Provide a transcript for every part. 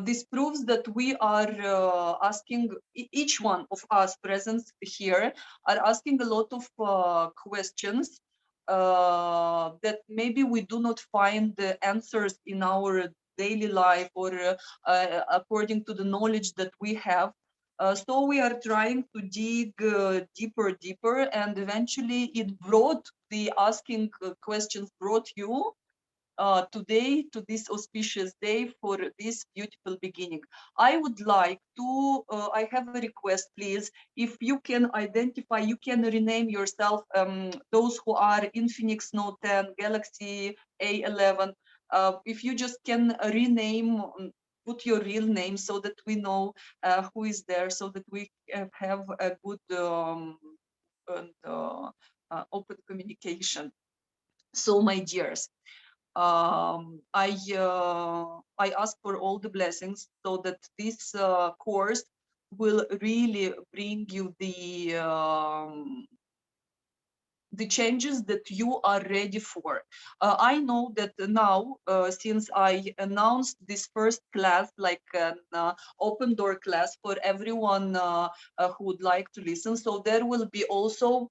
this proves that we are asking, each one of us present here are asking a lot of questions that maybe we do not find the answers in our daily life, or according to the knowledge that we have. So we are trying to dig deeper, and eventually it brought the asking questions, brought you today to this auspicious day for this beautiful beginning. I would like to, I have a request, please. If you can identify, you can rename yourself, those who are Infinix Note 10, Galaxy A11. If you just can rename, put your real name so that we know who is there, so that we have a good and open communication. So, my dears, I ask for all the blessings so that this course will really bring you the changes that you are ready for. I know that now, since I announced this first class, like an open door class for everyone who would like to listen, so there will be also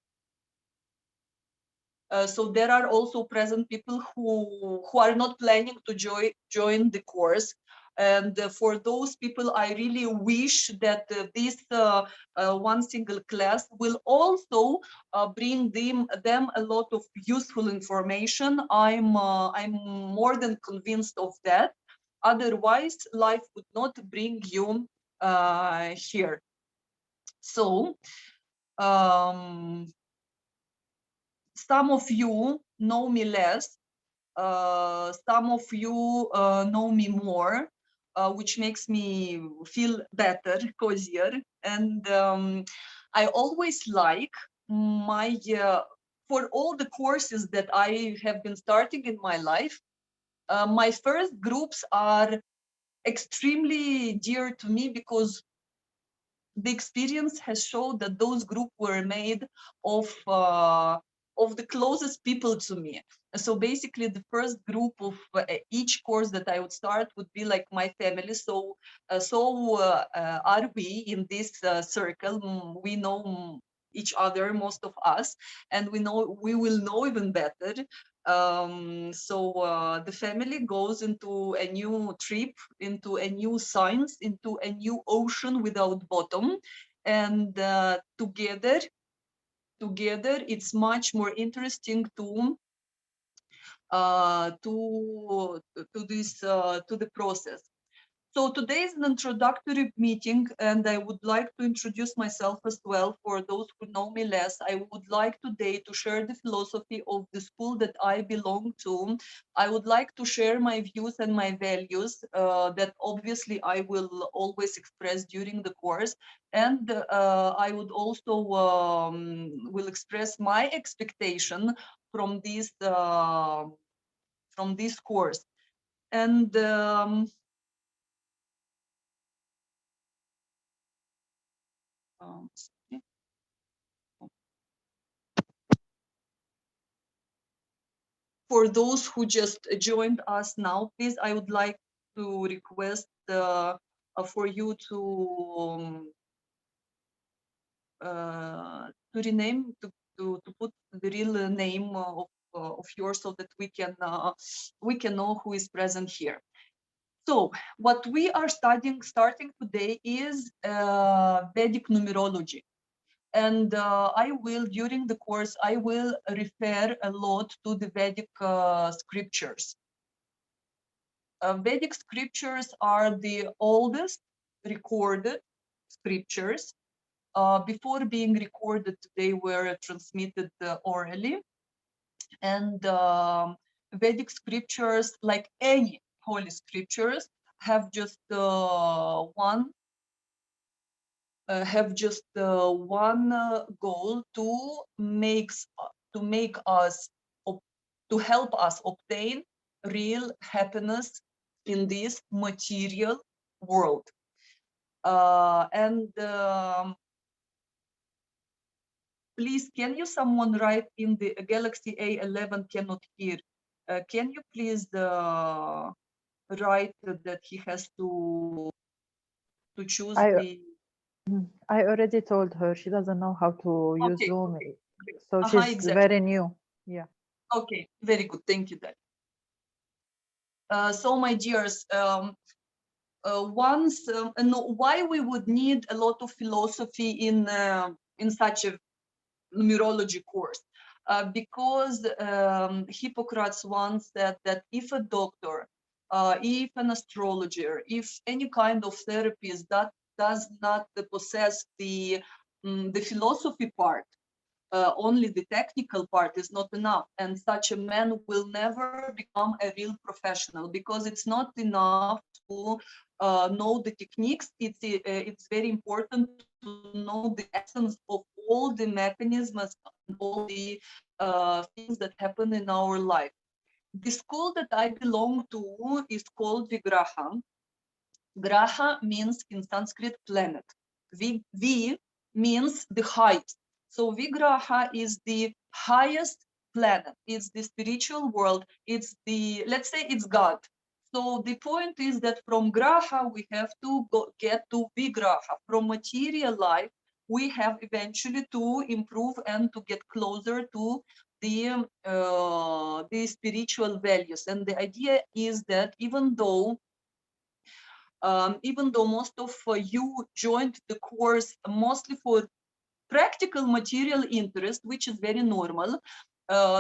so there are also present people who are not planning to join the course. And for those people, I really wish that this one single class will also bring them a lot of useful information. I'm more than convinced of that. Otherwise, life would not bring you here. So, some of you know me less, some of you know me more, which makes me feel better, cozier. And I always like my, for all the courses that I have been starting in my life, my first groups are extremely dear to me, because the experience has showed that those groups were made of the closest people to me. So basically, the first group of each course that I would start would be like my family. So are we in this circle? We know each other, most of us, and we will know even better. So the family goes into a new trip, into a new science, into a new ocean without bottom, and together it's much more interesting to the process. So today is an introductory meeting, and I would like to introduce myself as well. For those who know me less, I would like today to share the philosophy of the school that I belong to. I would like to share my views and my values that obviously I will always express during the course. And I would also will express my expectation from this course. And um, for those who just joined us now, please, I would like to request for you to rename, to put the real name of yours, so that we can know who is present here. So what we are starting today is Vedic numerology. And I will, during the course, I will refer a lot to the Vedic scriptures. Vedic scriptures are the oldest recorded scriptures. Before being recorded, they were transmitted orally. And Vedic scriptures, like any holy scriptures, have just one goal: to make us to help us obtain real happiness in this material world. And please, can you someone write in the Galaxy A11 cannot hear? Can you please write that he has to choose I the. I already told her she doesn't know how to use Okay, Zoom, okay, great. so she's Exactly. very new. Yeah. Okay, very good. Thank you, Dad. So, my dears, once and why we would need a lot of philosophy in such a numerology course, because Hippocrates once said that if a doctor, if an astrologer, if any kind of therapist that does not possess the philosophy part, only the technical part is not enough, and such a man will never become a real professional, because it's not enough to know the techniques. It's very important to know the essence of all the mechanisms and all the things that happen in our life. The school that I belong to is called Vigraha. Graha means in Sanskrit planet. V means the highest. So Vigraha is the highest planet. It's the spiritual world. It's the, let's say it's God. So the point is that from Graha we have to get to Vigraha. From material life we have eventually to improve and to get closer to the spiritual values. And the idea is that even though most of you joined the course mostly for practical material interest, which is very normal.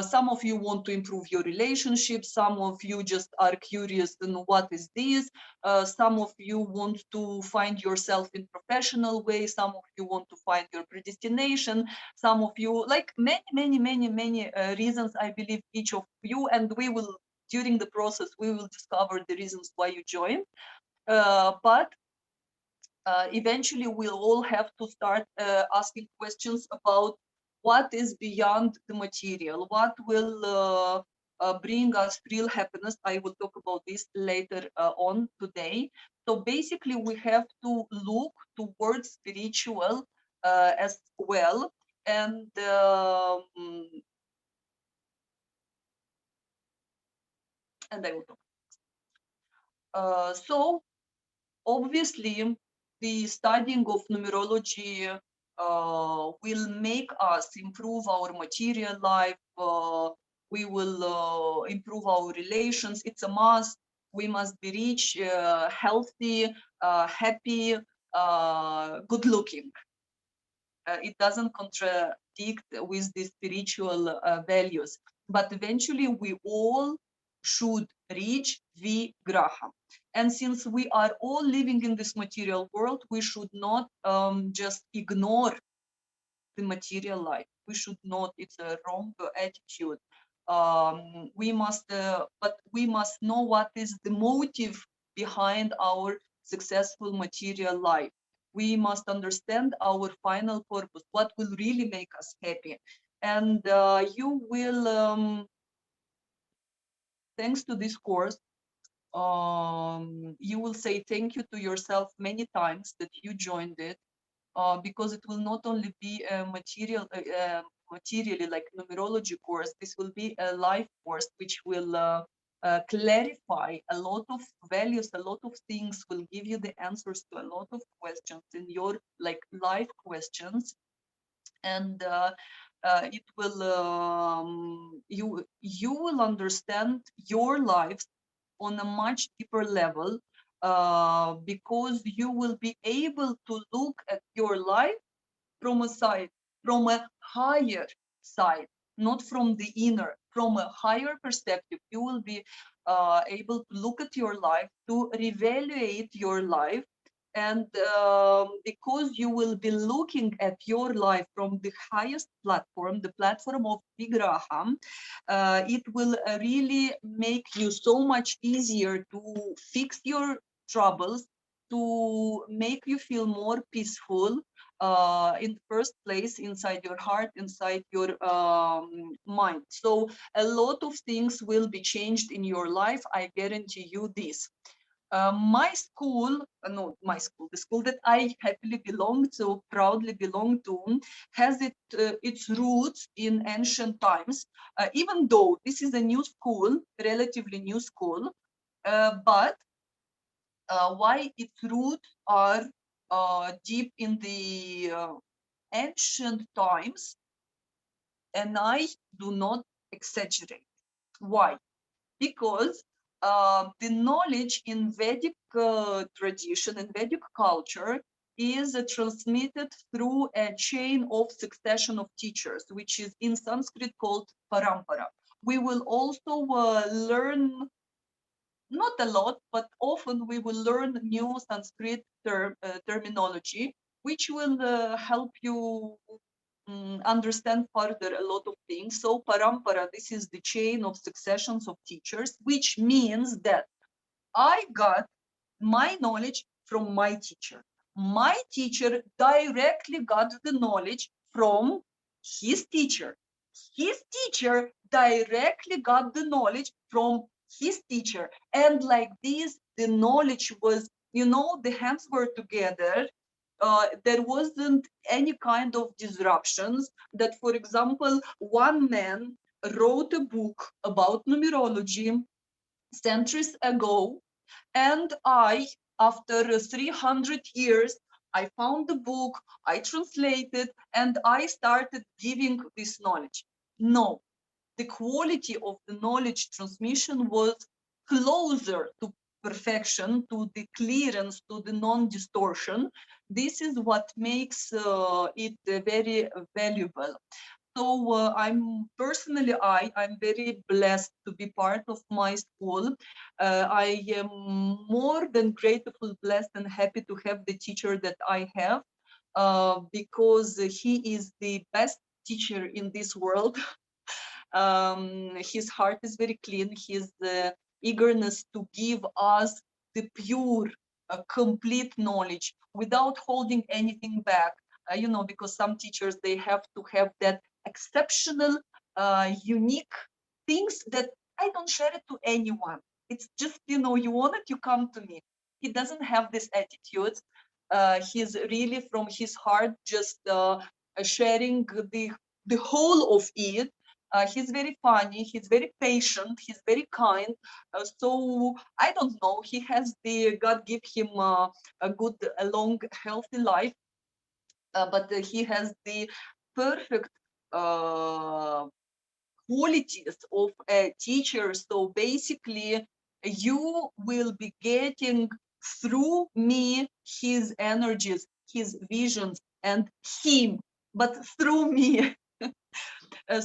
Some of you want to improve your relationship. Some of you just are curious to know what is this. Some of you want to find yourself in professional way. Some of you want to find your predestination. Some of you, like many reasons, I believe each of you, and we will, during the process, we will discover the reasons why you joined. But eventually we'll all have to start asking questions about what is beyond the material, what will bring us real happiness. I will talk about this later on today. So basically we have to look towards spiritual as well. And I will talk. So obviously, the studying of numerology will make us improve our material life. We will improve our relations. It's a must. We must be rich, healthy, happy, good looking. It doesn't contradict with the spiritual values, but eventually we all should reach Vigraha. And since we are all living in this material world, we should not just ignore the material life. We should not, it's a wrong attitude. But we must know what is the motive behind our successful material life. We must understand our final purpose, what will really make us happy. And you will, thanks to this course, you will say thank you to yourself many times that you joined it, because it will not only be a materially like numerology course. This will be a life course which will clarify a lot of values, a lot of things, will give you the answers to a lot of questions in your like life questions. And it will you will understand your lives on a much deeper level, because you will be able to look at your life from a side, from a higher side, not from the inner, from a higher perspective. You will be able to look at your life, to reevaluate your life. And because you will be looking at your life from the highest platform, the platform of Vigraham, it will really make you so much easier to fix your troubles, to make you feel more peaceful, in the first place, inside your heart, inside your mind. So a lot of things will be changed in your life. I guarantee you this. My school, no, my school, the school that I happily belong to, proudly belong to, has its roots in ancient times. Even though this is a new school, relatively new school, but why its roots are deep in the ancient times, and I do not exaggerate. Why? Because the knowledge in Vedic tradition and Vedic culture is transmitted through a chain of succession of teachers, which is in Sanskrit called Parampara. We will also learn, not a lot, but often we will learn new Sanskrit terminology, which will help you understand further a lot of things. So parampara, this is the chain of successions of teachers, which means that I got my knowledge from my teacher. My teacher directly got the knowledge from his teacher. His teacher directly got the knowledge from his teacher. And like this, the knowledge was, the hands were together. There wasn't any kind of disruptions that, for example, one man wrote a book about numerology centuries ago, and I, after 300 years, I found the book, I translated, and I started giving this knowledge. No, the quality of the knowledge transmission was closer to perfection, to the clearance, to the non-distortion. This is what makes it very valuable. So I'm very blessed to be part of my school. I am more than grateful, blessed, and happy to have the teacher that I have, because he is the best teacher in this world. His heart is very clean. His eagerness to give us the pure, complete knowledge without holding anything back. Because some teachers, they have to have that exceptional, unique things that I don't share it to anyone. It's just, you want it, you come to me. He doesn't have this attitude. He's really from his heart, just sharing the whole of it. He's very funny, he's very patient, he's very kind. So I don't know, he has God give him a good, a long, healthy life, but he has the perfect qualities of a teacher. So basically, you will be getting through me his energies, his visions, and him, but through me. There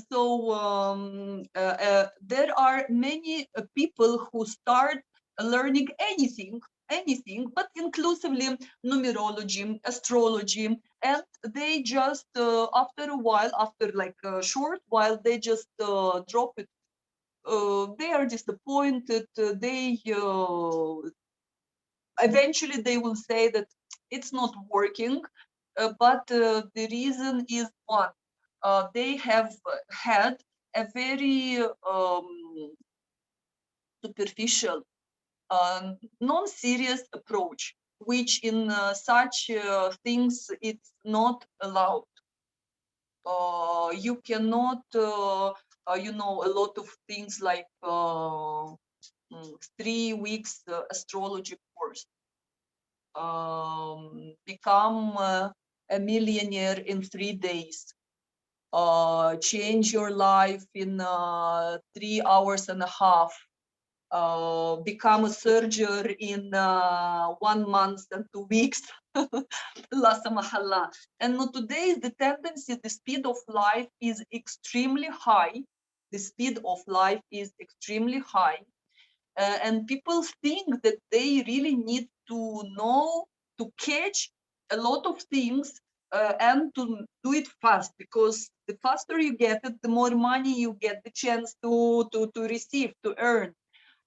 are many people who start learning anything, but inclusively numerology, astrology, and they just after a while, after like a short while, they just drop it. They are disappointed. They eventually they will say that it's not working, but the reason is one. They have had a very superficial, non-serious approach, which in such things it's not allowed. You cannot, a lot of things like 3 weeks astrology course, become a millionaire in 3 days, change your life in 3 hours and a half, become a surgeon in 1 month and 2 weeks. La samahala. And today the tendency, the speed of life is extremely high. The speed of life is extremely high. And people think that they really need to know, to catch a lot of things, and to do it fast, because the faster you get it, the more money you get the chance to receive, to earn.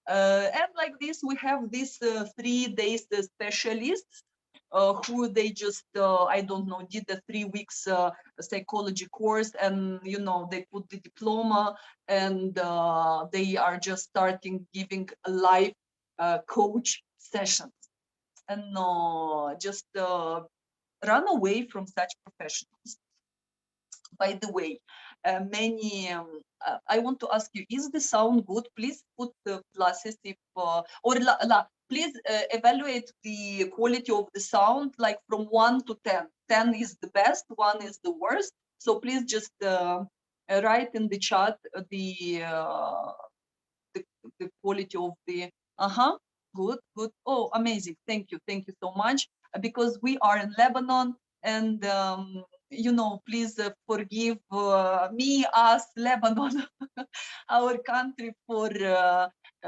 And like this, we have these 3 days specialists, who they just, I don't know, did the 3 weeks psychology course, and they put the diploma, and they are just starting giving live coach sessions. And just run away from such professionals. By the way, many. I want to ask you: is the sound good? Please put the pluses if please evaluate the quality of the sound, like from 1 to 10. 10 is the best, 1 is the worst. So please just write in the chat the quality of the. Good. Oh, amazing. Thank you so much. Because we are in Lebanon, and please forgive me, us, Lebanon, our country, for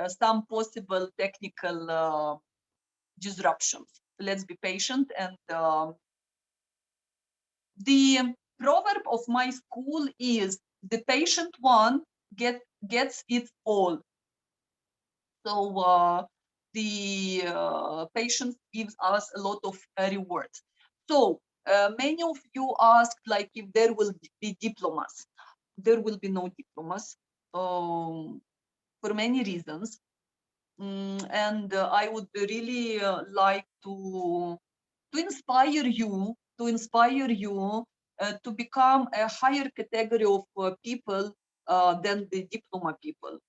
some possible technical disruptions. Let's be patient. And the proverb of my school is: the patient one gets it all. So the patience gives us a lot of rewards. So many of you asked, like, if there will be diplomas. There will be no diplomas for many reasons. And I would really like to inspire you, to become a higher category of people than the diploma people.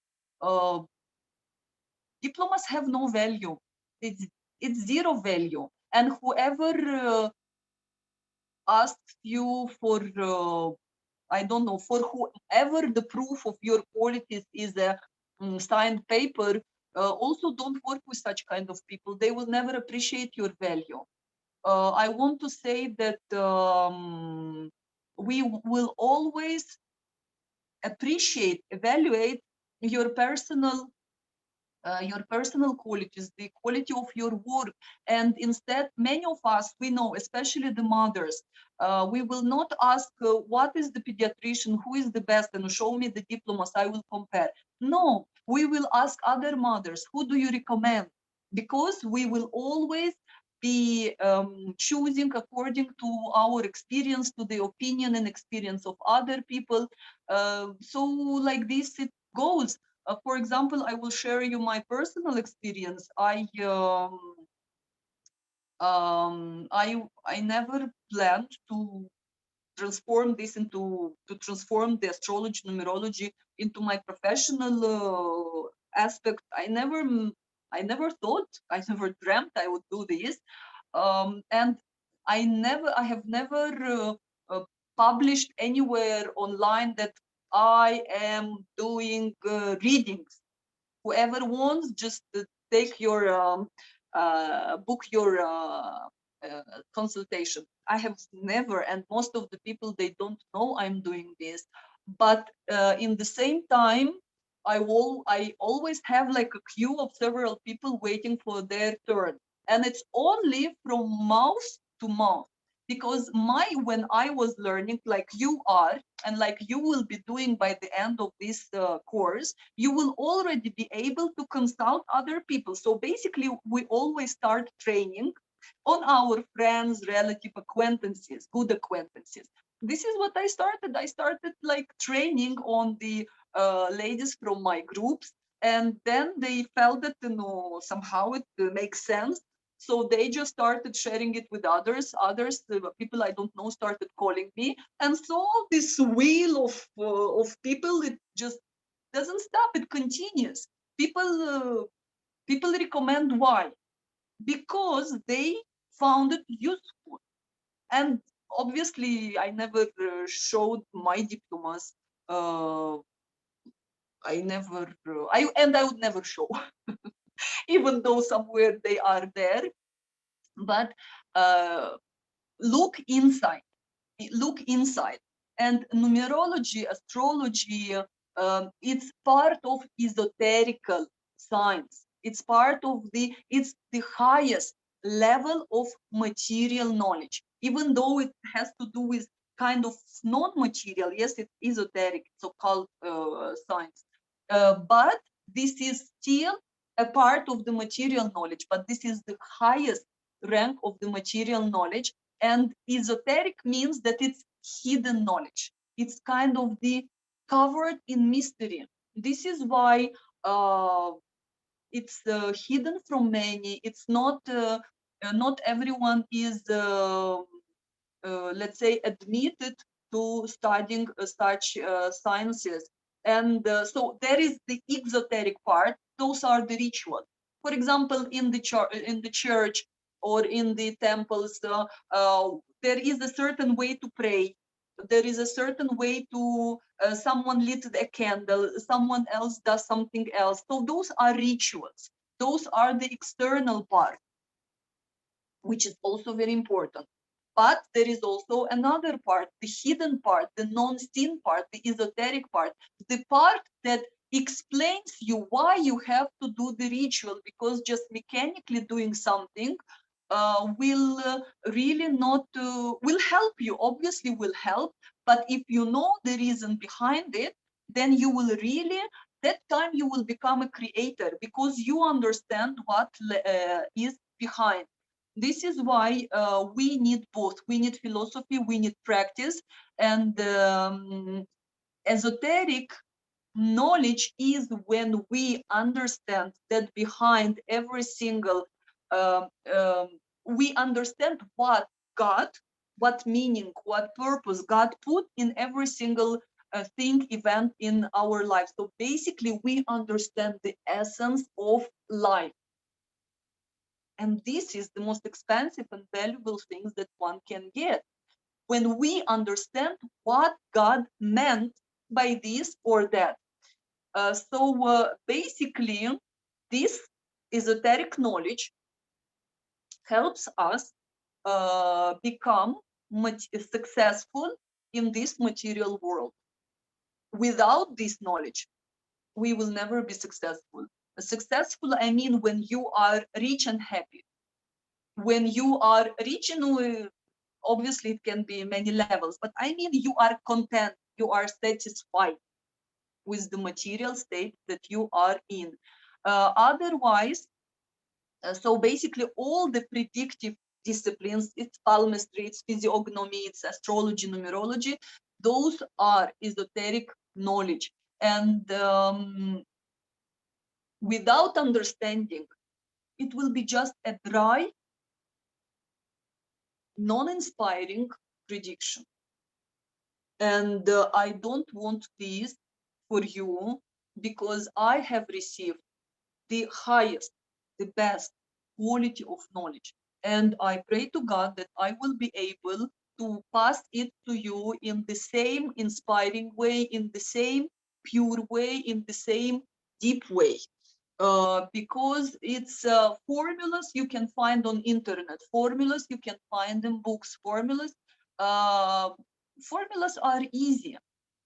Diplomas have no value. It's zero value. And whoever asks you for, I don't know, for whoever the proof of your qualities is a signed paper, also don't work with such kind of people. They will never appreciate your value. I want to say that we will always appreciate, evaluate your personal qualities, the quality of your work. And instead, many of us, we know, especially the mothers, we will not ask what is the pediatrician, who is the best, and show me the diplomas, I will compare. No, we will ask other mothers, who do you recommend? Because we will always be choosing according to our experience, to the opinion and experience of other people. So like this it goes. For example, I will share you my personal experience. I never planned to transform the astrology, numerology into my professional aspect. I never thought, I never dreamt I would do this. And I have never published anywhere online that I am doing readings. Whoever wants, just take your book your consultation. I have never, and most of the people, they don't know I'm doing this. But in the same time, I always have like a queue of several people waiting for their turn, and it's only from mouth to mouth. Because when I was learning, like you are, and like you will be doing by the end of this course, you will already be able to consult other people. So basically, we always start training on our friends, relative acquaintances, good acquaintances. This is what I started. I started like training on the ladies from my groups, and then they felt that somehow it makes sense. So they just started sharing it with others. Others, people I don't know, started calling me, and so this wheel of people, it just doesn't stop. It continues. People recommend. Why? Because they found it useful. And obviously, I never showed my diplomas. Uh, I never, I would never show, even though somewhere they are there. But uh, look inside. Look inside. And numerology, astrology, it's part of esoterical science. It's the highest level of material knowledge, even though it has to do with kind of non-material. Yes, it's esoteric, so-called science. But this is still a part of the material knowledge, but this is the highest rank of the material knowledge. And esoteric means that it's hidden knowledge. It's kind of the covered in mystery. This is why it's hidden from many. It's not everyone is let's say admitted to studying such sciences. And so there is the exoteric part. Those are the rituals. For example, in the church or in the temples, there is a certain way to pray. There is a certain way to someone lit a candle, someone else does something else. So those are rituals. Those are the external part, which is also very important. But there is also another part, the hidden part, the non-seen part, the esoteric part, the part that explains you why you have to do the ritual, because just mechanically doing something will really not, will help you, obviously will help, but if you know the reason behind it, then you will really, that time you will become a creator, because you understand what is behind. This is why we need both. We need philosophy, we need practice, and esoteric knowledge is when we understand that behind every single, um, um, we understand what God, what meaning, what purpose God put in every single thing, event in our life. So basically, we understand the essence of life. And this is the most expensive and valuable things that one can get. When we understand what God meant by this or that. So basically, this esoteric knowledge helps us become successful in this material world. Without this knowledge, we will never be successful. Successful, I mean, when you are rich and happy. When you are rich, obviously it can be many levels, but I mean you are content, you are satisfied with the material state that you are in. Otherwise, so basically all the predictive disciplines, it's palmistry, it's physiognomy, it's astrology, numerology, those are esoteric knowledge. And without understanding, it will be just a dry, non-inspiring prediction. And I don't want this for you, because I have received the highest, the best quality of knowledge. And I pray to God that I will be able to pass it to you in the same inspiring way, in the same pure way, in the same deep way. Because it's formulas you can find on internet, formulas you can find in books, formulas are easy.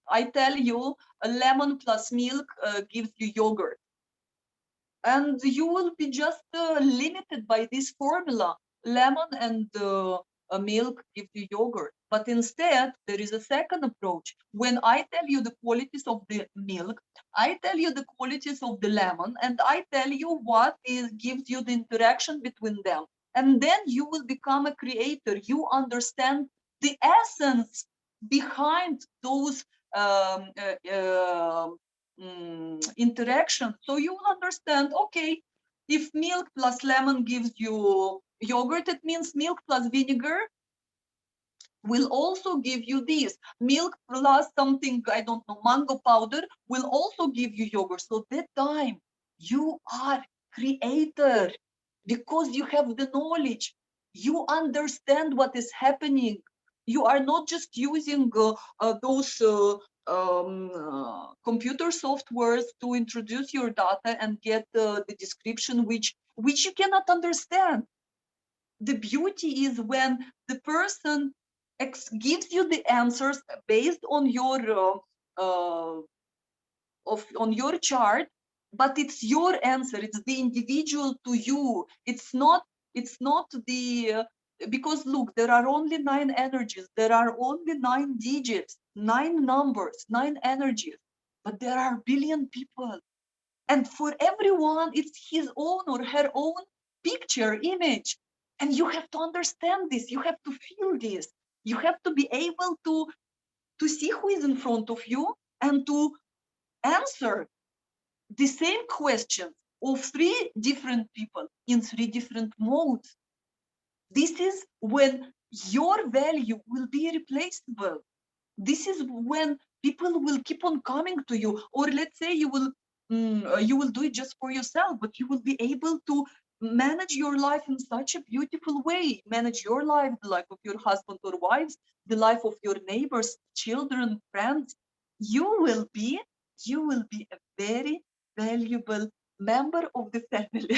I tell you, a lemon plus milk gives you yogurt, and you will be just limited by this formula. Lemon and milk give you yogurt, but instead there is a second approach. When I tell you the qualities of the milk, I tell you the qualities of the lemon, and I tell you what gives you the interaction between them, and then you will become a creator. You understand the essence behind those um, uh, uh, interaction. So you will understand, okay, if milk plus lemon gives you yogurt, it means milk plus vinegar will also give you this. Milk plus something, I don't know, mango powder will also give you yogurt. So that time you are creator, because you have the knowledge. You understand what is happening. You are not just using those computer softwares to introduce your data and get the description which you cannot understand. The beauty is when the person gives you the answers based on your on your chart, but it's your answer. It's the individual to you. It's not the because look, there are only 9 energies. There are only 9 digits, 9 numbers, 9 energies, but there are billion people. And for everyone, it's his own or her own picture, image. And you have to understand this. You have to feel this. You have to be able to see who is in front of you and to answer the same questions of 3 different people in 3 different modes. This is when your value will be irreplaceable. This is when people will keep on coming to you. Or let's say you will do it just for yourself, but you will be able to manage your life in such a beautiful way. Manage your life, the life of your husband or wives, the life of your neighbors, children, friends. You will be a very valuable member of the family.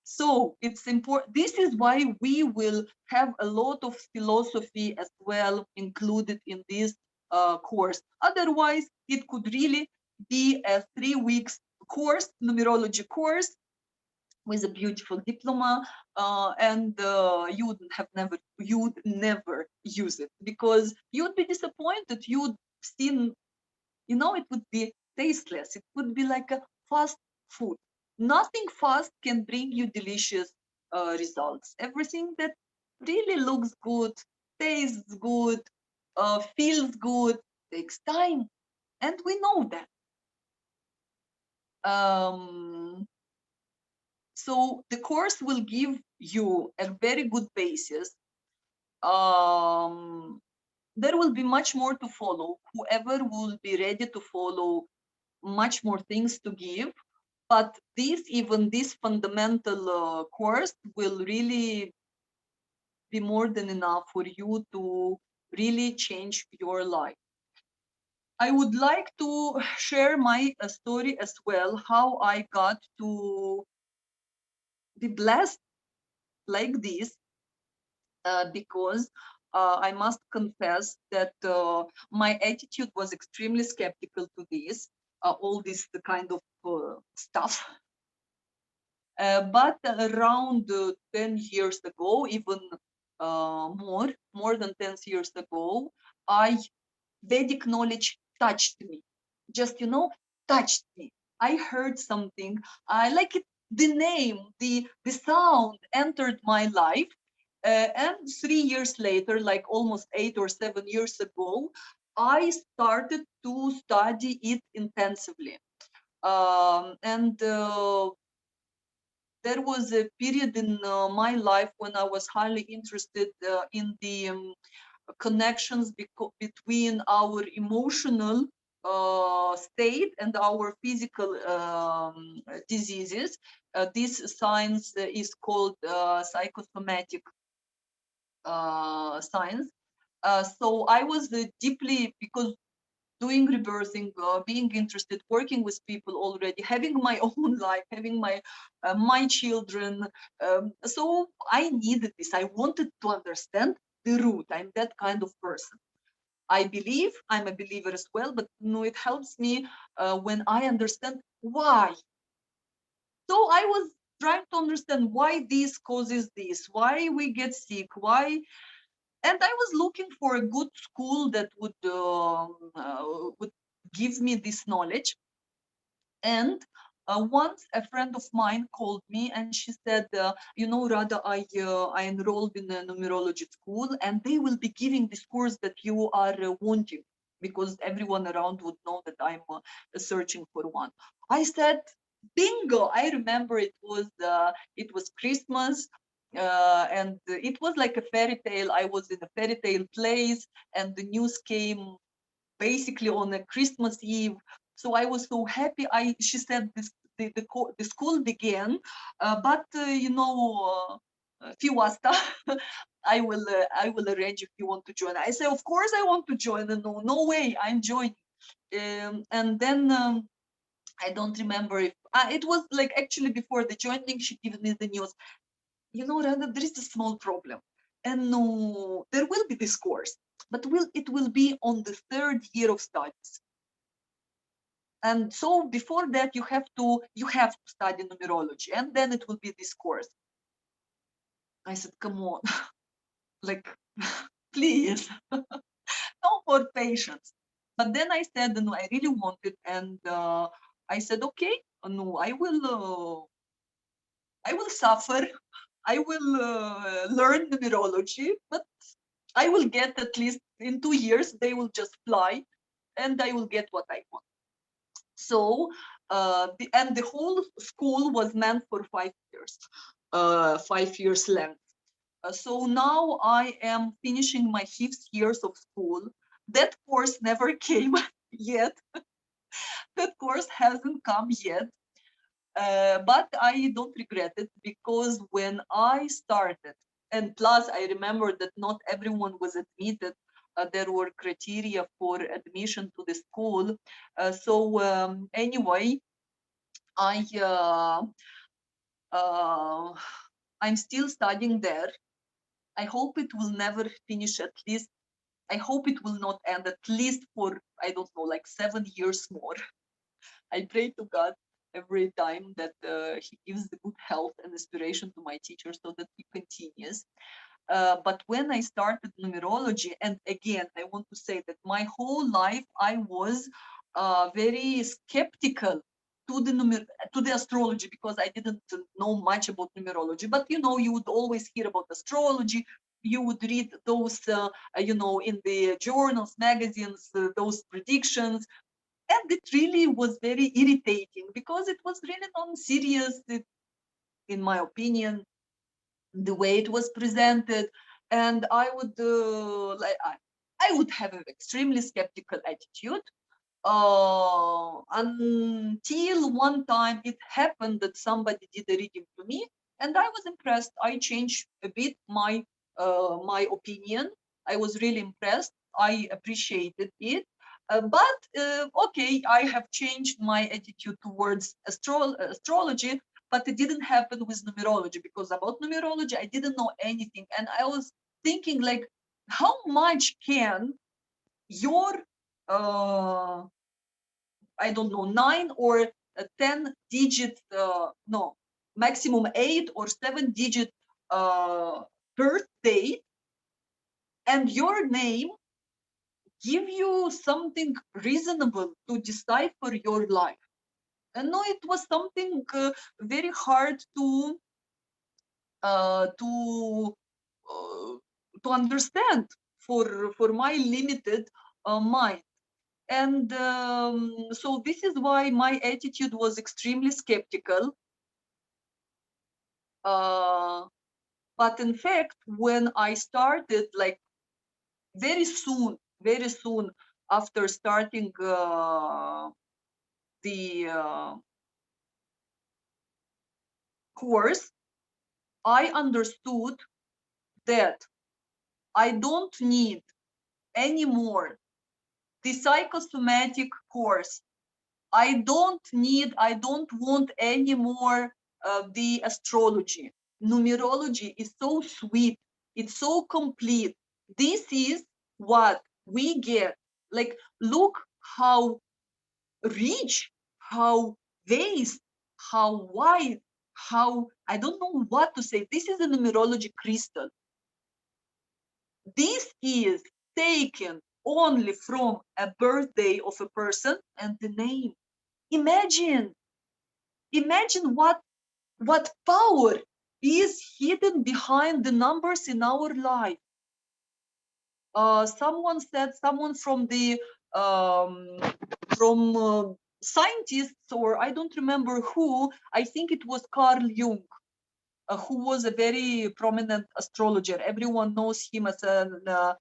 So it's important. This is why we will have a lot of philosophy as well included in this course. Otherwise, it could really be a 3 weeks course, numerology course with a beautiful diploma, and you would never use it because you would be disappointed. You would seen, it would be tasteless. It would be like a fast food. Nothing fast can bring you delicious results. Everything that really looks good, tastes good, feels good, takes time. And we know that. So the course will give you a very good basis. There will be much more to follow. Whoever will be ready to follow, much more things to give, but this fundamental course will really be more than enough for you to really change your life. I would like to share my story as well, how I got to be blessed like this, because I must confess that my attitude was extremely skeptical to this, all this the kind of stuff. But around 10 years ago, even more than 10 years ago, I Vedic knowledge touched me. Just, touched me. I heard something. I like it. The name, the sound entered my life. And 3 years later, like almost 8 or 7 years ago, I started to study it intensively. And there was a period in my life when I was highly interested in the connections between our emotional state and our physical diseases. This science is called psychosomatic science. So I was deeply, because doing rebirthing, being interested, working with people already, having my own life, having my children. So I needed this. I wanted to understand the root. I'm that kind of person. I believe, I'm a believer as well, but no, it helps me when I understand why. So I was trying to understand why this causes this, why we get sick, why. And I was looking for a good school that would give me this knowledge. And once a friend of mine called me and she said, Rada, I enrolled in a numerology school and they will be giving this course that you are wanting, because everyone around would know that I'm searching for one. I said, bingo! I remember it was Christmas. And it was like a fairy tale. I was in a fairy tale place, and the news came basically on a Christmas Eve. So I was so happy. She said the school began, but Fiwasta, I will arrange if you want to join. I say, of course I want to join. And no way, I'm joining. And then I don't remember if it was like actually before the joining, she gave me the news. Rana, there is a small problem, and no, there will be this course, but it will be on the third year of studies. And so before that, you have to study numerology, and then it will be this course. I said, come on, like, please, no more patience. But then I said, no, I really want it, and I said, okay, no, I will suffer. I will learn numerology, but I will get at least in 2 years. They will just fly, and I will get what I want. So the whole school was meant for 5 years, 5 years length. So now I am finishing my 5th years of school. That course never came yet. That course hasn't come yet. But I don't regret it, because when I started, and plus I remember that not everyone was admitted. There were criteria for admission to the school. Anyway, I uh, I'm still studying there. I hope it will never finish. At least I hope it will not end, at least for, I don't know, like 7 years more. I pray to God every time that He gives the good health and inspiration to my teacher so that he continues. But when I started numerology, and again, I want to say that my whole life I was very skeptical to the astrology, because I didn't know much about numerology. But you would always hear about astrology. You would read those, in the journals, magazines, those predictions, and it really was very irritating, because it was really non-serious, in my opinion, the way it was presented. And I would I would have an extremely skeptical attitude, until one time it happened that somebody did a reading to me, and I was impressed. I changed a bit my opinion. I was really impressed. I appreciated it. But okay, I have changed my attitude towards astrology, but it didn't happen with numerology, because about numerology I didn't know anything, and I was thinking, like, how much can your uh, I don't know, 9 or 10 digit, no, maximum 8 or 7 digit birth date, and your name give you something reasonable to decipher your life. And no, it was something very hard uh, to uh, to understand for my limited mind. And so this is why my attitude was extremely skeptical. Uh, but in fact, when I started, like, very soon after starting the course, I understood that I don't need anymore the psychosomatic course. I don't want any more the astrology. Numerology is so sweet, it's so complete. This is what we get. Like, look how rich, how vast, how wide, how, I don't know what to say. This is a numerology crystal. This is taken only from a birthday of a person and the name. Imagine, imagine what power is hidden behind the numbers in our life. Someone from the um, from scientists, or I don't remember who. I think it was Carl Jung, who was a very prominent astrologer. Everyone knows him as an uh,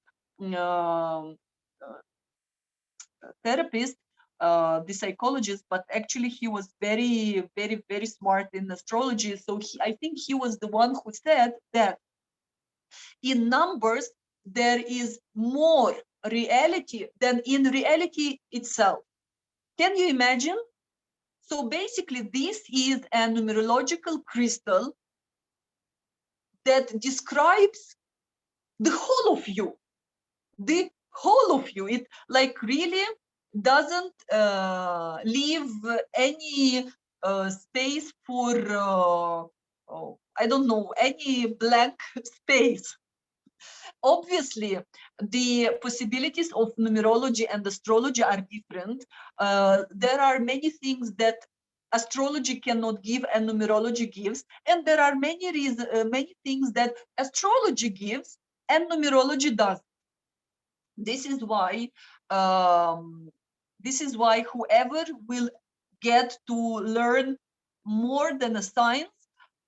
therapist, the psychologist, but actually he was very, very, very smart in astrology. So I think he was the one who said that in numbers there is more reality than in reality itself. Can you imagine? So basically, this is a numerological crystal that describes the whole of you, the whole of you. It, like, really doesn't leave any space for I don't know, any blank space. Obviously, the possibilities of numerology and astrology are different. There are many things that astrology cannot give and numerology gives, and there are many things that astrology gives and numerology does. This is why um, whoever will get to learn more than a science,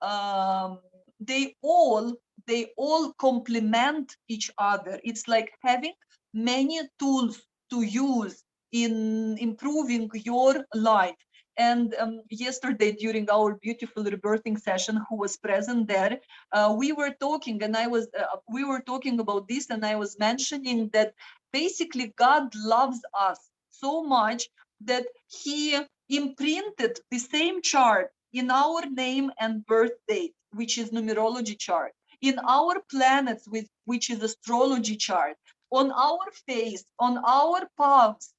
um, they all they all complement each other. It's like having many tools to use in improving your life. And yesterday, during our beautiful rebirthing session, who was present there, we were talking, and we were talking about this, and I was mentioning that basically God loves us so much that He imprinted the same chart in our name and birth date, which is numerology chart, in our planets, which is astrology chart, on our face, on our palms.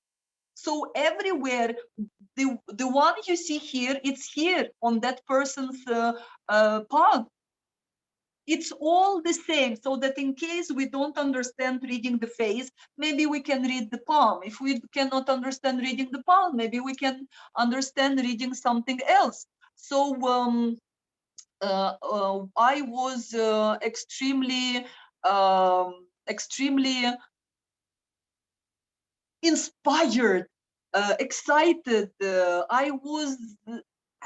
So everywhere, the one you see here, it's here on that person's palm. It's all the same, so that in case we don't understand reading the face, maybe we can read the palm. If we cannot understand reading the palm, maybe we can understand reading something else. So I was extremely inspired, excited.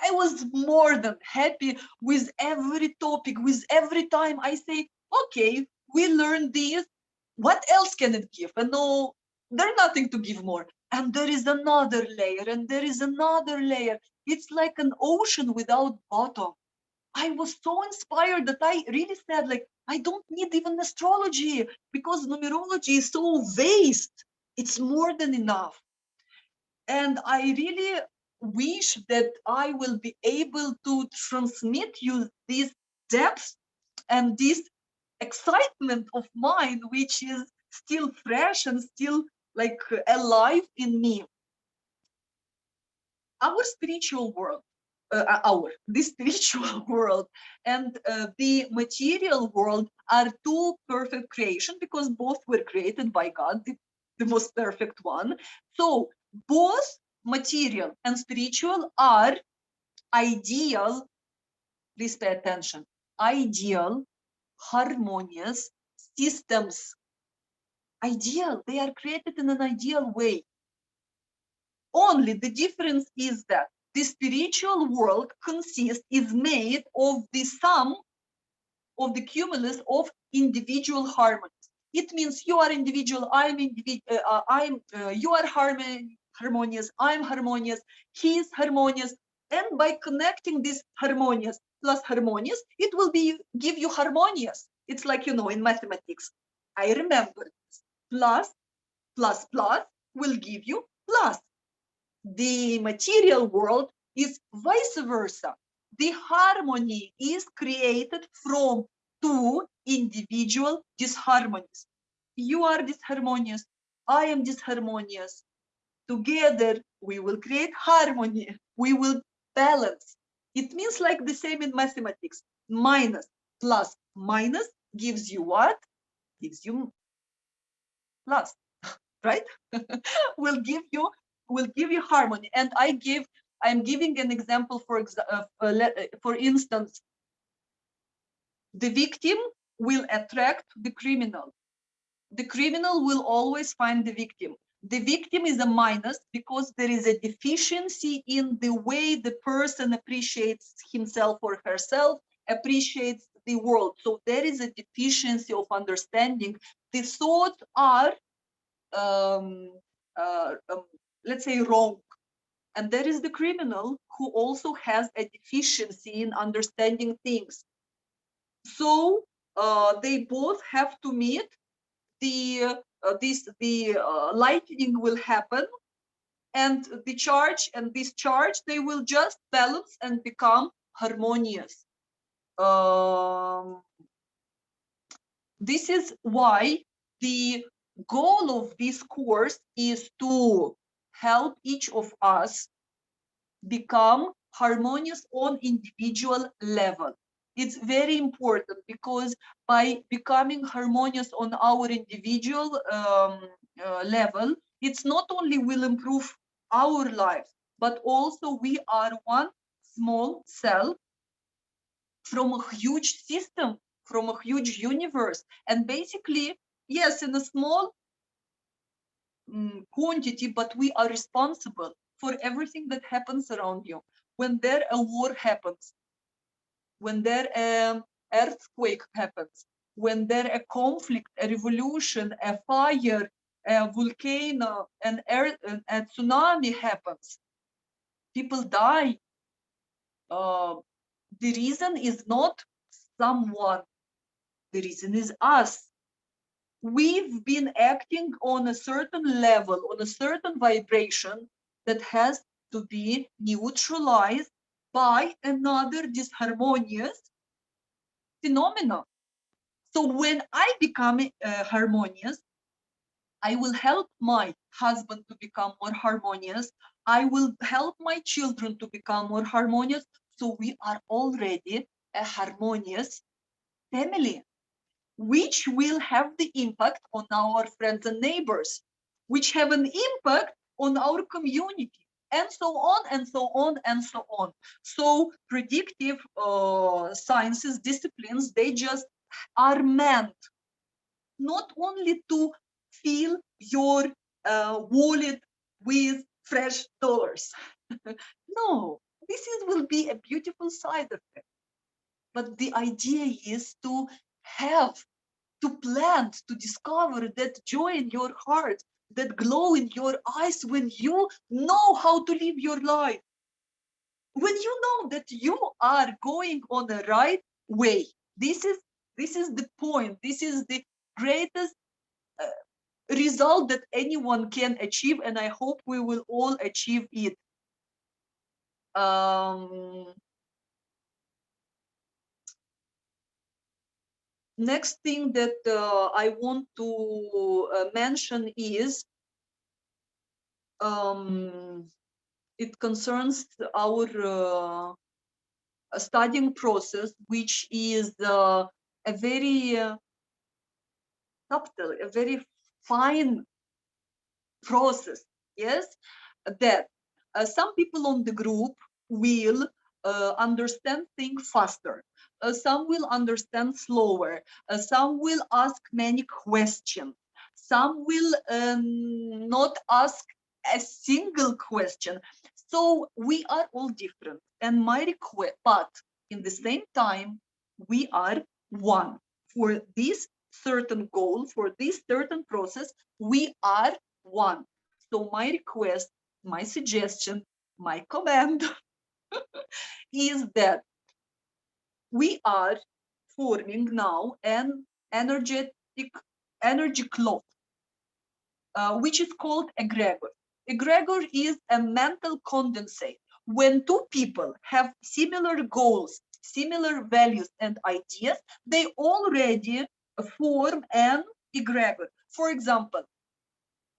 I was more than happy with every topic, with every time I say, okay, we learned this. What else can it give? And no, there's nothing to give more. And there is another layer, and there is another layer. It's like an ocean without bottom. I was so inspired that I really said, like, I don't need even astrology because numerology is so vast. It's more than enough. And I really wish that I will be able to transmit you this depth and this excitement of mine, which is still fresh and still like alive in me. Our spiritual world, the spiritual world and the material world are two perfect creation, because both were created by God, the most perfect one. So both material and spiritual are ideal, please pay attention, ideal, harmonious systems. Ideal, they are created in an ideal way. Only the difference is that the spiritual world is made of the sum of the cumulus of individual harmonies. It means you are individual, you are harmonious, I'm harmonious, he is harmonious, and by connecting this harmonious plus harmonious, it will give you harmonious. It's like, in mathematics, I remember this. Plus will give you plus. The material world is vice versa. The harmony is created from two individual disharmonies. You are disharmonious, I am disharmonious. Together, we will create harmony. We will balance. It means like the same in mathematics. Minus plus minus gives you what? Gives you plus, right? will give you harmony. And I'm giving an example. For instance, the victim will attract the criminal. The criminal will always find the victim. The victim is a minus because there is a deficiency in the way the person appreciates himself or herself, appreciates the world. So there is a deficiency of understanding. The thoughts are um, let's say, wrong. And there is the criminal who also has a deficiency in understanding things. So they both have to meet. The lightning will happen, and the charge and this charge, they will just balance and become harmonious. This is why the goal of this course is to help each of us become harmonious on individual level. It's very important, because by becoming harmonious on our individual level, it's not only will improve our lives, but also we are one small cell from a huge system, from a huge universe. And basically, yes, in a small quantity, but we are responsible for everything that happens around you. When there a war happens, when there earthquake happens, when there a conflict, a revolution, a fire, a volcano, an earth, a tsunami happens, people die. The reason is not someone, the reason is us. We've been acting on a certain level, on a certain vibration that has to be neutralized by another disharmonious phenomena. So when I become harmonious, I will help my husband to become more harmonious. I will help my children to become more harmonious. So we are already a harmonious family, which will have the impact on our friends and neighbors, which have an impact on our community, and so on and so on and so on. So predictive sciences disciplines, they just are meant not only to fill your wallet with fresh dollars. No, will be a beautiful side effect. But the idea is to have, to plant, to discover that joy in your heart, that glow in your eyes when you know how to live your life. When you know that you are going on the right way. This is the point. This is the greatest result that anyone can achieve, and I hope we will all achieve it. Next thing that I want to mention is it concerns our studying process, which is a very subtle, a very fine process. Yes, that some people on the group will understand things faster. Some will understand slower. Some will ask many questions. Some will not ask a single question. So we are all different. And my request, but in the same time, we are one. For this certain goal, for this certain process, we are one. So my request, my suggestion, my command is that we are forming now an energy cloth, which is called egregor. Egregor is a mental condensate. When two people have similar goals, similar values and ideas, they already form an egregor. For example,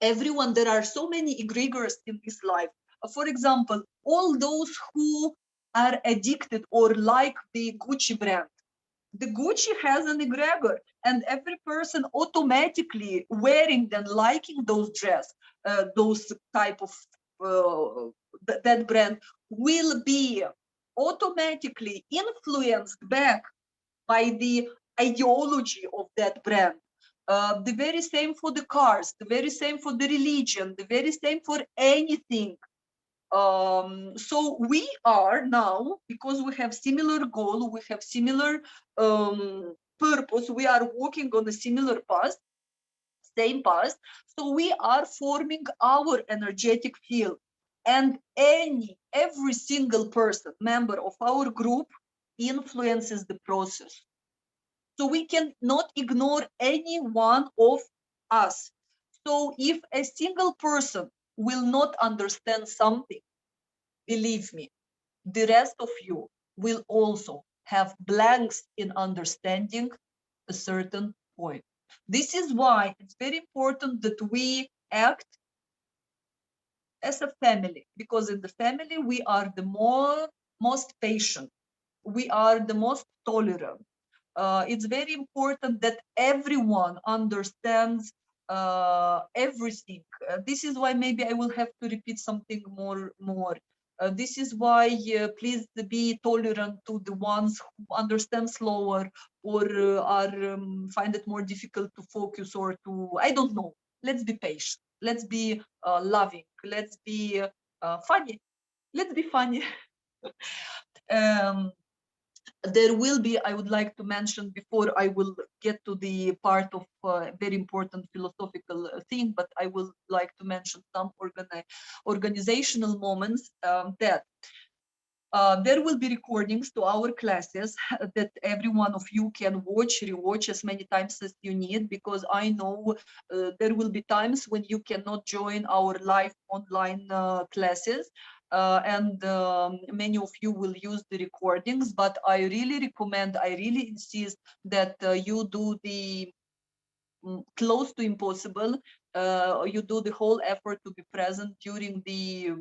everyone, there are so many egregors in this life. For example, all those who are addicted or like the Gucci brand, the Gucci has an egregor, and every person automatically wearing and liking those dress, those type of that brand, will be automatically influenced back by the ideology of that brand. The very same for the cars, the very same for the religion, the very same for anything. So we are now, because we have similar goal, we have similar purpose, we are walking on a similar path, same path. So we are forming our energetic field, and every single person, member of our group, influences the process. So we cannot ignore any one of us. So if a single person will not understand something, believe me, the rest of you will also have blanks in understanding a certain point. This is why it's very important that we act as a family, because in the family we are the most patient, we are the most tolerant. It's very important that everyone understands everything. This is why maybe I will have to repeat something more. This is why please be tolerant to the ones who understand slower, or find it more difficult to focus, or to, I don't know. Let's be patient. Let's be loving. Let's be funny. Let's be funny. um, There will be, I would like to mention before I will get to the part of very important philosophical thing, but I will like to mention some organizational moments that there will be recordings to our classes that every one of you can watch, rewatch as many times as you need, because I know there will be times when you cannot join our live online classes. And many of you will use the recordings, but I really recommend, I really insist that you do the close to impossible. You do the whole effort to be present during the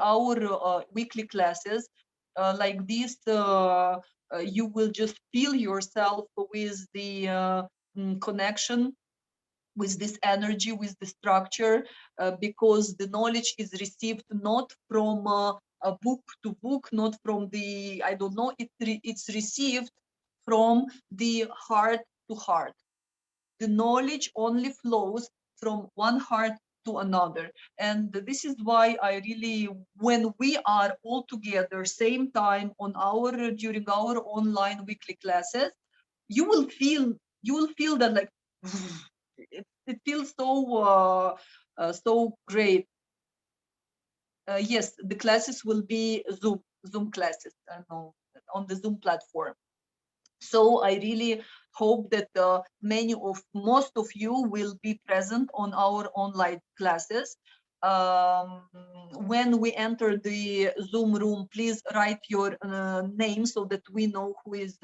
hour weekly classes. Like this, you will just feel yourself with the connection, with this energy, with the structure, because the knowledge is received not from a book to book, not from the, I don't know, it's received from the heart to heart. The knowledge only flows from one heart to another. And this is why I really, when we are all together same time on our, during our online weekly classes, you will feel that like it feels so great. Yes, the classes will be Zoom classes, I know, on the Zoom platform. So I really hope that most of you will be present on our online classes. When we enter the Zoom room, please write your name so that we know who is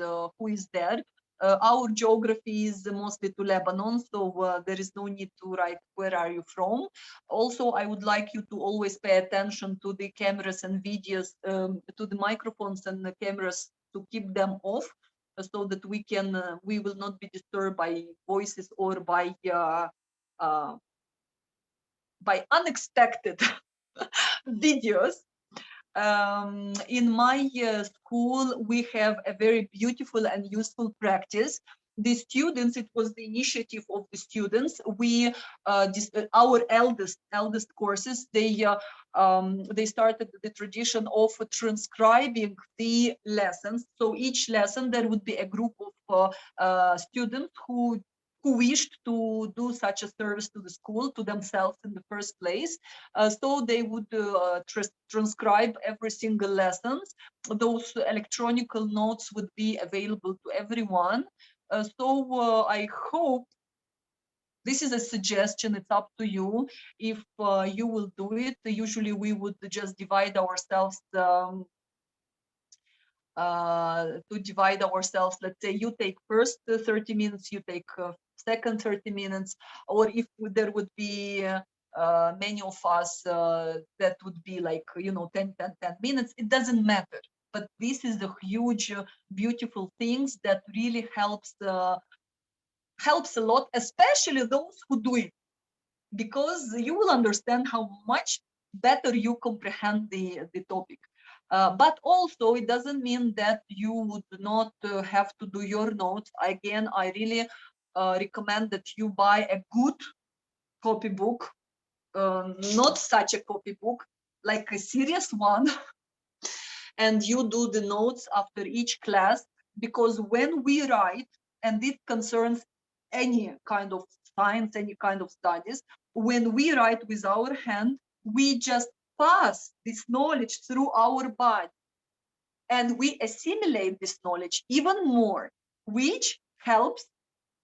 there. Our geography is mostly to Lebanon, so there is no need to write where are you from. Also, I would like you to always pay attention to the cameras and videos, to the microphones and the cameras, to keep them off, so that we will not be disturbed by voices or uh, by unexpected videos. In my school, we have a very beautiful and useful practice. The students, it was the initiative of the students. Our eldest courses, they started the tradition of transcribing the lessons. So each lesson, there would be a group of students who wished to do such a service to the school, to themselves in the first place. So they would transcribe every single lessons. Those electronic notes would be available to everyone. So I hope, this is a suggestion, it's up to you if you will do it. Usually we would just divide ourselves, let's say you take first 30 minutes, you take second 30 minutes, or if there would be many of us, that would be like, 10 minutes, it doesn't matter. But this is the huge beautiful things that really helps a lot, especially those who do it, because you will understand how much better you comprehend the topic. But also, it doesn't mean that you would not have to do your notes. Again, I really recommend that you buy a good copybook, not such a copybook, like a serious one, and you do the notes after each class, because when we write, and it concerns any kind of science, any kind of studies, when we write with our hand, we just pass this knowledge through our body, and we assimilate this knowledge even more, which helps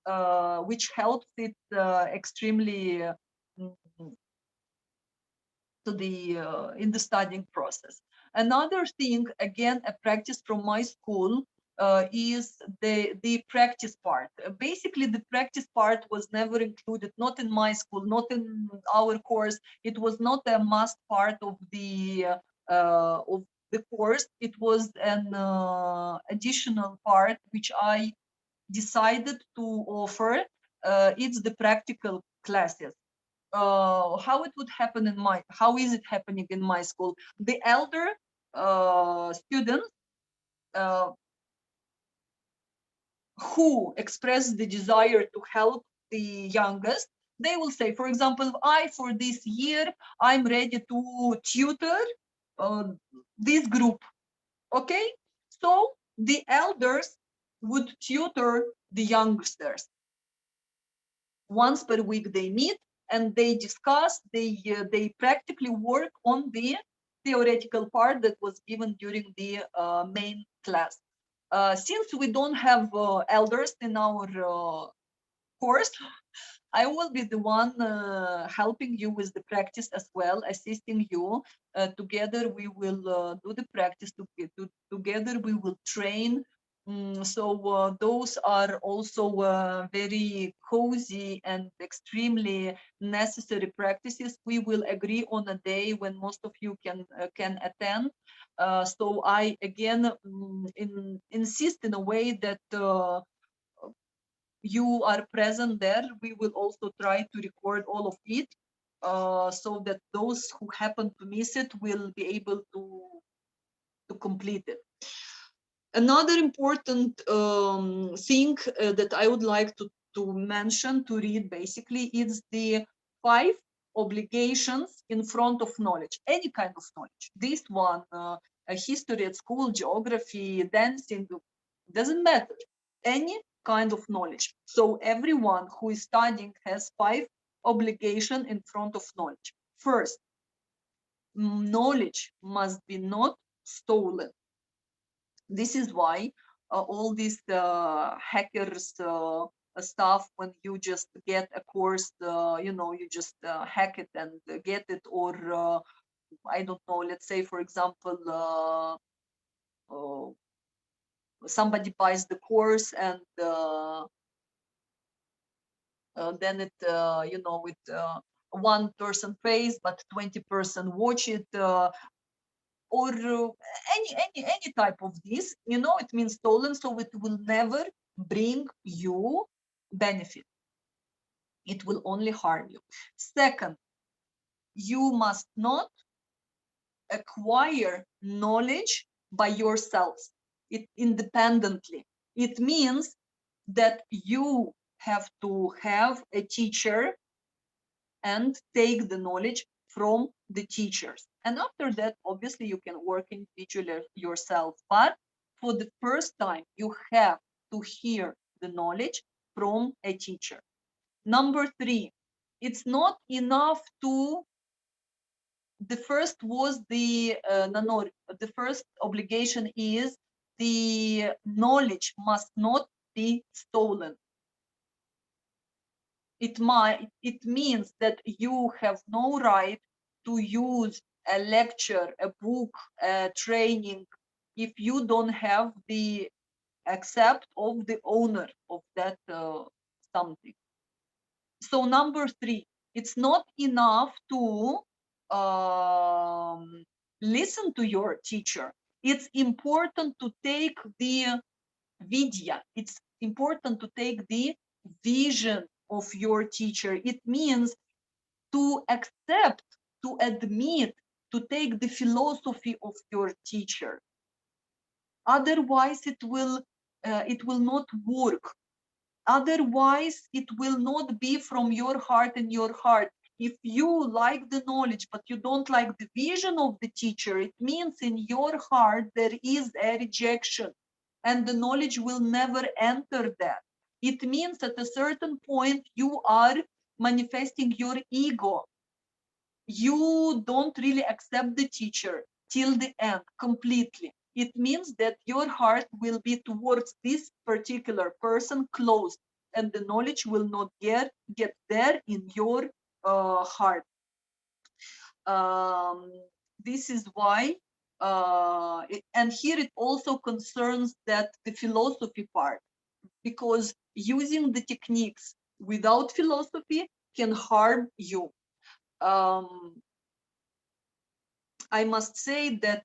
it extremely to the in the studying process. Another thing, again, a practice from my school, is the practice part. Basically, the practice part was never included, not in my school, not in our course. It was not a must part of the course. It was an additional part which I decided to offer. It's the practical classes. How it would happen how is it happening in my school? The elder students uh, who express the desire to help the youngest, they will say, for example, for this year, I'm ready to tutor uh, this group. Okay, so the elders would tutor the youngsters. Once per week they meet and they discuss, they practically work on the theoretical part that was given during the main class. Since we don't have elders in our course, I will be the one helping you with the practice as well, assisting you. Together we will do the practice, together we will train. So those are also very cozy and extremely necessary practices. We will agree on a day when most of you can attend. So I again insist in a way that you are present there. We will also try to record all of it, so that those who happen to miss it will be able to complete it. Another important thing that I would like to mention, to read basically, is the 5 obligations in front of knowledge, any kind of knowledge. This one, history at school, geography, dancing, doesn't matter, any kind of knowledge. So everyone who is studying has 5 obligations in front of knowledge. First, knowledge must be not stolen. This is why all these hackers stuff, when you just get a course, you just hack it and get it, or I don't know, let's say for example, somebody buys the course and then it one person pays but 20% watch it, or any type of this, it means stolen, so it will never bring you benefit. It will only harm you. Second, you must not acquire knowledge by yourselves, independently. It means that you have to have a teacher and take the knowledge from the teachers. And after that, obviously, you can work individually yourself. But for the first time, you have to hear the knowledge from a teacher. Number 3, it's not enough to, the first was the the first obligation is the knowledge must not be stolen. It means that you have no right to use a lecture, a book, a training, if you don't have the accept of the owner of that something. So number 3, it's not enough to listen to your teacher. It's important to take the vidya. It's important to take the vision of your teacher. It means to accept, to admit, to take the philosophy of your teacher. Otherwise, it will not work. Otherwise, it will not be from your heart and your heart. If you like the knowledge, but you don't like the vision of the teacher, it means in your heart there is a rejection, and the knowledge will never enter that. It means at a certain point you are manifesting your ego. You don't really accept the teacher till the end completely. It means that your heart will be towards this particular person closed, and the knowledge will not get there in your heart. This is why, and here it also concerns that the philosophy part, because using the techniques without philosophy can harm you. I must say that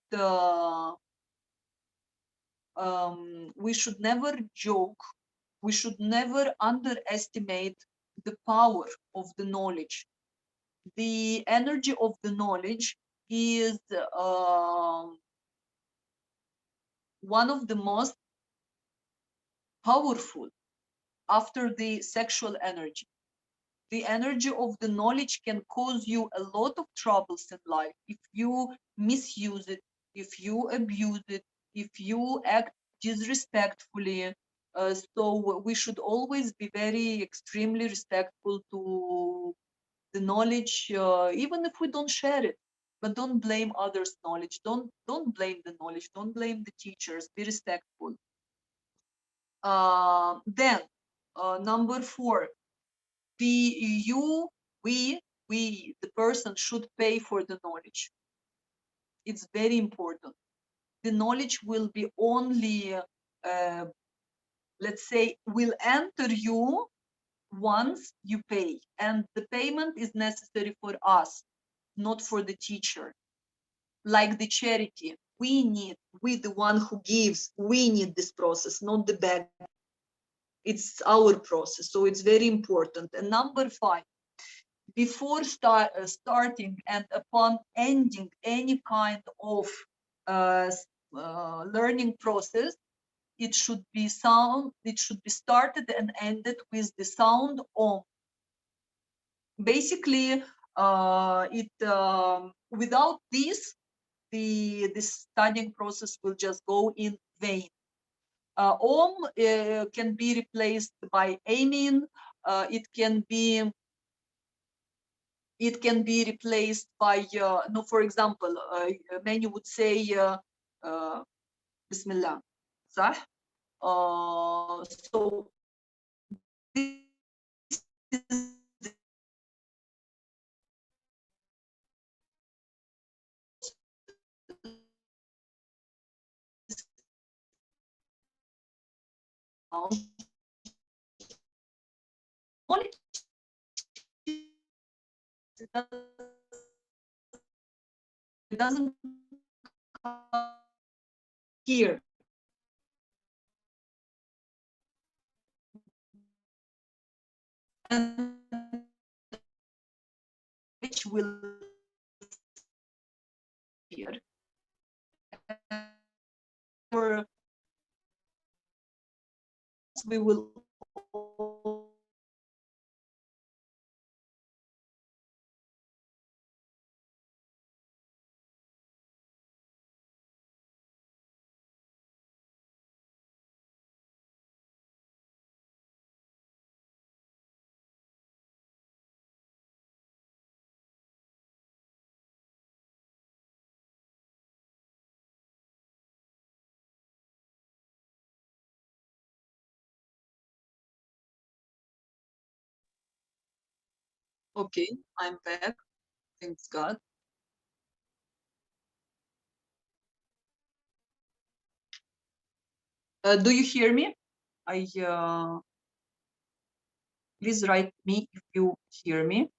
we should never joke, we should never underestimate the power of the knowledge. The energy of the knowledge is one of the most powerful after the sexual energy. The energy of the knowledge can cause you a lot of troubles in life if you misuse it, if you abuse it, if you act disrespectfully. So we should always be very extremely respectful to the knowledge, even if we don't share it. But don't blame others' knowledge. Don't blame the knowledge. Don't blame the teachers. Be respectful. Then number 4, we, the person should pay for the knowledge. It's very important. The knowledge will be only, let's say, will enter you once you pay, and the payment is necessary for us, not for the teacher. Like the charity, we, the one who gives, we need this process, not the bag. It's our process, so it's very important. And number 5, before starting and upon ending any kind of learning process, it should be started and ended with the sound Om. Basically, without this, the studying process will just go in vain. Om can be replaced by Amin. It can be replaced by, no, for example, many would say Bismillah. صح? So this is knowledge doesn't come here. And which will appear. Or we will okay, I'm back. Thanks God. Do you hear me? Please write me if you hear me.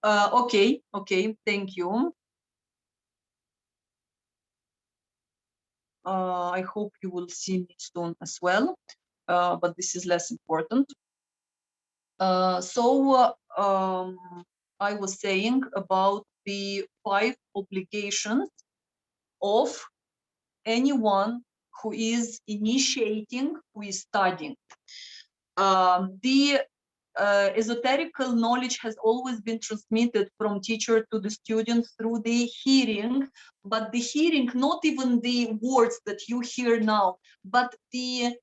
Okay, thank you. I hope you will see me soon as well, but this is less important. So I was saying about the 5 obligations of anyone who is initiating, who is studying. The esoterical knowledge has always been transmitted from teacher to the students through the hearing, but the hearing, not even the words that you hear now, but the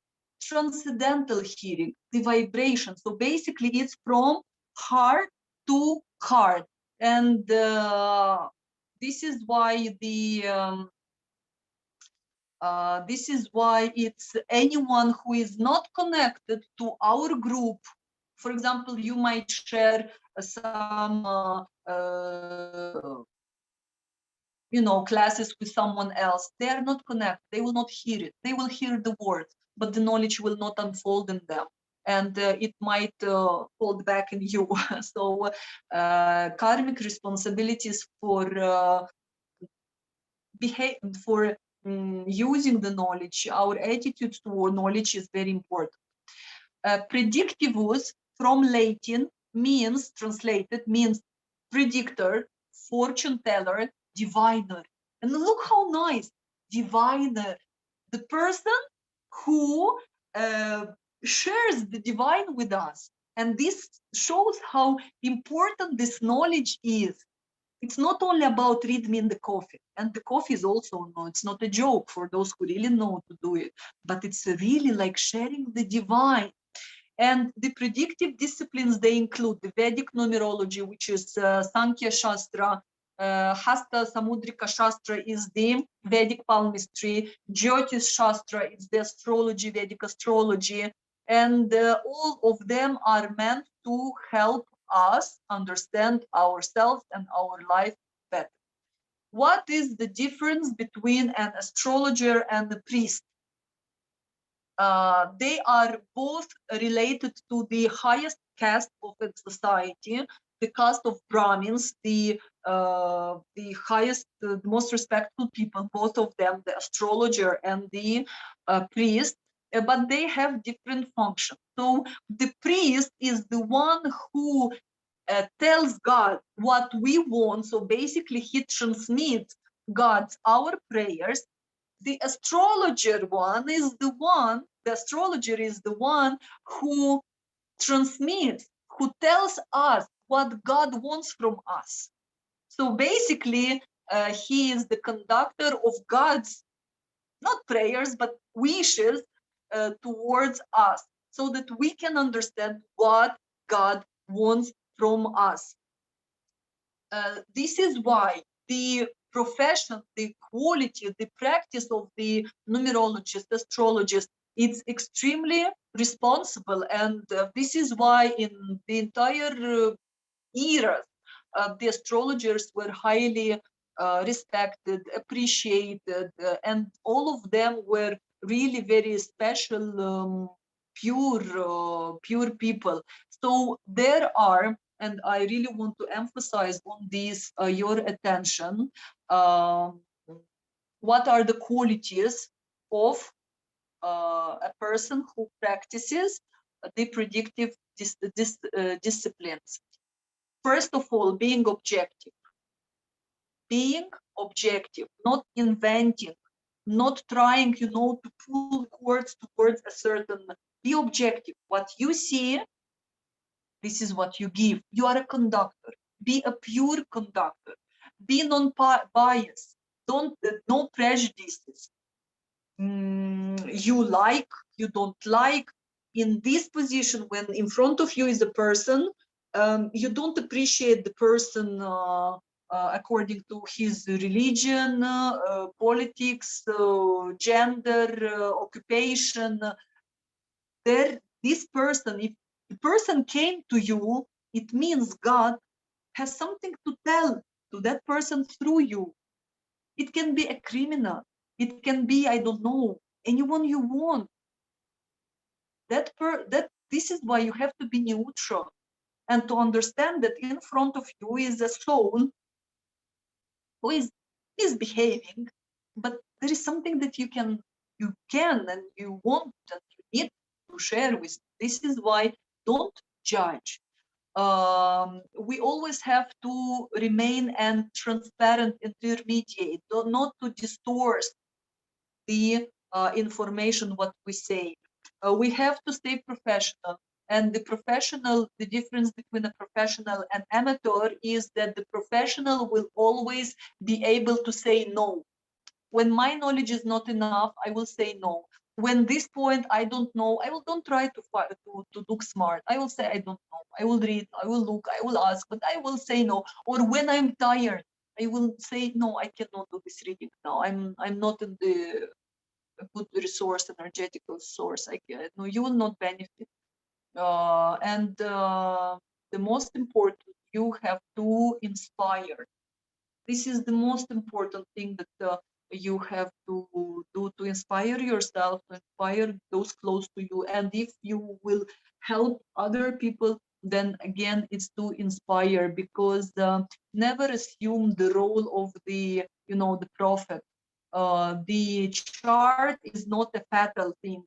transcendental hearing, the vibration. So basically it's from heart to heart. And this is why it's anyone who is not connected to our group. For example, you might share some classes with someone else. They are not connected. They will not hear it. They will hear the words, but the knowledge will not unfold in them, and it might hold back in you. So karmic responsibilities for using the knowledge, our attitude toward knowledge is very important. Predictivus from Latin translated means predictor, fortune teller, diviner. And look how nice, diviner, the person who shares the divine with us. And this shows how important this knowledge is. it's not only about read me in the coffee, and the coffee is also, no, it's not a joke for those who really know to do it, but it's really like sharing the divine. And the predictive disciplines, they include the Vedic numerology, which is Sankhya Shastra, Hasta Samudrika Shastra is the Vedic palmistry, Jyotish Shastra is the astrology, Vedic astrology, and all of them are meant to help us understand ourselves and our life better. What is the difference between an astrologer and a priest? They are both related to the highest caste of the society, the caste of Brahmins, the highest, the most respectful people, both of them, the astrologer and the priest, but they have different functions. So the priest is the one who tells God what we want. So basically, he transmits God's our prayers. The astrologer is the one who transmits, who tells us what God wants from us. So basically, he is the conductor of God's, not prayers, but wishes towards us, so that we can understand what God wants from us. This is why the profession, the quality, the practice of the numerologist, astrologist, it's extremely responsible. And this is why in the entire era, the astrologers were highly respected, appreciated, and all of them were really very special, pure people. So there are, and I really want to emphasize on this, your attention. What are the qualities of a person who practices the predictive disciplines? First of all, being objective, not inventing, not trying, to pull cords towards a certain. Be objective. What you see, this is what you give. You are a conductor. Be a pure conductor. Be non-biased. Don't no prejudices. You like, you don't like. In this position, when in front of you is a person, you don't appreciate the person according to his religion, politics, gender, occupation. This person, if the person came to you, it means God has something to tell to that person through you. It can be a criminal. It can be, I don't know, anyone you want. This is why you have to be neutral and to understand that in front of you is a soul who is misbehaving, but there is something that you can and you want and you need to share with. This is why don't judge. We always have to remain and transparent intermediate, not to distort the information what we say. We have to stay professional. And the difference between a professional and amateur is that the professional will always be able to say no. When my knowledge is not enough, I will say no. When this point I don't know, I will don't try to look smart. I will say I don't know. I will read, I will look, I will ask, but I will say no. Or when I'm tired, I will say no, I cannot do this reading now. I'm not in the good resource, energetical source. No, you will not benefit. And the most important, you have to inspire. This is the most important thing that you have to do, to inspire yourself, to inspire those close to you. And if you will help other people, then again, it's to inspire, because never assume the role of the prophet. The chart is not a fatal thing.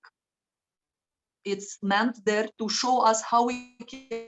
It's meant there to show us how we can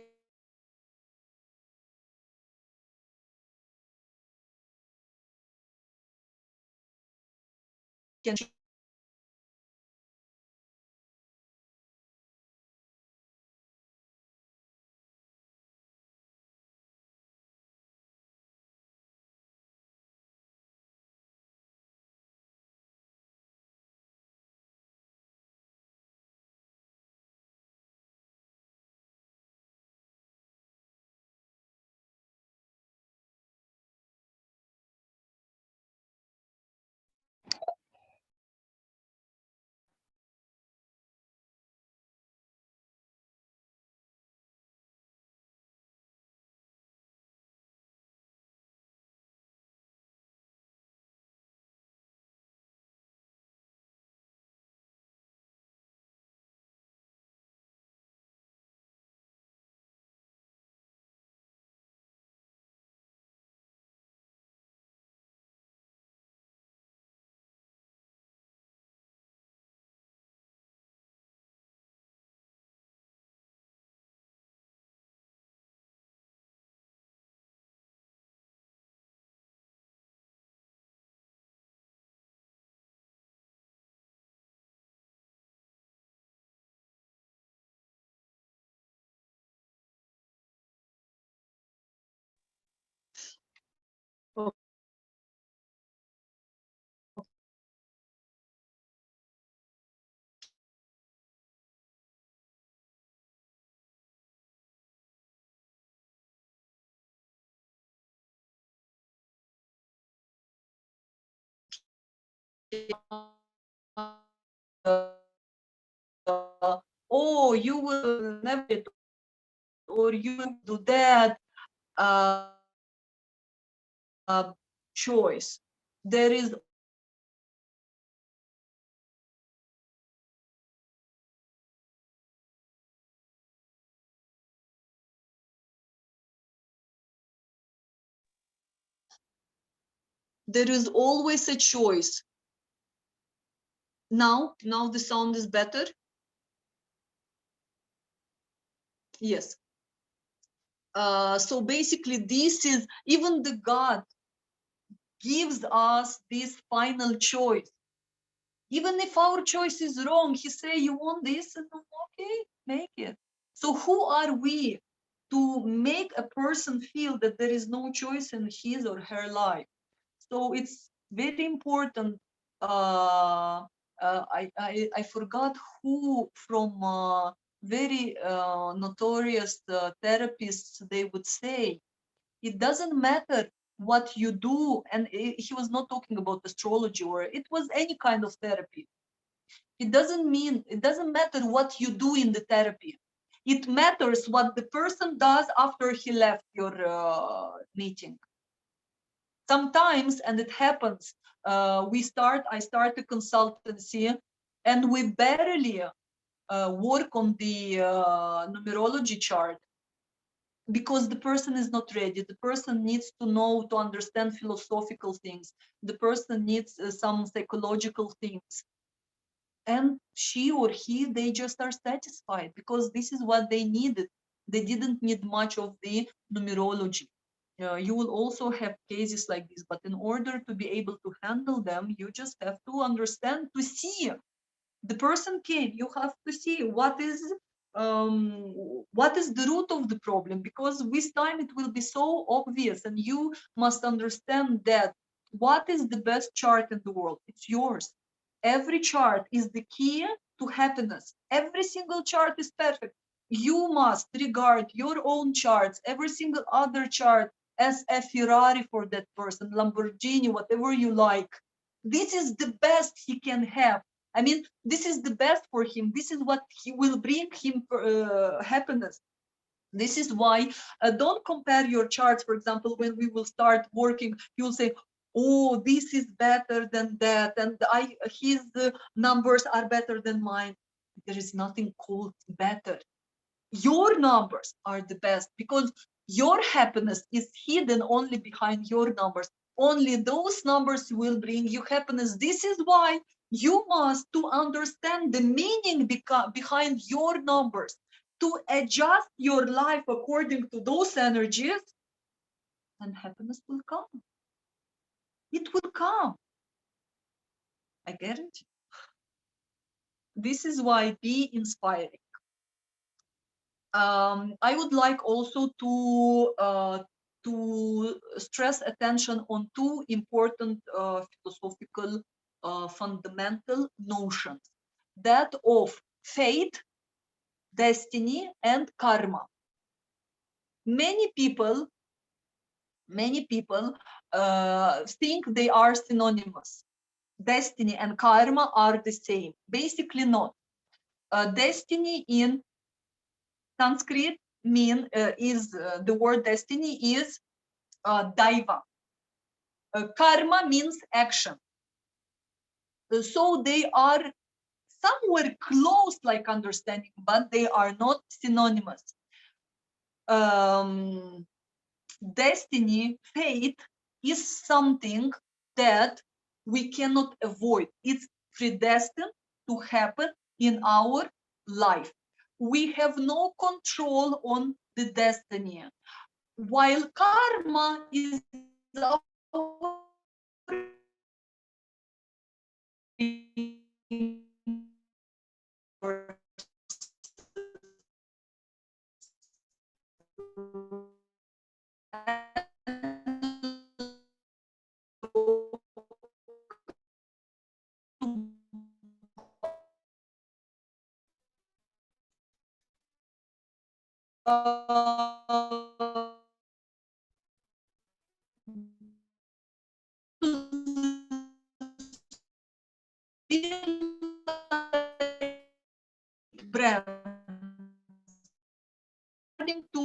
oh, you will never do it, or you will do that. Uh, choice. There is always a choice. Now the sound is better. Yes. So basically, this is, even the God gives us this final choice. Even if our choice is wrong, he say, you want this, and okay, make it. So who are we to make a person feel that there is no choice in his or her life? So it's very important. I forgot who from very notorious therapists, they would say, it doesn't matter what you do. And he was not talking about astrology, or it was any kind of therapy. It doesn't matter what you do in the therapy. It matters what the person does after he left your meeting. Sometimes, and it happens, I start a consultancy, and we barely work on the numerology chart, because the person is not ready. The person needs to know, to understand philosophical things. The person needs some psychological things. And she or he, they just are satisfied because this is what they needed. They didn't need much of the numerology. You will also have cases like this, but in order to be able to handle them, you just have to understand, to see. The person came, you have to see what is the root of the problem, because with time it will be so obvious, and you must understand that what is the best chart in the world, it's yours. Every chart is the key to happiness. Every single chart is perfect. You must regard your own charts, every single other chart, as a Ferrari for that person, Lamborghini, whatever you like. This is the best he can have. I mean, this is the best for him. This is what he will bring him happiness. This is why don't compare your charts. For example, when we will start working, you will say, oh, this is better than that, and his numbers are better than mine. There is nothing called better. Your numbers are the best, because your happiness is hidden only behind your numbers. Only those numbers will bring you happiness. This is why you must to understand the meaning behind your numbers, to adjust your life according to those energies, and happiness will come. It will come. I guarantee. This is why be inspiring. I would like also to stress attention on two important philosophical fundamental notions: that of fate, destiny, and karma. Many people, think they are synonymous. Destiny and karma are the same. Basically, not. Destiny in Sanskrit is the word destiny is daiva. Karma means action. So they are somewhere close, like understanding, but they are not synonymous. Destiny, fate, is something that we cannot avoid. It's predestined to happen in our life. We have no control on the destiny, while karma is our brand according to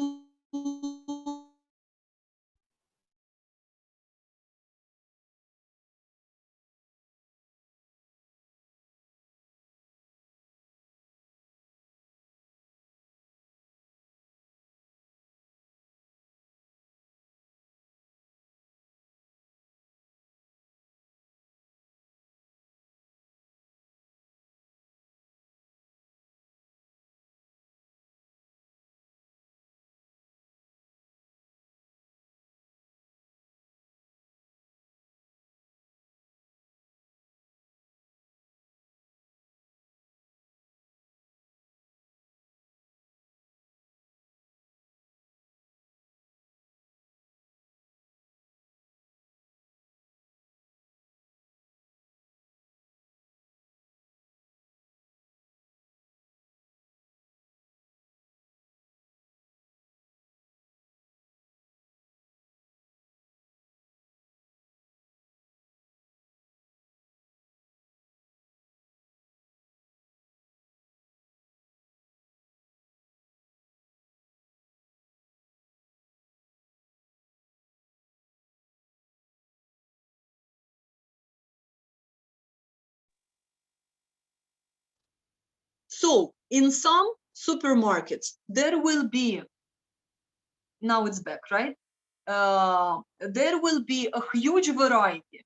so in some supermarkets there will be, now it's back, right? There will be a huge variety,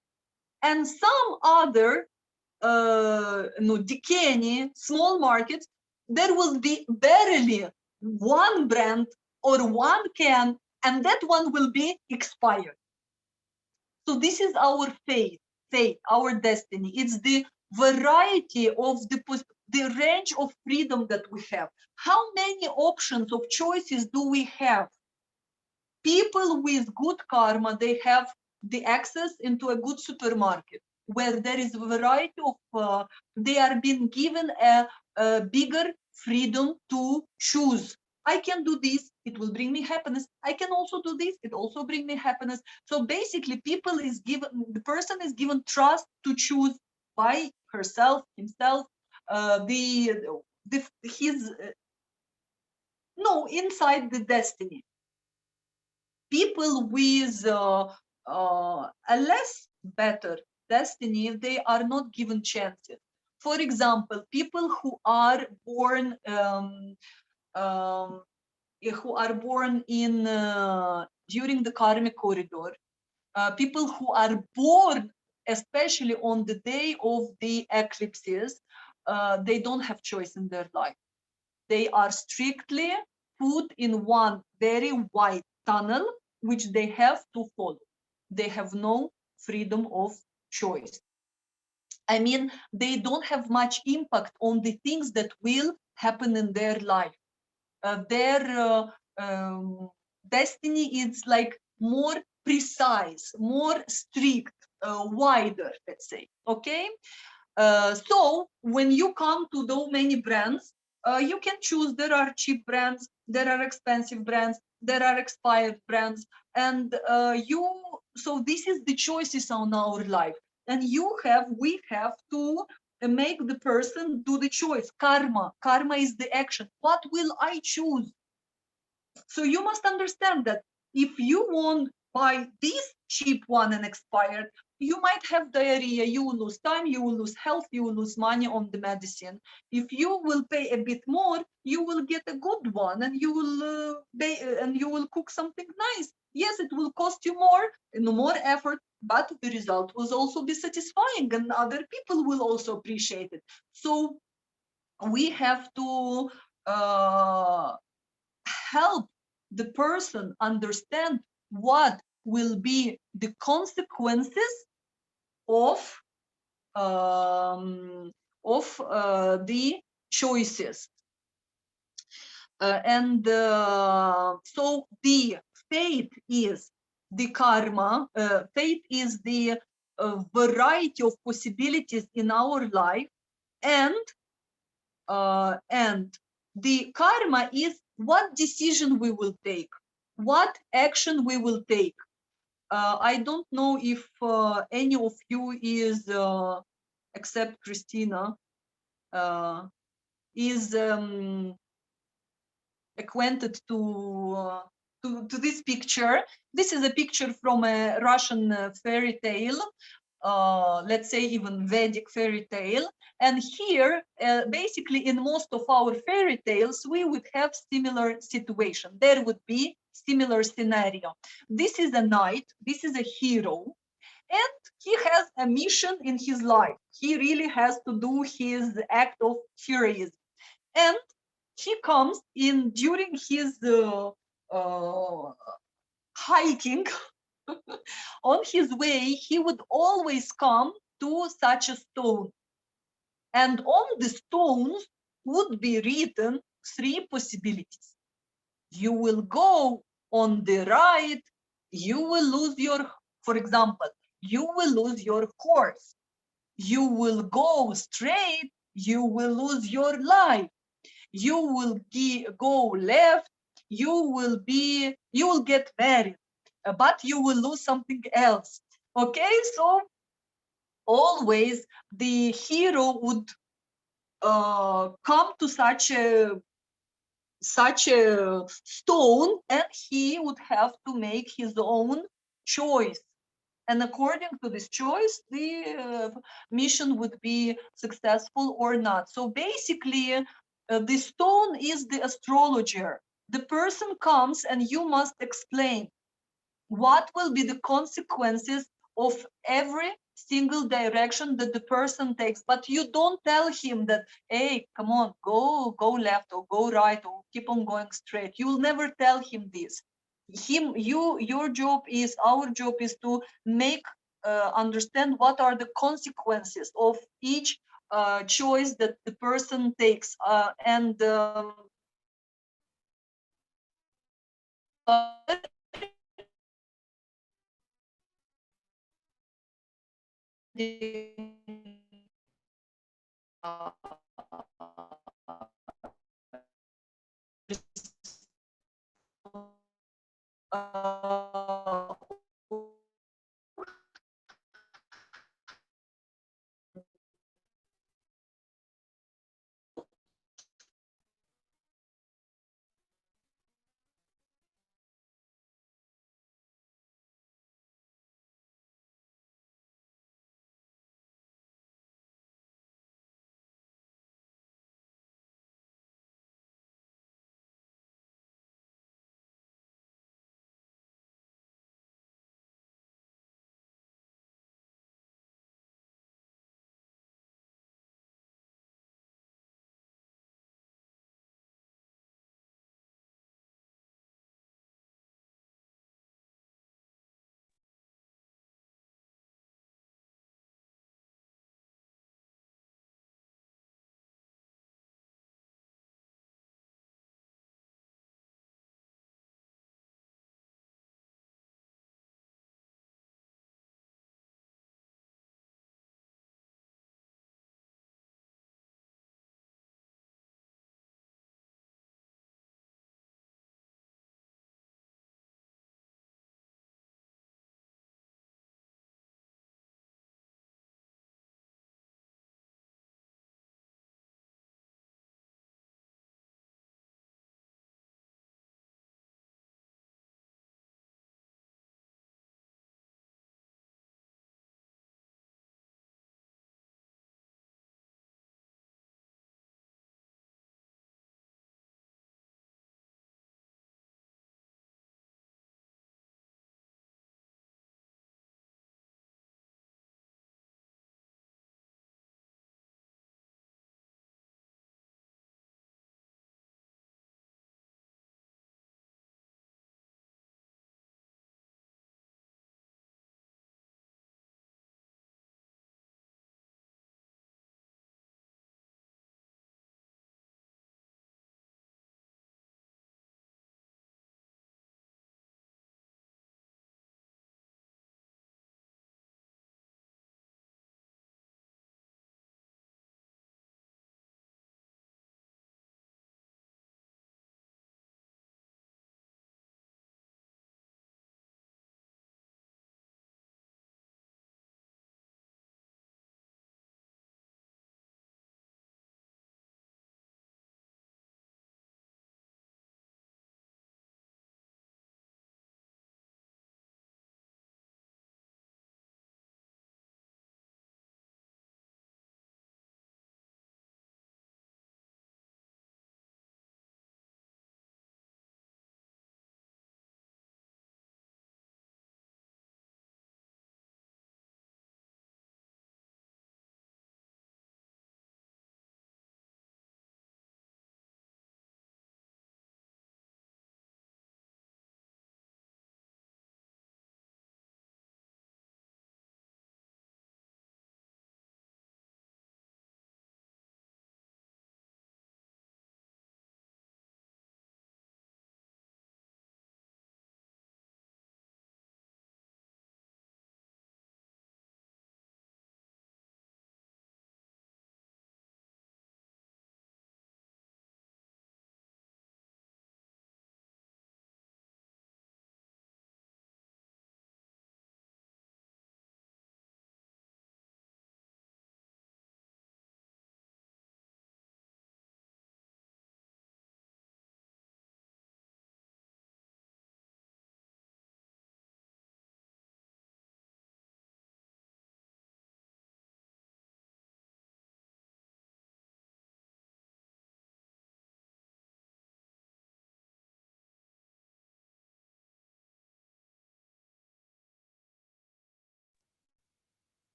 and some other decaying small markets, there will be barely one brand or one can, and that one will be expired. So this is our fate, our destiny. It's the variety of the range of freedom that we have. How many options of choices do we have? People with good karma, they have the access into a good supermarket where there is a variety of, they are being given a bigger freedom to choose. I can do this, it will bring me happiness. I can also do this, it also bring me happiness. So basically the person is given trust to choose by herself, himself, inside the destiny. People with a less better destiny, they are not given chances. For example, people who are born in during the karmic corridor, people who are born especially on the day of the eclipses, they don't have choice in their life. They are strictly put in one very wide tunnel, which they have to follow. They have no freedom of choice. I mean, they don't have much impact on the things that will happen in their life. Their destiny is like more precise, more strict, wider, let's say. Okay. So when you come to those many brands, you can choose. There are cheap brands, there are expensive brands, there are expired brands, and so this is the choices on our life. And we have to make the person do the choice. Karma is the action. What will I choose? So you must understand that if you won't buy this cheap one and expired, you might have diarrhea, you will lose time, you will lose health, you will lose money on the medicine. If you will pay a bit more, you will get a good one, and you will cook something nice. Yes, it will cost you more and more effort, but the result will also be satisfying, and other people will also appreciate it. So we have to help the person understand what will be the consequences of the choices. So the fate is the karma. Fate is the variety of possibilities in our life, and the karma is what decision we will take, what action we will take. I don't know if any of you is except Christina, is acquainted to this picture. This is a picture from a Russian fairy tale, let's say even Vedic fairy tale. And here, basically in most of our fairy tales, we would have similar situation. There would be similar scenario. This is a knight, this is a hero, and he has a mission in his life. He really has to do his act of heroism. And he comes in during his hiking. On his way, he would always come to such a stone. And on the stones would be written three possibilities. You will go on the right, you will lose your, for example, you will lose your horse. You will go straight, you will lose your life. You will go left, you will get married, but you will lose something else. Okay, so always the hero would come to such a stone, and he would have to make his own choice. And according to this choice, the mission would be successful or not. So basically, the stone is the astrologer. The person comes and you must explain what will be the consequences of every single direction that the person takes. But you don't tell him that, hey, come on, go left or go right or keep on going straight. You will never tell him this. Your job is, our job is to make understand what are the consequences of each choice that the person takes, and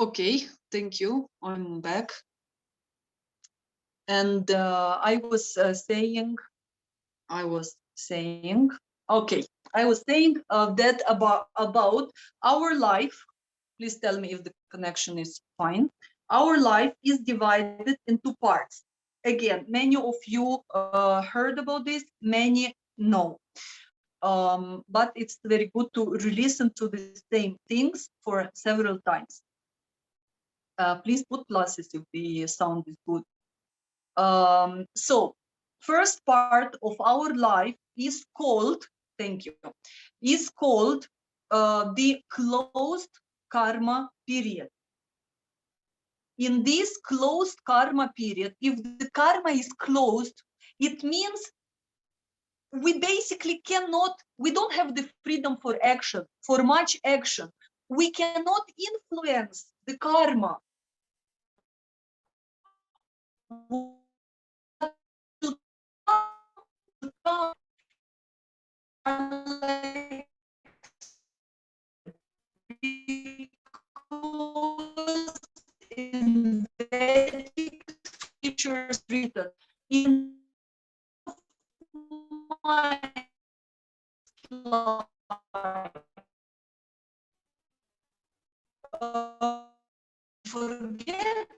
Okay, thank you. I'm back. And I was saying, okay, I was saying that about our life. Please tell me if the connection is fine. Our life is divided into parts. Again, many of you heard about this, many no. But it's very good to re-listen to the same things for several times. Please put pluses if the sound is good. So, first part of our life is called, thank you, is called the closed karma period. In this closed karma period, if the karma is closed, it means we basically cannot, we don't have the freedom for action, for much action. We cannot influence the karma. In Vedic scriptures written in my forget,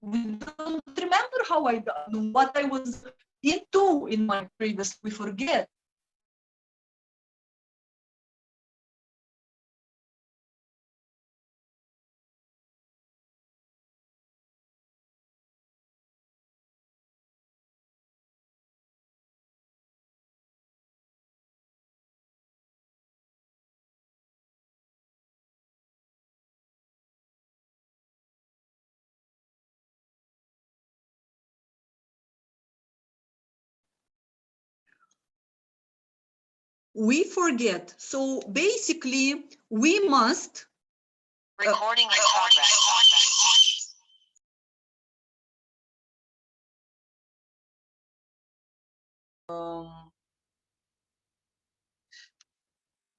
we don't remember how I done, what I was into in my previous, we forget. We forget. So basically, we must. Recording in progress.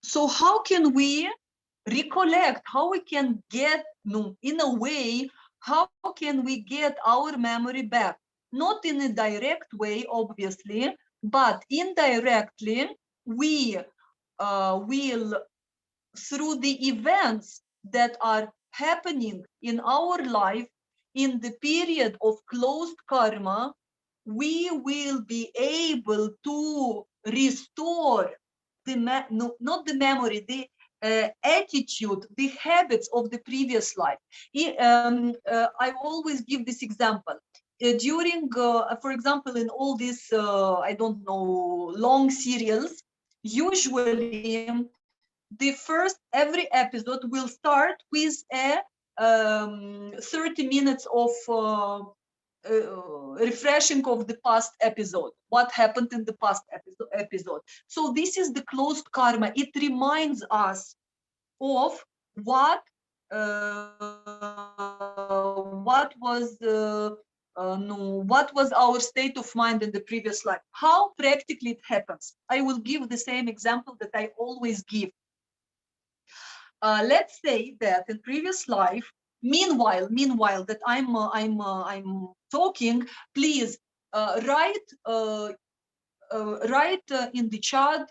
So how can we recollect, how we can get, in a way, how can we get our memory back? Not in a direct way, obviously, but indirectly, we will, through the events that are happening in our life in the period of closed karma, we will be able to restore the not the memory, the attitude, the habits of the previous life. I always give this example. During, for example, in all these, I don't know, long serials, usually the first, every episode will start with a 30 minutes of refreshing of the past episode, what happened in the past episode. So this is the closed karma. It reminds us of what was what was our state of mind in the previous life, how practically it happens. I will give the same example that I always give. Let's say that in previous life, meanwhile that I'm talking, please write in the chat,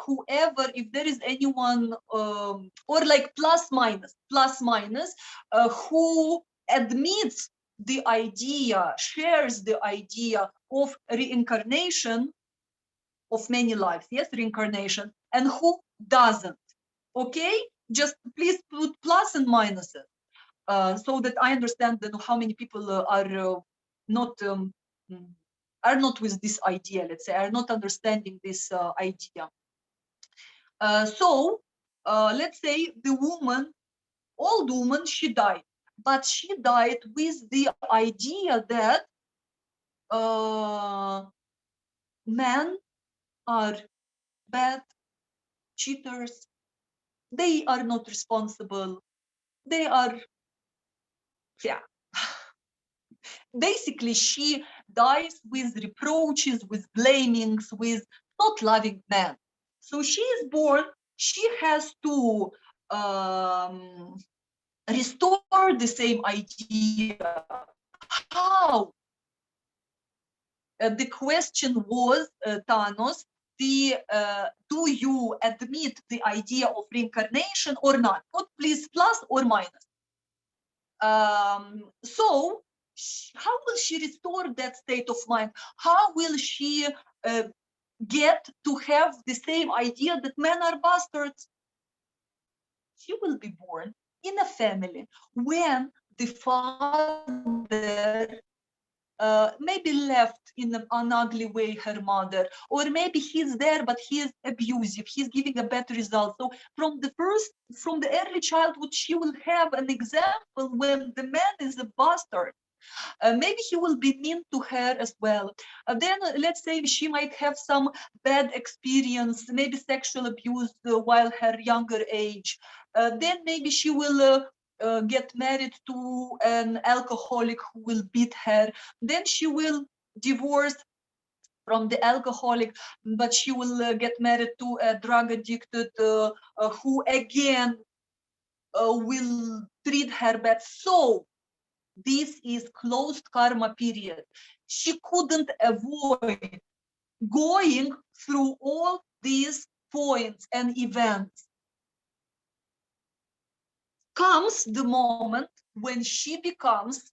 whoever, if there is anyone, or like plus minus, who admits the idea, shares the idea of reincarnation, of many lives, yes, reincarnation, and who doesn't. Okay, just please put plus and minuses, so that I understand that how many people not are not with this idea, let's say, are not understanding this idea. So let's say the woman, old woman, she died, but she died with the idea that men are bad, cheaters, they are not responsible, they are, yeah. Basically, she dies with reproaches, with blamings, with not loving men. So she is born, she has to restore the same idea. How? The question was, Thanos, do you admit the idea of reincarnation or not? Put please plus or minus. So how will she restore that state of mind? How will she get to have the same idea that men are bastards? She will be born in a family when the father maybe left in an ugly way her mother, or maybe he's there but he is abusive, he's giving a bad result. So from the early childhood, she will have an example when the man is a bastard. Maybe he will be mean to her as well. Then let's say she might have some bad experience, maybe sexual abuse while her younger age. Then maybe she will get married to an alcoholic who will beat her. Then she will divorce from the alcoholic, but she will get married to a drug addicted who again will treat her bad. So this is closed karma period. She couldn't avoid going through all these points and events. Comes the moment when she becomes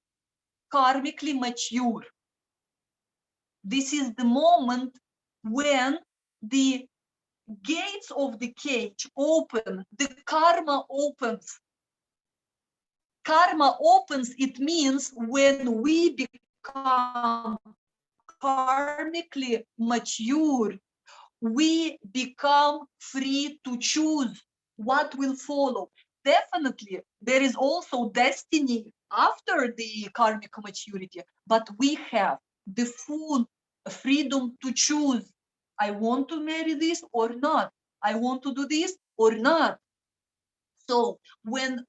karmically mature. This is the moment when the gates of the cage open, the karma opens. Karma opens, it means when we become karmically mature, we become free to choose what will follow. Definitely, there is also destiny after the karmic maturity, but we have the full freedom to choose. I want to marry this or not. I want to do this or not. So when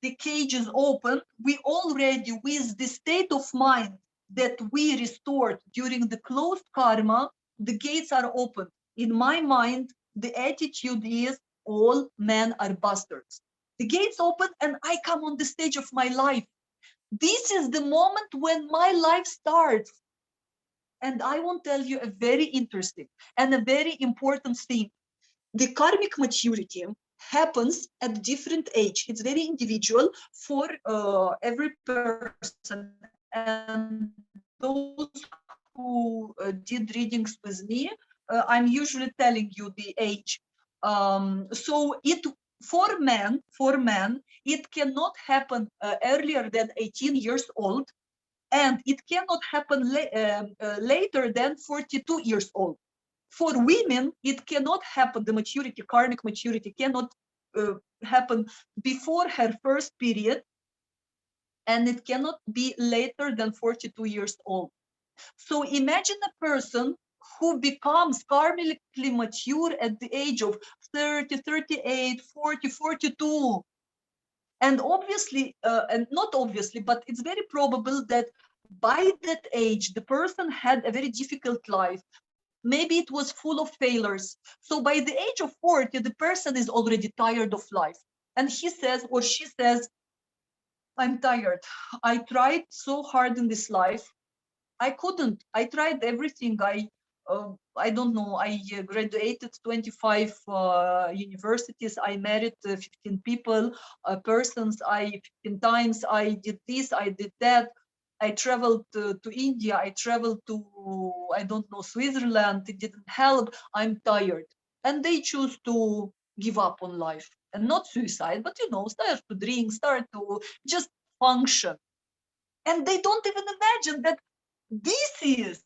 the cage is open, we already, with the state of mind that we restored during the closed karma, the gates are open. In my mind, the attitude is all men are bastards. The gates open and I come on the stage of my life. This is the moment when my life starts. And I want to tell you a very interesting and a very important thing. The karmic maturity happens at different age. It's very individual for every person. And those who did readings with me, I'm usually telling you the age. So for men, it cannot happen earlier than 18 years old, and it cannot happen later than 42 years old. For women, it cannot happen, the maturity, karmic maturity cannot happen before her first period, and it cannot be later than 42 years old. So imagine a person who becomes karmically mature at the age of 30, 38, 40, 42. And obviously, and not obviously, but it's very probable that by that age, the person had a very difficult life. Maybe it was full of failures. So by the age of 40, the person is already tired of life. And he says, or she says, I'm tired. I tried so hard in this life. I couldn't. I tried everything. I don't know. I graduated 25 universities. I married 15 people, persons. 15 times. I did this. I did that. I traveled to India. I traveled to, I don't know, Switzerland. It didn't help. I'm tired. And they choose to give up on life, and not suicide, but start to drink, start to just function. And they don't even imagine that this is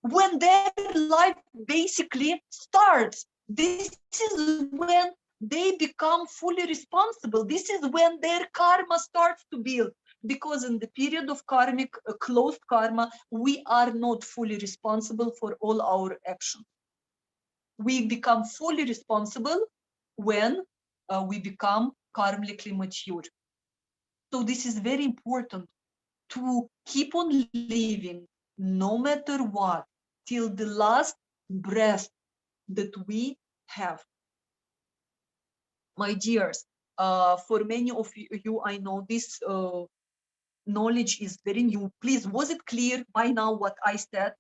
when their life basically starts. This is when they become fully responsible. This is when their karma starts to build. Because in the period of karmic closed karma, we are not fully responsible for all our actions. We become fully responsible when we become karmically mature. So this is very important, to keep on living no matter what till the last breath that we have. My dears, For many of you, I know this knowledge is very new. Please, was it clear by now what I said?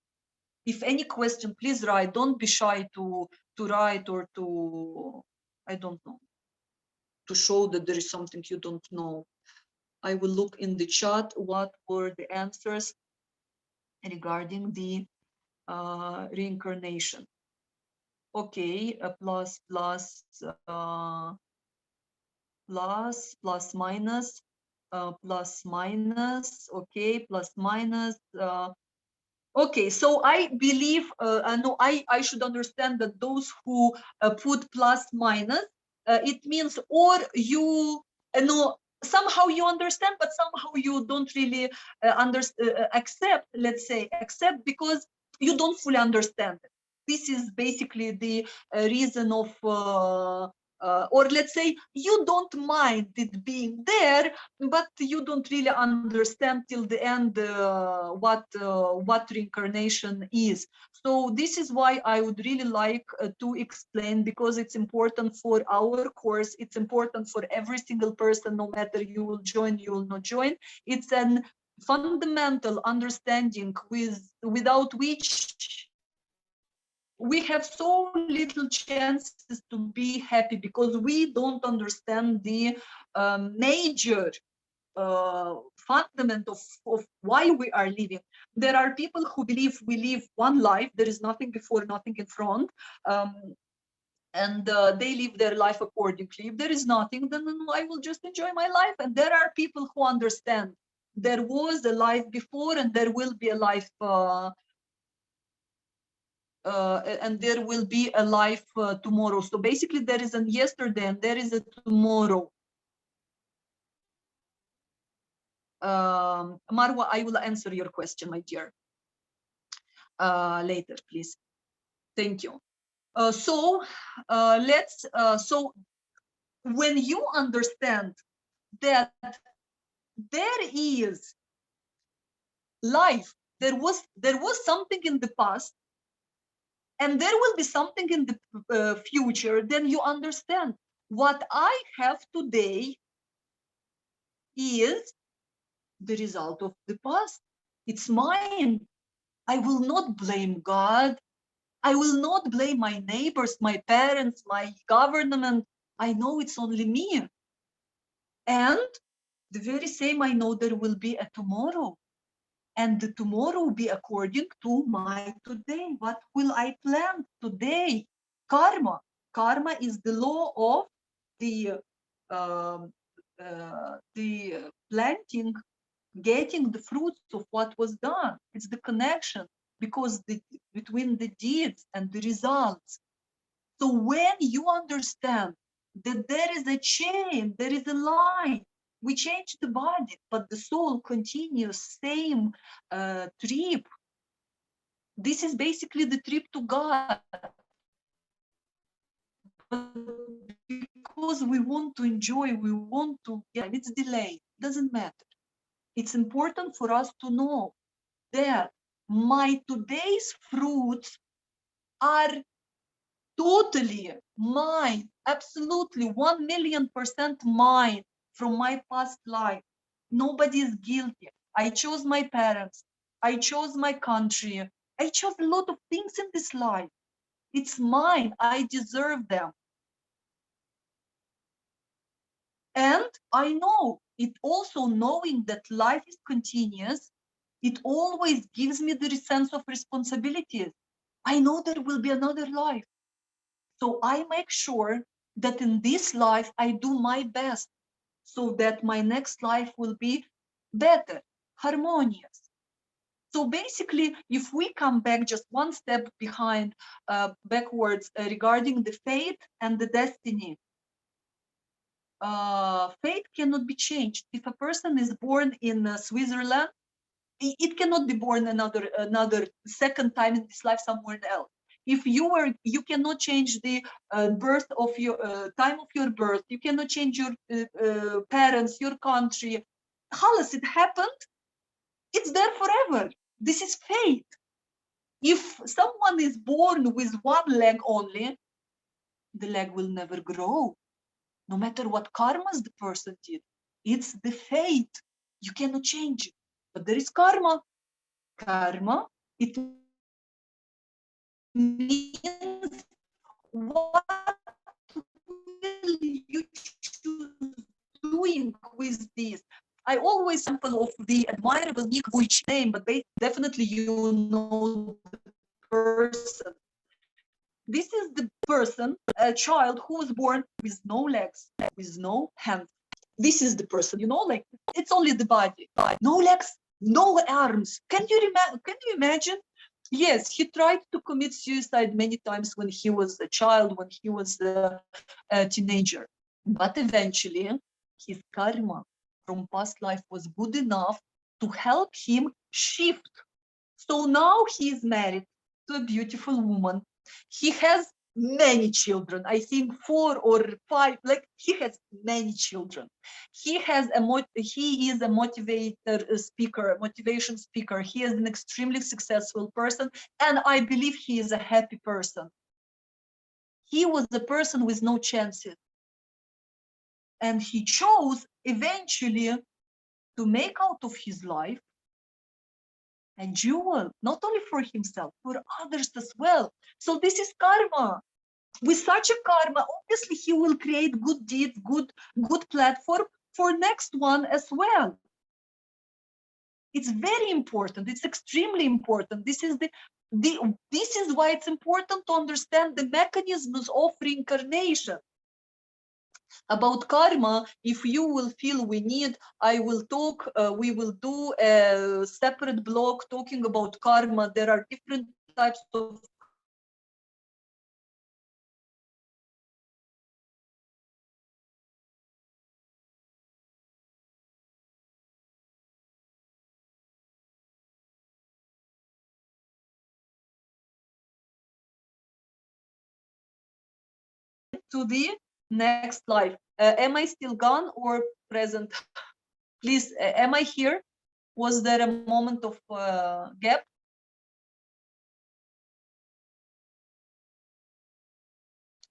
If any question, please write. Don't be shy to write or to, I don't know, to show that there is something you don't know. I will look in the chat what were the answers regarding the reincarnation. Okay, plus minus, plus minus, okay, plus minus. Okay, so I believe, no, I should understand that those who put plus minus, it means or you no, somehow you understand, but somehow you don't really accept, let's say, accept because you don't fully understand it. This is basically the reason of, or let's say, you don't mind it being there, but you don't really understand till the end what reincarnation is. So this is why I would really like to explain, because it's important for our course, it's important for every single person, no matter you will join, you will not join. It's an fundamental understanding without which we have so little chances to be happy, because we don't understand the major fundament of why we are living. There are people who believe we live one life, there is nothing before, nothing in front, and they live their life accordingly. If there is nothing, then I will just enjoy my life. And there are people who understand there was a life before and there will be a life and there will be a life tomorrow. So basically there is a yesterday and there is a tomorrow. Marwa, I will answer your question, my dear, later, please. Thank you. So when you understand that there is life, there was something in the past, and there will be something in the future, then you understand what I have today is the result of the past. It's mine. I will not blame God. I will not blame my neighbors, my parents, my government. I know it's only me. And the very same, I know there will be a tomorrow. And the tomorrow will be according to my today. What will I plant today? Karma. Karma is the law of the planting, getting the fruits of what was done. It's the connection because between the deeds and the results. So when you understand that there is a chain, there is a line, we change the body, but the soul continues same trip. This is basically the trip to God. Because we want to enjoy, we want to, yeah, it's delayed, doesn't matter. It's important for us to know that my today's fruits are totally mine, absolutely 1,000,000% mine from my past life. Nobody is guilty. I chose my parents. I chose my country. I chose a lot of things in this life. It's mine. I deserve them. And I know it also, knowing that life is continuous, it always gives me the sense of responsibility. I know there will be another life. So I make sure that in this life, I do my best so that my next life will be better, harmonious. So basically, if we come back just one step behind, backwards regarding the fate and the destiny, fate cannot be changed. If a person is born in Switzerland, it cannot be born another second time in this life somewhere else. If you cannot change the birth of your time of your birth. You cannot change your parents, your country. Halas, it happened. It's there forever. This is fate. If someone is born with one leg only, the leg will never grow. no matter what karmas the person did. It's the fate. You cannot change it. But there is karma. Karma, it means what will you choose doing with this? I always example of the admirable Nick, which name, but definitely you know the person. This is the person, a child who was born with no legs, with no hands. This is the person, you know, like it's only the body, no legs, no arms. Can you imagine? Yes, he tried to commit suicide many times when he was a child, when he was a teenager. But eventually, his karma from past life was good enough to help him shift. So now he is married to a beautiful woman. He has many children, I think 4 or 5, like he has many children. He is a motivator speaker, motivation speaker. He is an extremely successful person, and I believe he is a happy person. He was a person with no chances, and he chose eventually to make out of his life a jewel, not only for himself, for others as well. So this is karma. With such a karma, obviously he will create good deeds, good platform for next one as well. It's very important. It's extremely important. This is this is why it's important to understand the mechanisms of reincarnation. About karma, if you will feel we need, I will talk, we will do a separate blog talking about karma. There are different types of to the next life. Am I still gone or present? Please, am I here? Was there a moment of gap?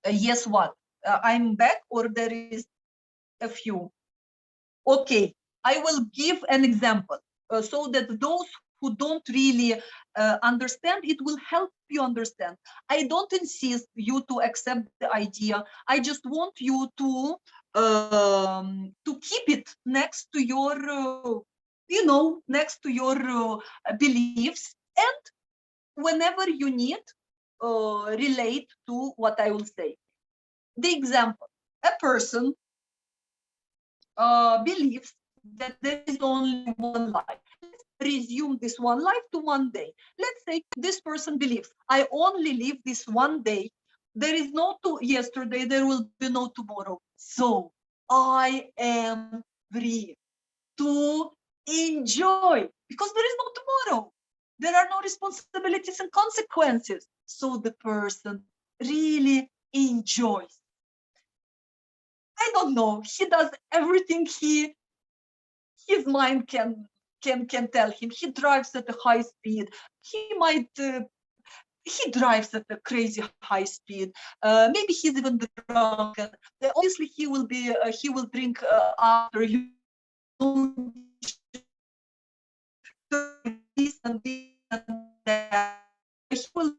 Yes, what? I'm back, or there is a few? Okay, I will give an example so that those who don't really understand, it will help you understand. I don't insist you to accept the idea. I just want you to keep it next to your, next to your beliefs, and whenever you need, relate to what I will say. The example: a person believes that there is only one life. Let's resume this one life to one day. Let's say this person believes, I only live this one day. There is no yesterday, there will be no tomorrow. So I am free to enjoy, because there is no tomorrow. There are no responsibilities and consequences. So the person really enjoys. I don't know. He does everything his mind can tell him. He drives at a high speed. He drives at a crazy high speed. Maybe he's even drunk. And obviously, he will drink after you. This and this and that. He will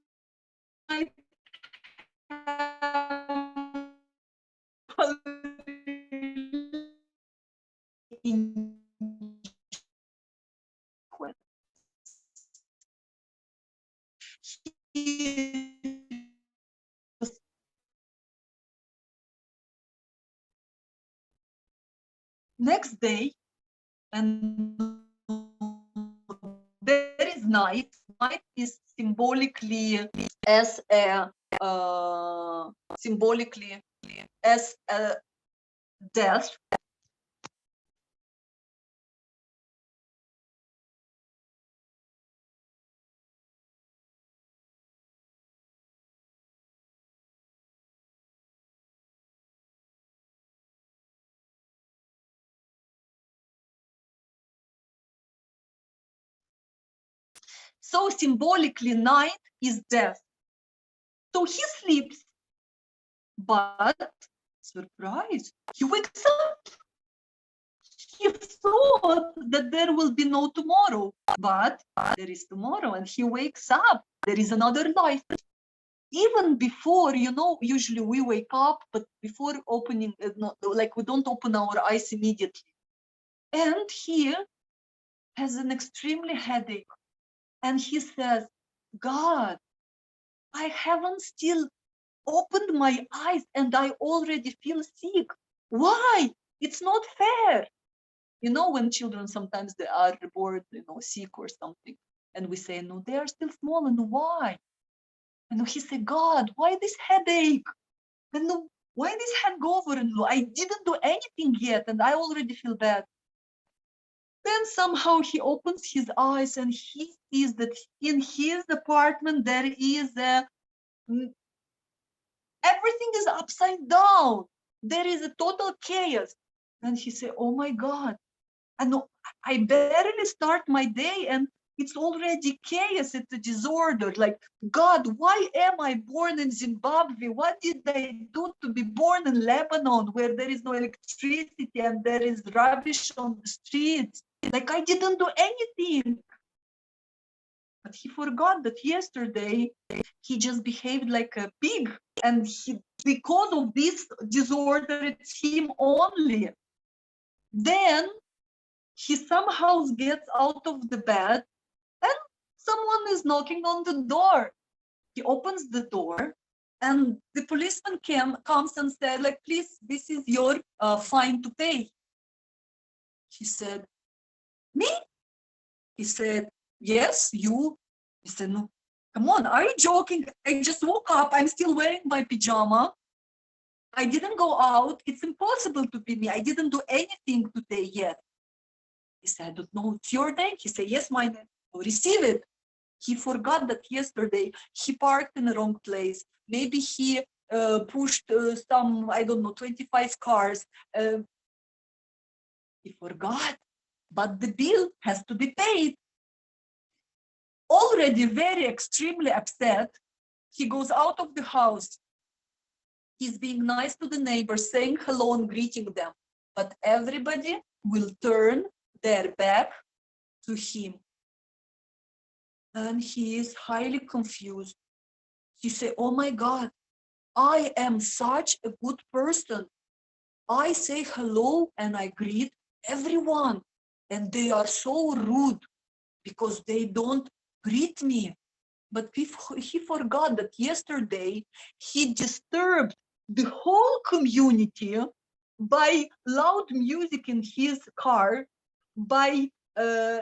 next day, and there is night. Night is symbolically as a death. So symbolically, night is death. So he sleeps, but Surprise. He wakes up. He thought that there will be no tomorrow, but there is tomorrow, and he wakes up. There is another life. Even before, usually we wake up, but before opening, like we don't open our eyes immediately. And he has an extremely headache. And he says, God, I haven't still opened my eyes and I already feel sick. Why? It's not fair. When children sometimes they are born, sick or something. And we say, no, they are still small. And why? And he said, God, why this headache? And why this hangover? And I didn't do anything yet. And I already feel bad. Then somehow he opens his eyes and he sees that in his apartment there is everything is upside down. There is a total chaos. And he said, oh my God. And I barely start my day and it's already chaos. It's a disorder. Like, God, why am I born in Zimbabwe? What did I do to be born in Lebanon where there is no electricity and there is rubbish on the streets? Like, I didn't do anything. But he forgot that yesterday he just behaved like a pig. And because of this disorder, it's him only. Then he somehow gets out of the bed and someone is knocking on the door. He opens the door and the policeman comes and said, like, please, this is your fine to pay. He said, me? He said, yes, you. He said, no, come on, are you joking? I just woke up. I'm still wearing my pajama. I didn't go out. It's impossible to be me. I didn't do anything today yet. He said, I don't know, it's your day? He said, yes, my name. Receive it. He forgot that yesterday he parked in the wrong place. Maybe he pushed some, I don't know, 25 cars. He forgot, but the bill has to be paid. Already very extremely upset, he goes out of the house. He's being nice to the neighbors, saying hello and greeting them. But everybody will turn their back to him. And he is highly confused. He said, oh my God, I am such a good person. I say hello and I greet everyone. And they are so rude because they don't greet me. But he forgot that yesterday he disturbed the whole community by loud music in his car, by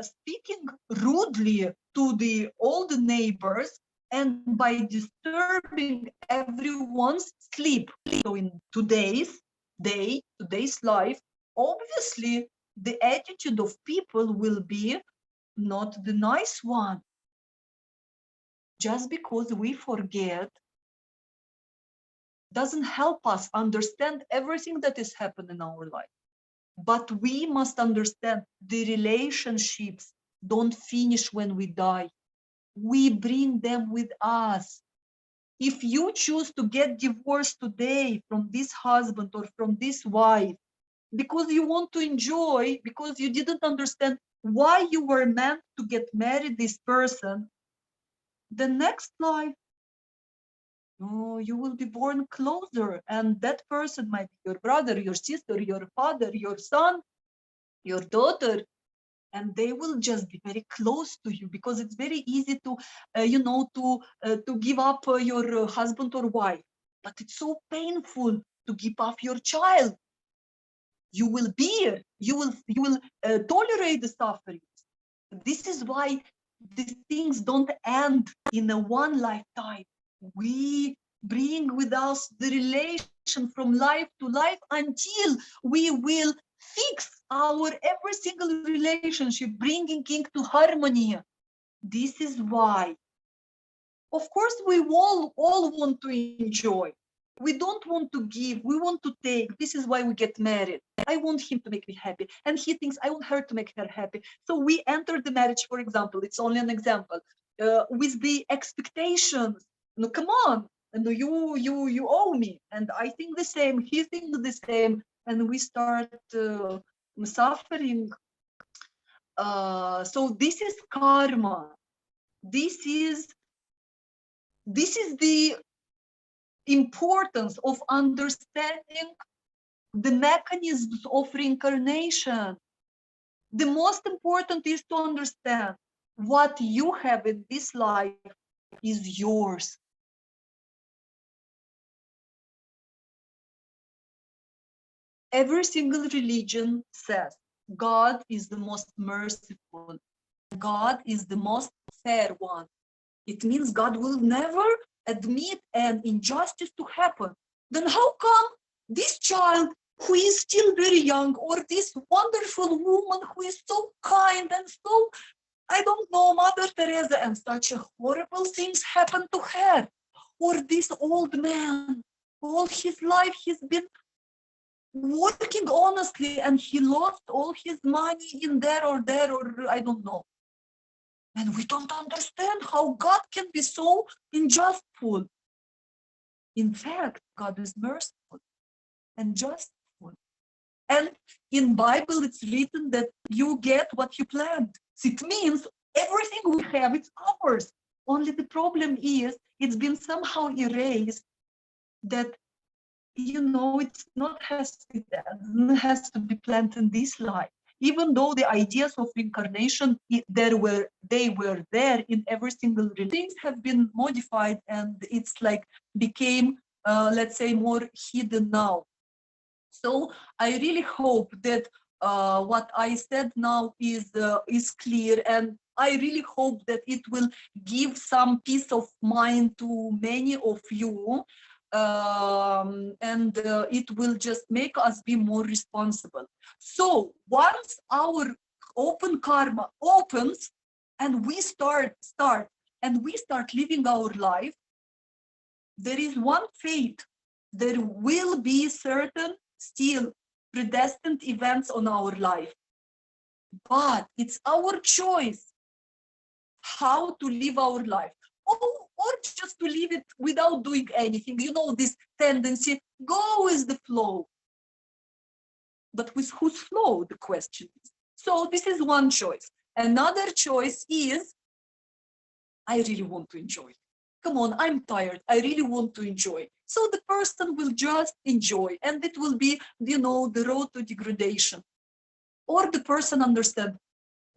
speaking rudely to all the neighbors, and by disturbing everyone's sleep. So in today's life, obviously the attitude of people will be not the nice one. Just because we forget doesn't help us understand everything that is happening in our life. But we must understand the relationships don't finish when we die. We bring them with us. If you choose to get divorced today from this husband or from this wife, because you want to enjoy, because you didn't understand why you were meant to get married this person, the next life, you will be born closer, and that person might be your brother, your sister, your father, your son, your daughter, and they will just be very close to you, because it's very easy to to give up your husband or wife, but it's so painful to give up your child. You will bear, you will tolerate the suffering. This is why these things don't end in a one lifetime. We bring with us the relation from life to life until we will fix our every single relationship, bringing into harmony. This is why. Of course, we all want to enjoy. We don't want to give, we want to take. This is why we get married. I want him to make me happy, and he thinks I want her to make her happy. So we enter the marriage, for example, it's only an example, with the expectations. No, come on, and you owe me, and I think the same, he thinks the same, and we start suffering. So this is karma. This is the importance of understanding the mechanisms of reincarnation. The most important is to understand what you have in this life is yours. Every single religion says God is the most merciful. God is the most fair one. It means God will never admit an injustice to happen. Then how come this child who is still very young, or this wonderful woman who is so kind and so, I don't know, Mother Teresa, and such horrible things happen to her? Or this old man, all his life he's been working honestly and he lost all his money in there, or I don't know. And we don't understand how God can be so unjustful. In fact, God is merciful and justful. And in Bible, it's written that you get what you plant. It means everything we have, it's ours. Only the problem is it's been somehow erased that, you know, it's not has to be planted in this life. Even though the ideas of reincarnation, they were there in every single religion, things have been modified, and it's like became, let's say, more hidden now. So I really hope that what I said now is clear, and I really hope that it will give some peace of mind to many of you. And it will just make us be more responsible. So once our open karma opens and we start living our life, there is one fate. There will be certain still predestined events on our life, but it's our choice how to live our life. Or just to leave it without doing anything. You know, this tendency, go with the flow. But with whose flow, the question is. So this is one choice. Another choice is, I really want to enjoy. Come on, I'm tired. I really want to enjoy. So the person will just enjoy, and it will be, you know, the road to degradation. Or the person understands,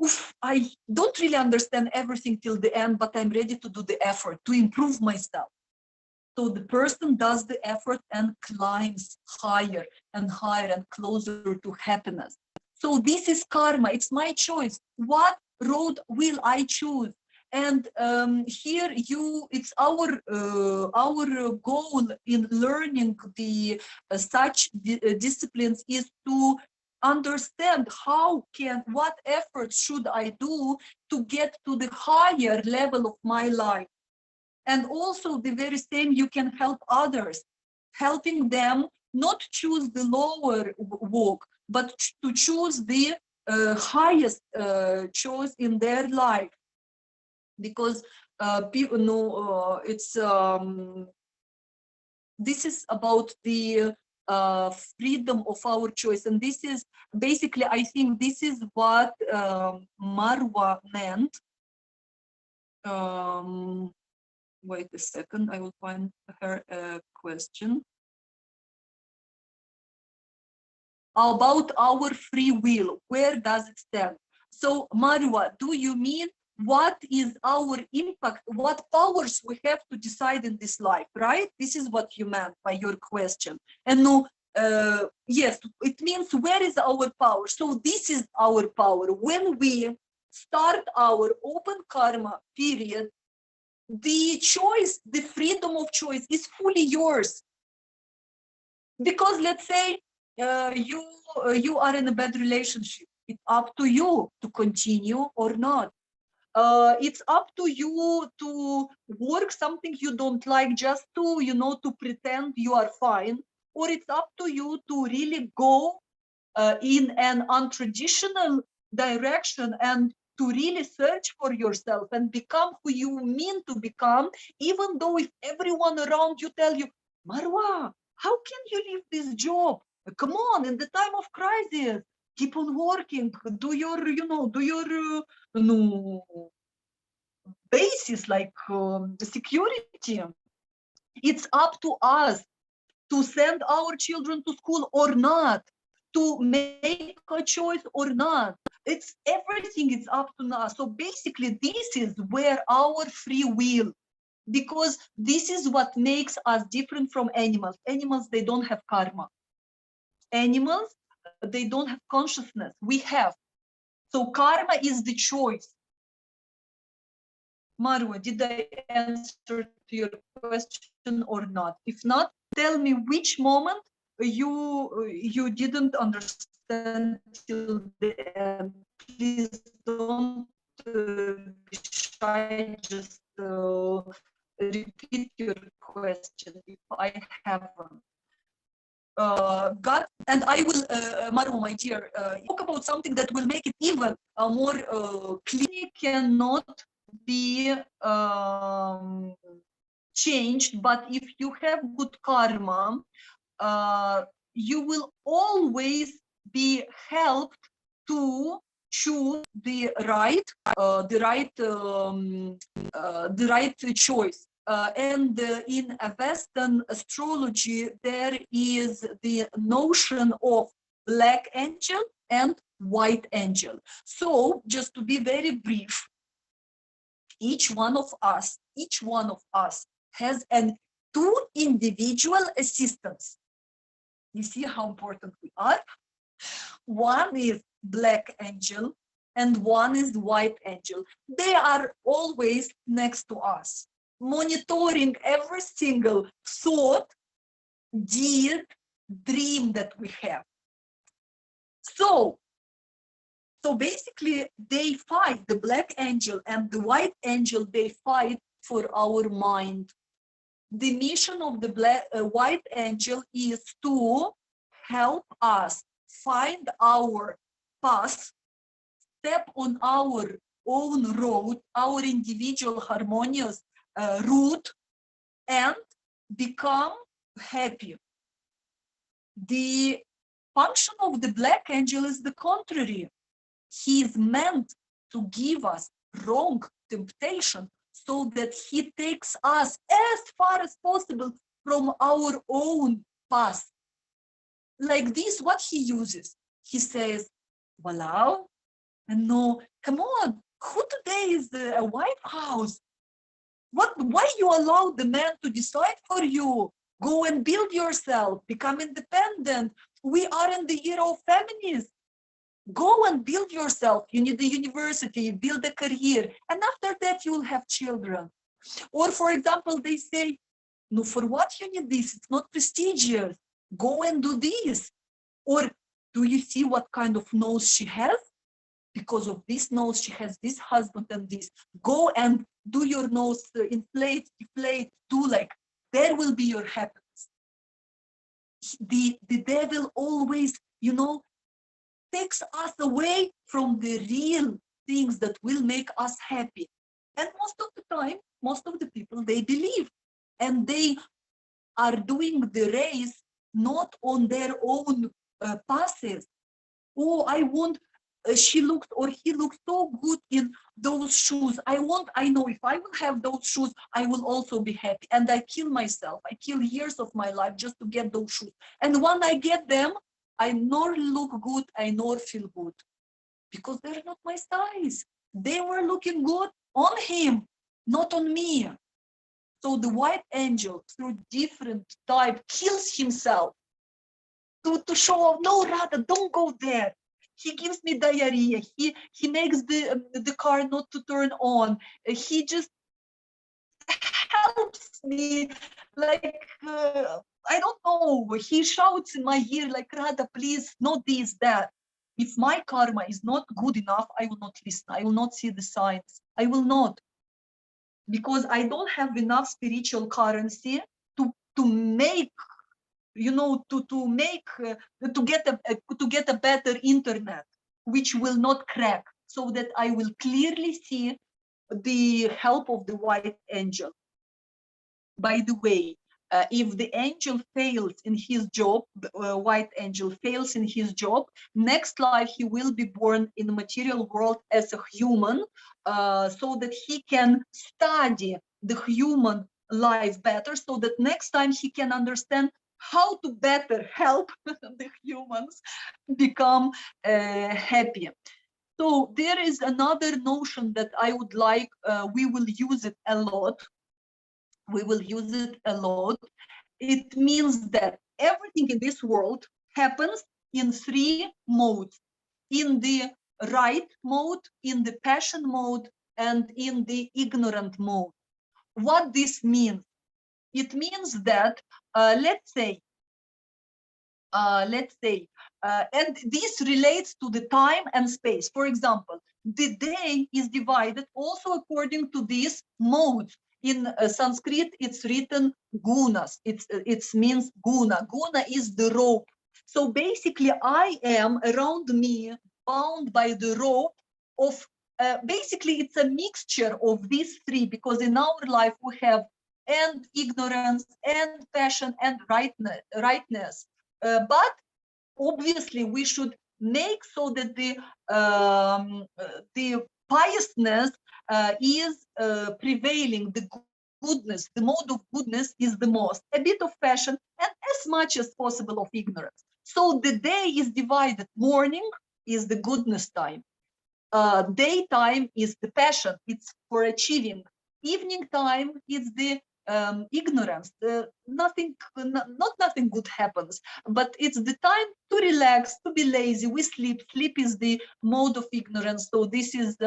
oof, I don't really understand everything till the end, but I'm ready to do the effort to improve myself. So the person does the effort and climbs higher and higher and closer to happiness. So this is karma. It's my choice. What road will I choose? And here it's our goal in learning the such disciplines is to understand what efforts should I do to get to the higher level of my life. And also the very same, you can help others, helping them not choose the lower walk, but to choose the highest choice in their life. Because people know it's this is about the freedom of our choice, and this is basically, I think this is what Marwa meant. Wait a second, I will find her question about our free will. Where does it stand? So Marwa, do you mean what is our impact, what powers we have to decide in this life, right? This is what you meant by your question. And no, yes, it means where is our power? So this is our power. When we start our open karma period, the choice, the freedom of choice is fully yours. Because let's say you are in a bad relationship, it's up to you to continue or not. It's up to you to work something you don't like just to, you know, to pretend you are fine, or it's up to you to really go in an untraditional direction and to really search for yourself and become who you mean to become, even though if everyone around you tell you, Marwa, how can you leave this job? Come on, in the time of crisis, keep on working, do your, do your no, basis, like security. It's up to us to send our children to school or not, to make a choice or not. It's everything is up to us. So basically, this is where our free will, because this is what makes us different from animals. Animals, they don't have karma. Animals, they don't have consciousness. We have. So karma is the choice. Marwa, did I answer to your question or not? If not, tell me which moment you didn't understand till the end. Please don't be shy. Just repeat your question if I haven't. God, and I will, Marwa, my dear, talk about something that will make it even more clear. Cannot be changed, but if you have good karma, you will always be helped to choose the right choice. And in Western astrology, there is the notion of black angel and white angel. So just to be very brief, each one of us has two individual assistants. You see how important we are? One is black angel and one is white angel. They are always next to us, monitoring every single thought, deed, dream that we have. So basically they fight, the black angel and the white angel, they fight for our mind. The mission of the white angel is to help us find our path, step on our own road, our individual harmonious route, and become happy. The function of the black angel is the contrary. He is meant to give us wrong temptation so that he takes us as far as possible from our own path. Like this, what he uses, he says, Walau, and no, come on, who today is a White House? Why you allow the man to decide for you? Go and build yourself, become independent. We are in the era of feminism. Go and build yourself. You need the university, build a career, and after that you will have children. Or for example, they say, no, for what you need this? It's not prestigious. Go and do this. Or do you see what kind of nose she has? Because of this nose, she has this husband and this. Go and do your nose, inflate, deflate, do like, there will be your happiness. The devil always, takes us away from the real things that will make us happy. And most of the time, most of the people, they believe. And they are doing the race not on their own passes. Oh, I want, she looked or he looked so good in those shoes. I know if I will have those shoes, I will also be happy. And I kill myself. I kill years of my life just to get those shoes. And when I get them, I nor look good, I nor feel good. Because they're not my size. They were looking good on him, not on me. So the white angel, through different type, kills himself to show off, no, Rada, don't go there. He gives me diarrhea. He makes the car not to turn on. He just helps me, like, I don't know. He shouts in my ear, like, Rada, please, not this, that. If my karma is not good enough, I will not listen. I will not see the signs. I will not. Because I don't have enough spiritual currency to make, to get a better internet, which will not crack. so that I will clearly see the help of the white angel. By the way, if the angel fails in his job, white angel fails in his job, next life he will be born in the material world as a human, so that he can study the human life better, so that next time he can understand how to better help the humans become happy. So there is another notion that I would like, we will use it a lot. We will use it a lot. It means that everything in this world happens in three modes: in the right mode, in the passion mode, and in the ignorant mode. What this means? It means that, let's say, and this relates to the time and space. For example, the day is divided also according to these modes. In Sanskrit, it's written gunas. It means guna. Guna is the rope. So basically, I am around me bound by the rope of. Basically, it's a mixture of these three, because in our life we have and ignorance and passion and rightness. But obviously we should make so that the piousness is prevailing, the goodness, the mode of goodness is the most, a bit of passion and as much as possible of ignorance. So the day is divided. Morning is the goodness time, daytime is the passion, it's for achieving, evening time is the ignorance, nothing good happens, but it's the time to relax, to be lazy. We sleep is the mode of ignorance, so this is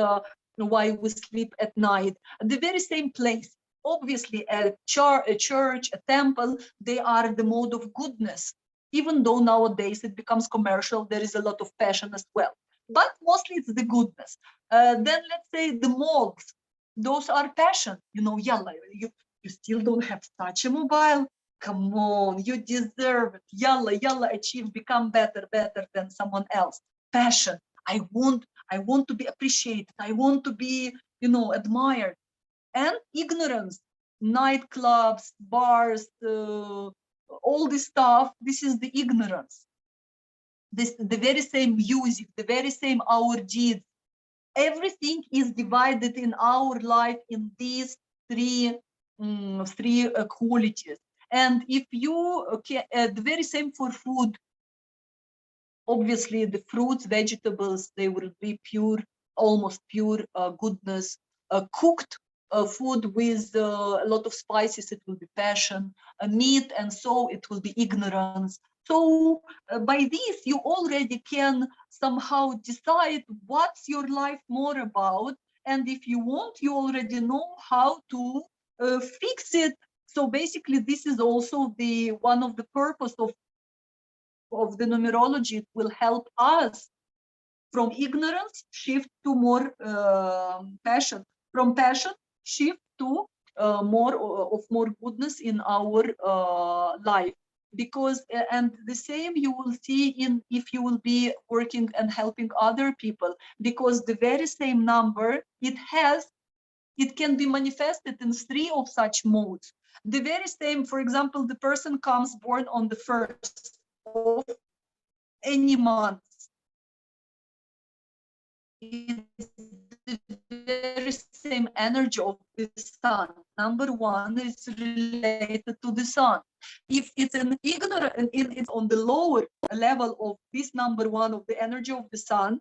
why we sleep at night. The very same place, obviously a church, a temple, they are the mode of goodness, even though nowadays it becomes commercial, there is a lot of passion as well, but mostly it's the goodness. Then let's say the malls, those are passion. Yalla, you still don't have such a mobile. Come on, you deserve it. Yalla, achieve, become better than someone else. Passion. I want to be appreciated. I want to be, admired. And ignorance, nightclubs, bars, all this stuff. This is the ignorance. The very same music, the very same our deeds, everything is divided in our life in these three qualities. And if you the very same for food, obviously the fruits, vegetables, they will be pure, almost pure goodness. Cooked food with a lot of spices, it will be passion. Meat and so it will be ignorance. So by this, you already can somehow decide what's your life more about. And if you want, you already know how to fix it. So basically, this is also the one of the purpose of the numerology. It will help us from ignorance shift to more passion, from passion shift to more goodness in our life. Because and the same you will see in if you will be working and helping other people, because the very same number it can be manifested in three of such modes. The very same, for example, the person comes born on the 1st of any month. It's the very same energy of the sun. Number one is related to the sun. If it's an ignorant, it's on the lower level of this number one of the energy of the sun,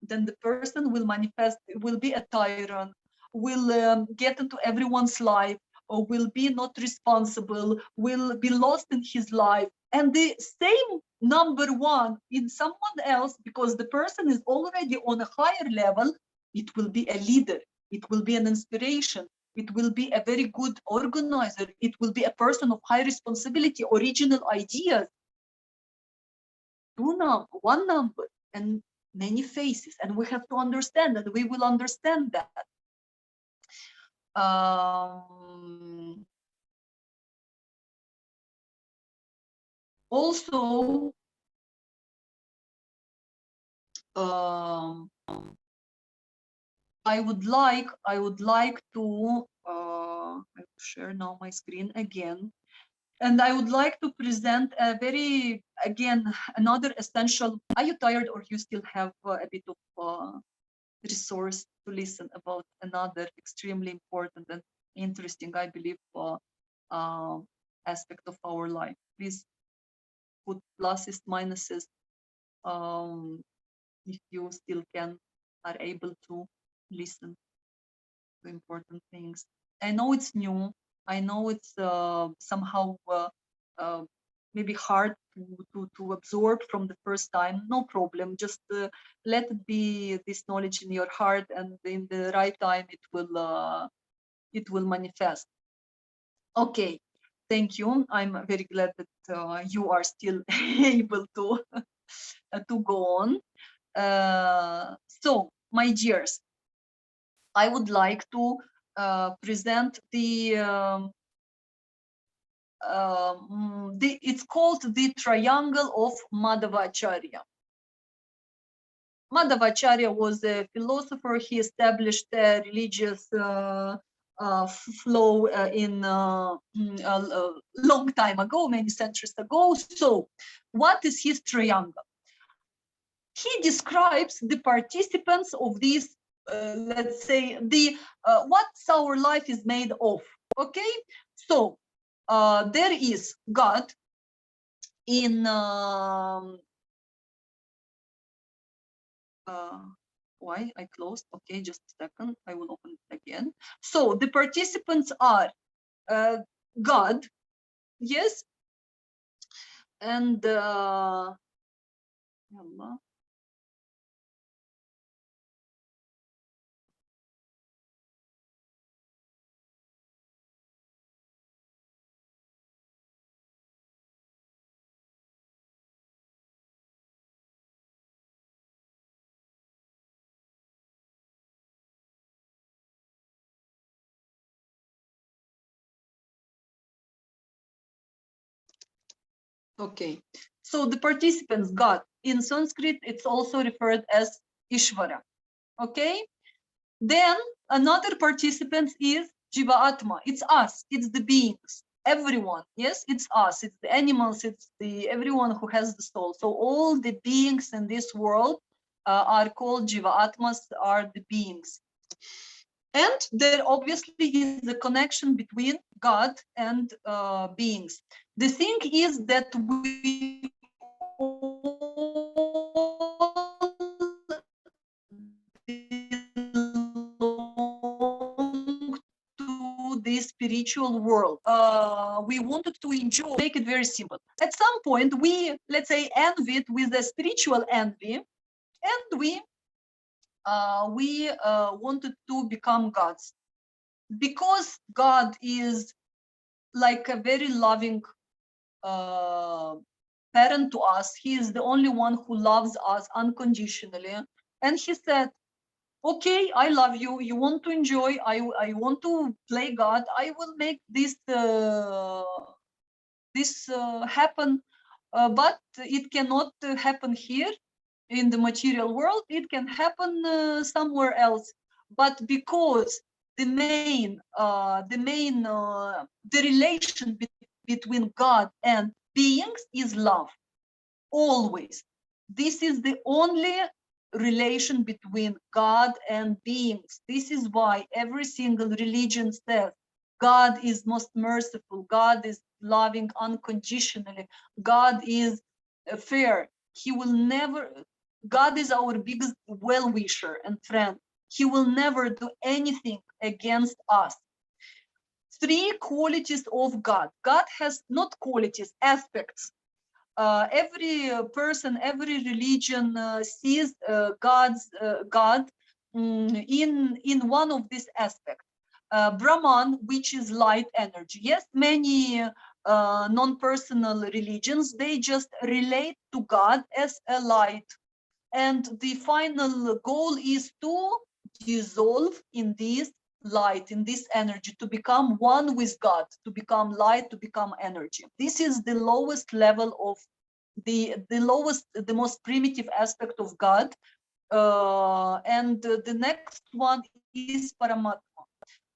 then the person will manifest, will be a tyrant, will get into everyone's life, or will be not responsible, will be lost in his life. And the same number one in someone else, because the person is already on a higher level, it will be a leader, it will be an inspiration, it will be a very good organizer, it will be a person of high responsibility, original ideas. One number and many faces, and we have to understand that. We will understand that. Also, I would like to I will share now my screen again, and I would like to present a very, again, another essential. Are you tired, or you still have a bit of resource to listen about another extremely important and interesting, I believe, uh, aspect of our life? Please put pluses, minuses, if you still are able to listen to important things. I know it's new. I know it's somehow maybe hard to absorb from the first time. No problem. Just let it be this knowledge in your heart, and in the right time it will manifest. Okay, thank you. I'm very glad that you are still able to go on. So, my dears, I would like to present it's called the Triangle of Madhvacharya. Madhvacharya was a philosopher. He established a religious flow in a long time ago, many centuries ago. So, what is his triangle? He describes the participants of these, let's say, what our life is made of. Okay, so there is God in why I closed? Okay, just a second. I will open it again. So the participants are God, yes, and okay. So the participants, God, in Sanskrit, it's also referred as Ishvara. Okay. Then another participant is Jiva Atma. It's us. It's the beings. Everyone. Yes, it's us. It's the animals. It's the everyone who has the soul. So all the beings in this world are called Jiva Atmas. Are the beings. And there obviously is a connection between God and beings. The thing is that we belong to the spiritual world. We wanted to enjoy, make it very simple. At some point, we, let's say, envied with a spiritual envy, and we wanted to become gods, because God is like a very loving parent to us. He is the only one who loves us unconditionally, and he said, okay, I love you, you want to enjoy, I want to play God, I will make this happen, but it cannot happen here in the material world. It can happen somewhere else. But because the relation between God and beings is love, always. This is the only relation between God and beings. This is why every single religion says God is most merciful, God is loving unconditionally, God is fair. He will never, God is our biggest well-wisher and friend. He will never do anything against us. Three qualities of God. God has not qualities, aspects. Every person, every religion sees God in one of these aspects. Brahman, which is light energy. Yes, many non-personal religions, they just relate to God as a light. And the final goal is to dissolve in this light, in this energy, to become one with God, to become light, to become energy. This is the lowest level of the most primitive aspect of God. And the next one is Paramatma.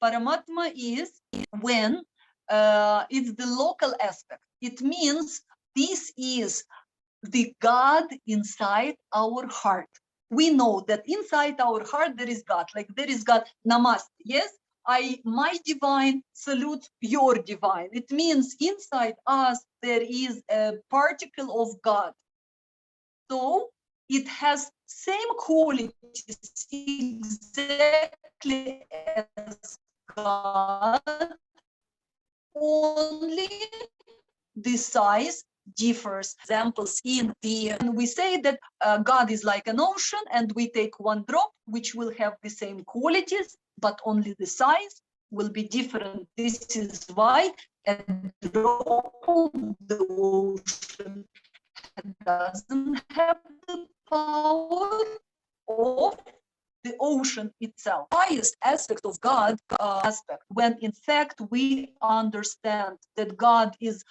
Paramatma is when it's the local aspect. It means this is the God inside our heart. We know that inside our heart there is God, like there is God. Namaste. Yes, my divine salute your divine. It means inside us there is a particle of God. So it has same qualities exactly as God, only the size differs. Examples in the, and we say that God is like an ocean, and we take one drop which will have the same qualities, but only the size will be different. This is why a drop of the ocean doesn't have the power of the ocean itself. Highest aspect of God, aspect, when in fact we understand that God is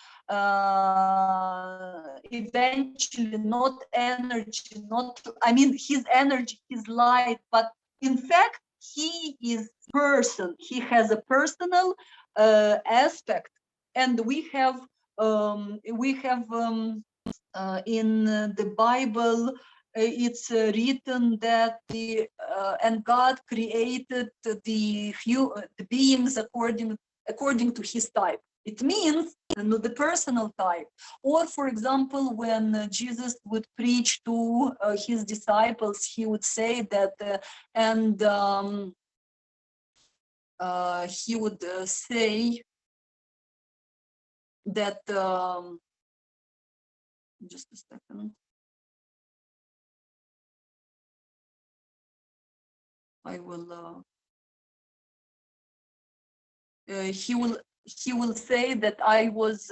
eventually not energy, not, I mean, his energy, his light, but in fact he is person. He has a personal aspect, and we have in the Bible, it's written that and God created the beings according to his type. It means the personal type. Or, for example, when Jesus would preach to his disciples, he would say that, he would say that. Just a second. I will. He will say that I was.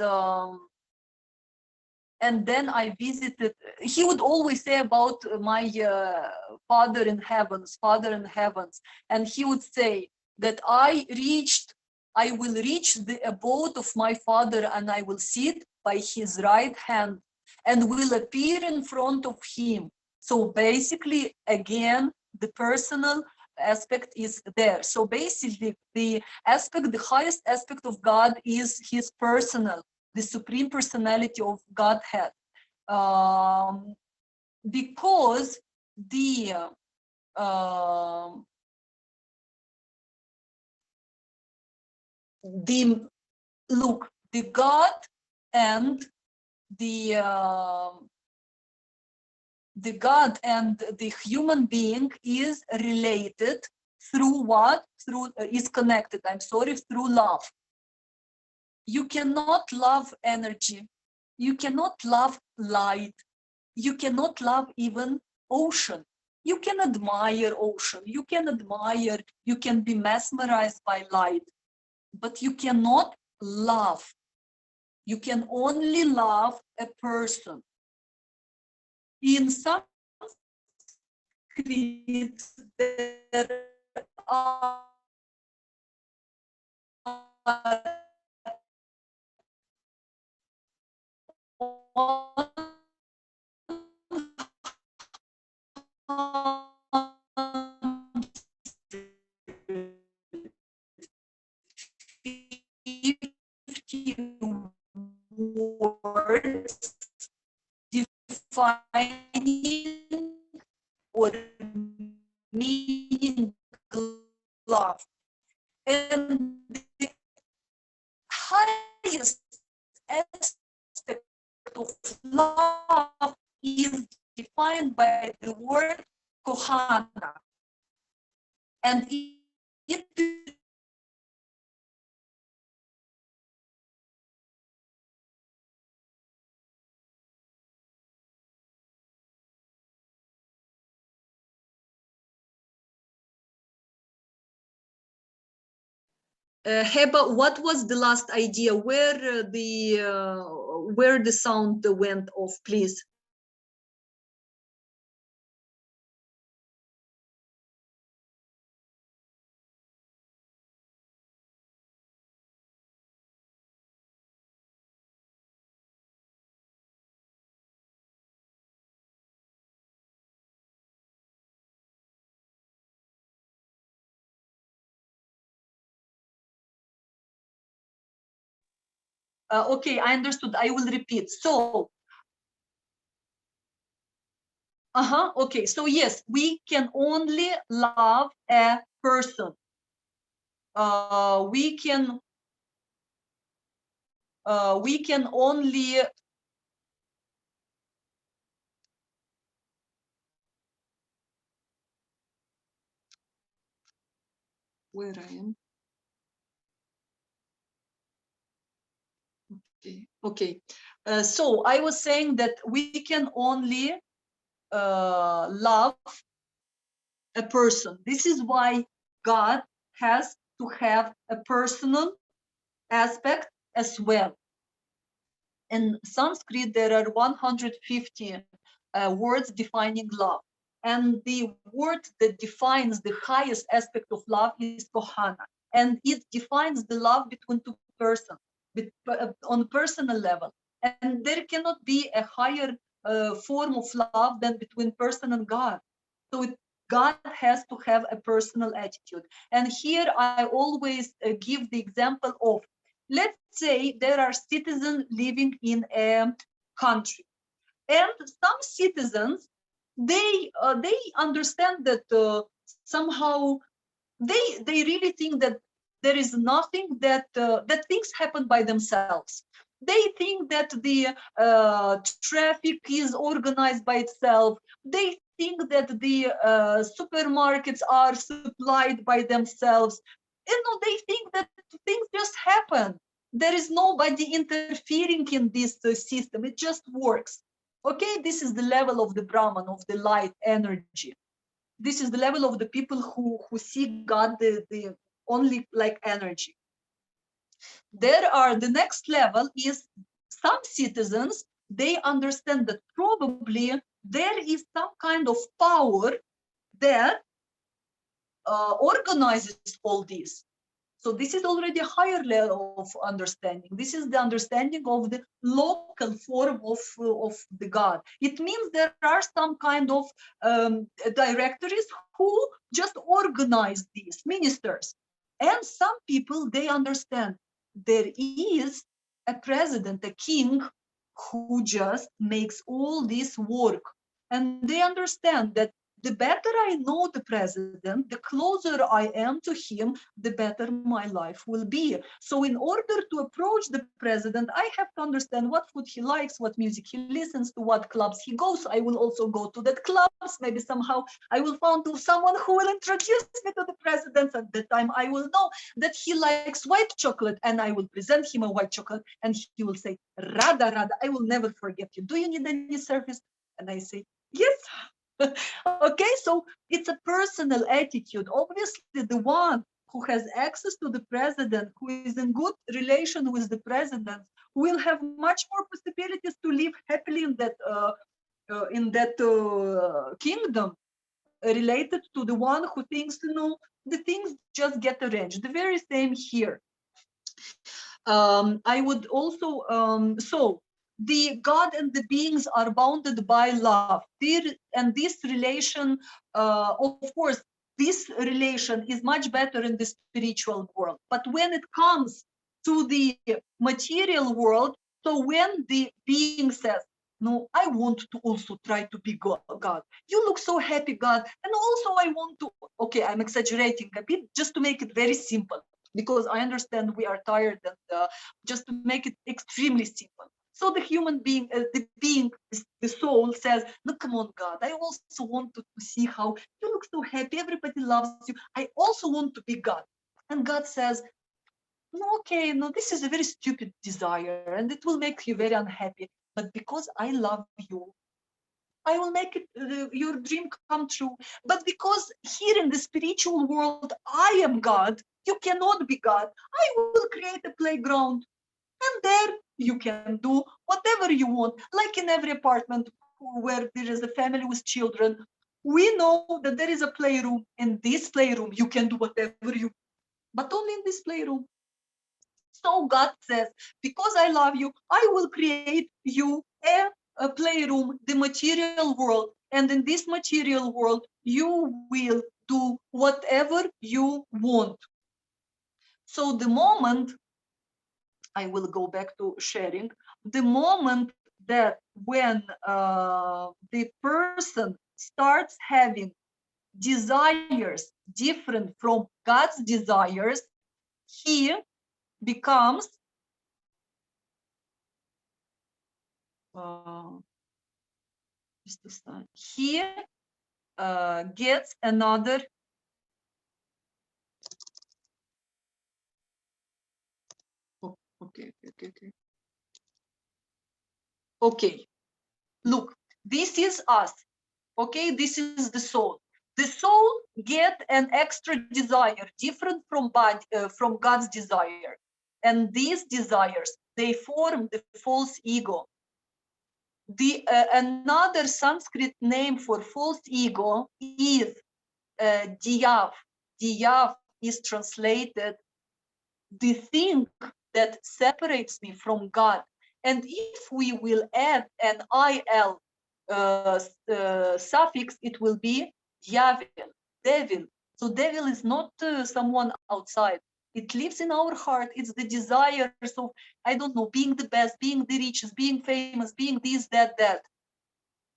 And then I visited. He would always say about my Father in heavens, Father in heavens, and he would say that I will reach the abode of my Father, and I will sit by his right hand, and will appear in front of him. So basically, again, the personal aspect is there. So basically, the highest aspect of God is his personal, the supreme personality of Godhead, because the look, the God and the God and the human being is related through what? Through is connected. I'm sorry, through love. You cannot love energy. You cannot love light. You cannot love even ocean. You can admire ocean. You can be mesmerized by light, but you cannot love. You can only love a person. In Sanskrit, there are words defining or meaning love. And the highest aspect of love is defined by the word kohana. And it Heba, what was the last idea? Where the sound went off, please? Okay, I understood. I will repeat. So, okay. So yes, we can only love a person. We can only where I am. Okay. So I was saying that we can only love a person. This is why God has to have a personal aspect as well. In Sanskrit, there are 150 words defining love. And the word that defines the highest aspect of love is kohana. And it defines the love between two persons on personal level. And there cannot be a higher form of love than between person and God. So God has to have a personal attitude. And here I always give the example of, let's say there are citizens living in a country, and some citizens, they understand that somehow they really think that there is nothing that that things happen by themselves. They think that the traffic is organized by itself. They think that the supermarkets are supplied by themselves. They think that things just happen. There is nobody interfering in this system. It just works. Okay, this is the level of the Brahman, of the light energy. This is the level of the people who see God the only like energy. There are the next level is some citizens, they understand that probably there is some kind of power that organizes all this. So this is already a higher level of understanding. This is the understanding of the local form of the God. It means there are some kind of directories who just organize these ministers. And some people, they understand there is a president, a king, who just makes all this work. And they understand that the better I know the president, the closer I am to him, the better my life will be. So in order to approach the president, I have to understand what food he likes, what music he listens to, what clubs he goes. I will also go to that clubs. Maybe somehow I will find someone who will introduce me to the president. At that time, I will know that he likes white chocolate, and I will present him a white chocolate, and he will say, Rada, I will never forget you. Do you need any service? And I say, yes. Okay, so it's a personal attitude. Obviously, the one who has access to the president, who is in good relation with the president, will have much more possibilities to live happily in that kingdom, related to the one who thinks, the things just get arranged. The very same here. I would also so the God and the beings are bounded by love. And this relation, of course, this relation is much better in the spiritual world. But when it comes to the material world, so when the being says, no, I want to also try to be God. You look so happy, God. And also I want to, okay, I'm exaggerating a bit just to make it very simple, because I understand we are tired, and just to make it extremely simple. So the human being, the soul says, no, come on, God, I also want to see how you look so happy, everybody loves you. I also want to be God. And God says, no, okay, no, this is a very stupid desire, and it will make you very unhappy. But because I love you, I will make it your dream come true. But because here in the spiritual world, I am God, you cannot be God. I will create a playground, and there you can do whatever you want. Like in every apartment where there is a family with children, we know that there is a playroom. In this playroom, you can do whatever you, but only in this playroom. So God says, because I love you, I will create you a playroom, the material world. And in this material world, you will do whatever you want. So the moment I will go back to sharing. The moment that when the person starts having desires different from God's desires, he becomes he gets another okay. Look, this is us. Okay, this is the soul. The soul get an extra desire different from from God's desire, and these desires, they form the false ego. The another Sanskrit name for false ego is Diyav. Diyav is translated the thing that separates me from God. And if we will add an il suffix, it will be Yavil, devil. So devil is not someone outside. It lives in our heart. It's the desires of, I don't know, being the best, being the richest, being famous, being this, that, that.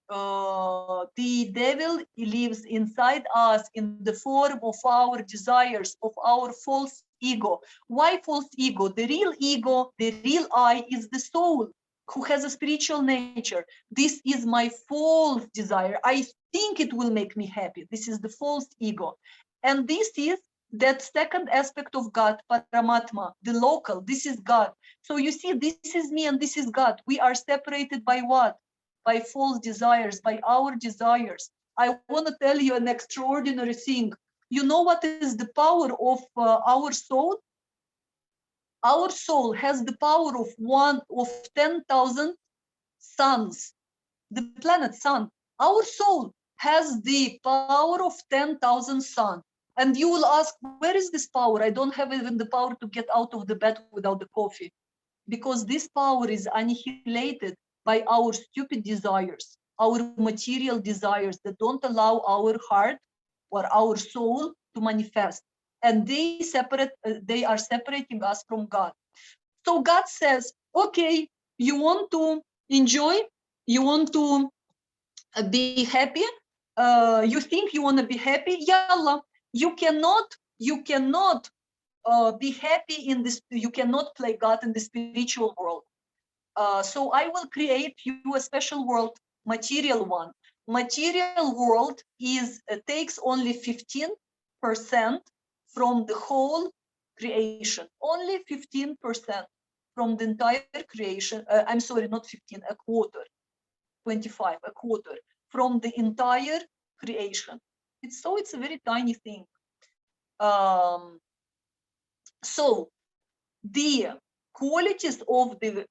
The devil lives inside us in the form of our desires, of our false ego. Why false ego? The real I is the soul who has a spiritual nature. This is my false desire. I think it will make me happy. This is the false ego. And this is that second aspect of God, Paramatma, the local. This is God. So you see, this is me and this is God. We are separated by what? By false desires, by our desires. I want to tell you an extraordinary thing. You know what is the power of our soul? Our soul has the power of 10,000 suns. The planet Sun. Our soul has the power of 10,000 suns. And you will ask, where is this power? I don't have even the power to get out of the bed without the coffee. Because this power is annihilated by our stupid desires, our material desires that don't allow our heart or our soul to manifest. And they are separating us from God. So God says, okay, you want to enjoy, you want to be happy, you think you want to be happy, yalla, you cannot be happy in this, you cannot play God in the spiritual world. So I will create you a special world, material one. Material world is takes only 15% from the whole creation. Only 15% from the entire creation. I'm sorry, not 15, a quarter. 25, a quarter from the entire creation. It's a very tiny thing. So the qualities of the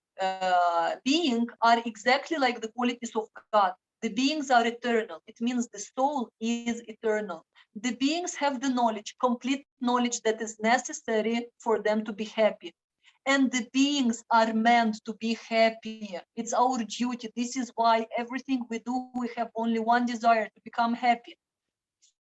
being are exactly like the qualities of God. The beings are eternal. It means the soul is eternal. The beings have the knowledge, complete knowledge that is necessary for them to be happy. And the beings are meant to be happy. It's our duty. This is why everything we do, we have only one desire, to become happy.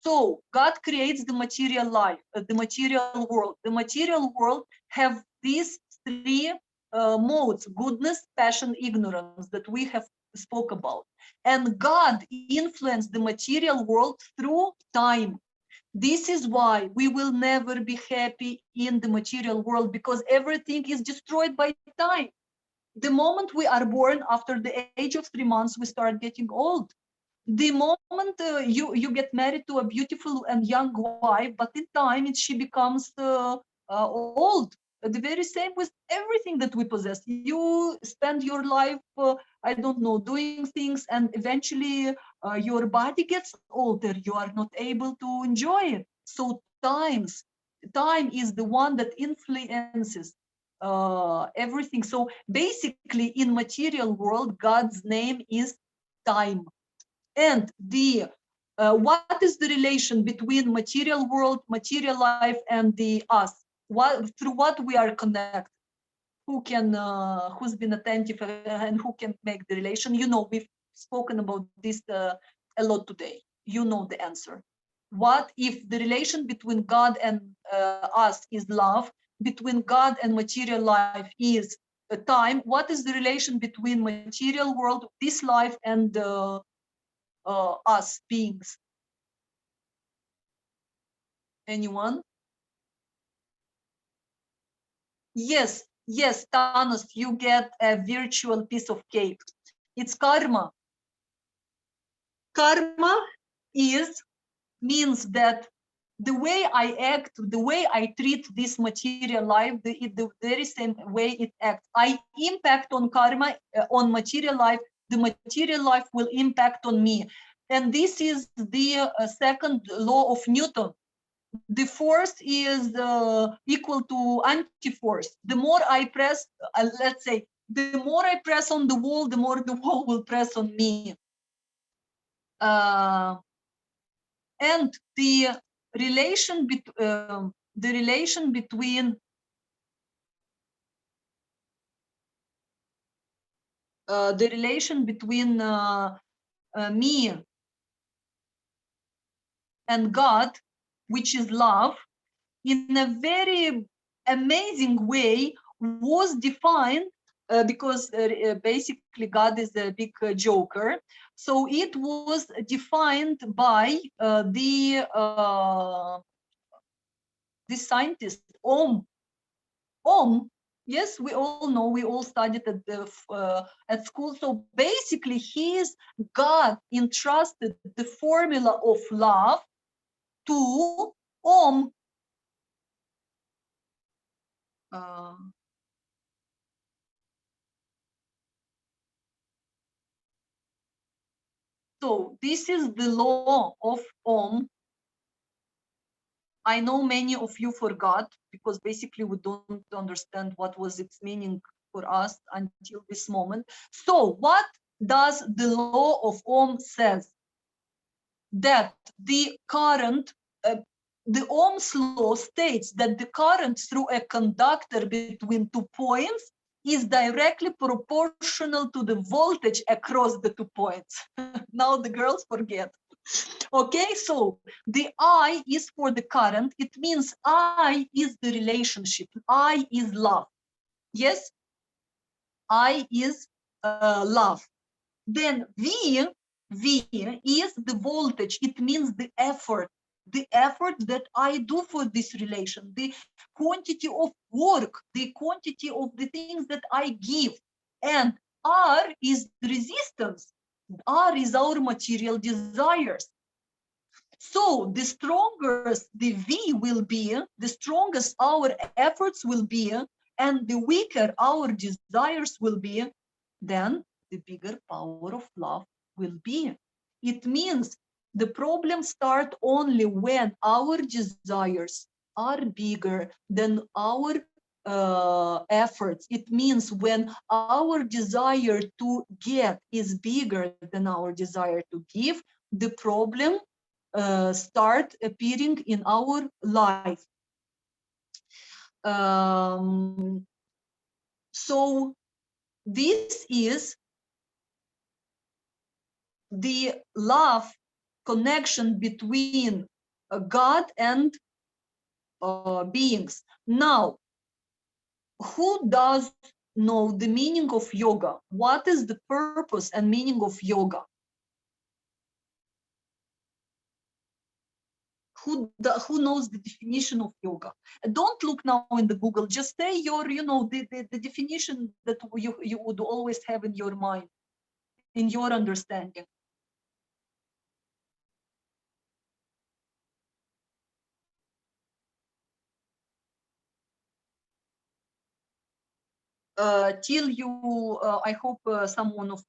So God creates the material life, the material world. The material world have these three modes: goodness, passion, ignorance, that we have spoke about. And God influenced the material world through time. This is why we will never be happy in the material world, because everything is destroyed by time. The moment we are born, after the age of 3 months, we start getting old. The moment you get married to a beautiful and young wife, but in time she becomes old. The very same with everything that we possess. You spend your life, I don't know, doing things, and eventually your body gets older. You are not able to enjoy it. So time is the one that influences everything. So basically, in material world, God's name is time. And the what is the relation between material world, material life, and the us? Through what we are connected? Who can, who's been attentive and who can make the relation? You know, we've spoken about this a lot today. You know the answer. What if the relation between God and us is love? between God and material life is time. What is the relation between material world, this life, and us beings? Anyone? Yes, yes, Thanos, you get a virtual piece of cake. It's karma. Karma means that the way I act, the way I treat this material life, the very same way it acts. I impact on karma, on material life, the material life will impact on me. And this is the second law of Newton. The force is equal to anti-force. The more I press, let's say, the more I press on the wall, the more the wall will press on me. And the relation between the relation between me and God, which is love, in a very amazing way was defined because basically God is a big joker. So it was defined by the scientist Ohm. Yes, we all know, we all studied at school. So basically, God entrusted the formula of love to Ohm. So this is the law of Ohm. I know many of you forgot because basically we don't understand what was its meaning for us until this moment. So what does the law of Ohm says? That the current, the Ohm's law states that the current through a conductor between 2 points is directly proportional to the voltage across the 2 points. Now the girls forget. Okay, so the I is for the current. It means I is the relationship. I is love. Yes, I is love. Then V is the voltage. It means the effort that I do for this relation, the quantity of work, the quantity of the things that I give. And R is resistance. R is our material desires. So the strongest the V will be, the strongest our efforts will be, and the weaker our desires will be, then the bigger power of love will be. It means the problems start only when our desires are bigger than our efforts. It means when our desire to get is bigger than our desire to give, the problem start appearing in our life. So this is the love connection between God and beings. Now, who does know the meaning of yoga? What is the purpose and meaning of yoga? Who knows the definition of yoga? Don't look now in the Google, just say your, the definition that you would always have in your mind, in your understanding. Till you, I hope someone of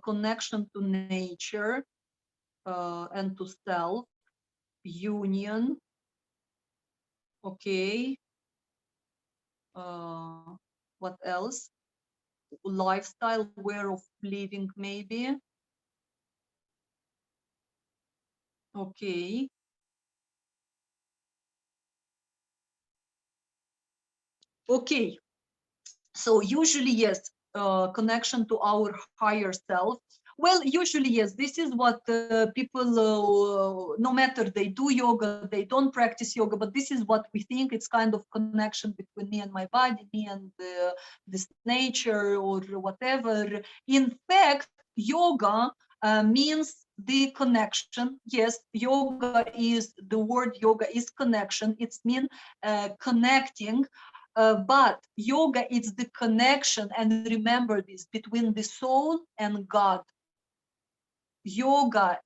connection to nature and to self, union, okay. What else? Lifestyle, way of living, maybe. Okay. Okay. So usually, yes, connection to our higher self. Well, usually, yes, this is what people, no matter they do yoga, they don't practice yoga, but this is what we think. It's kind of connection between me and my body, me and this nature or whatever. In fact, yoga means the connection. Yes, yoga is, the word yoga is connection. It's mean connecting. But yoga is the connection, and remember this, between the soul and God. Yoga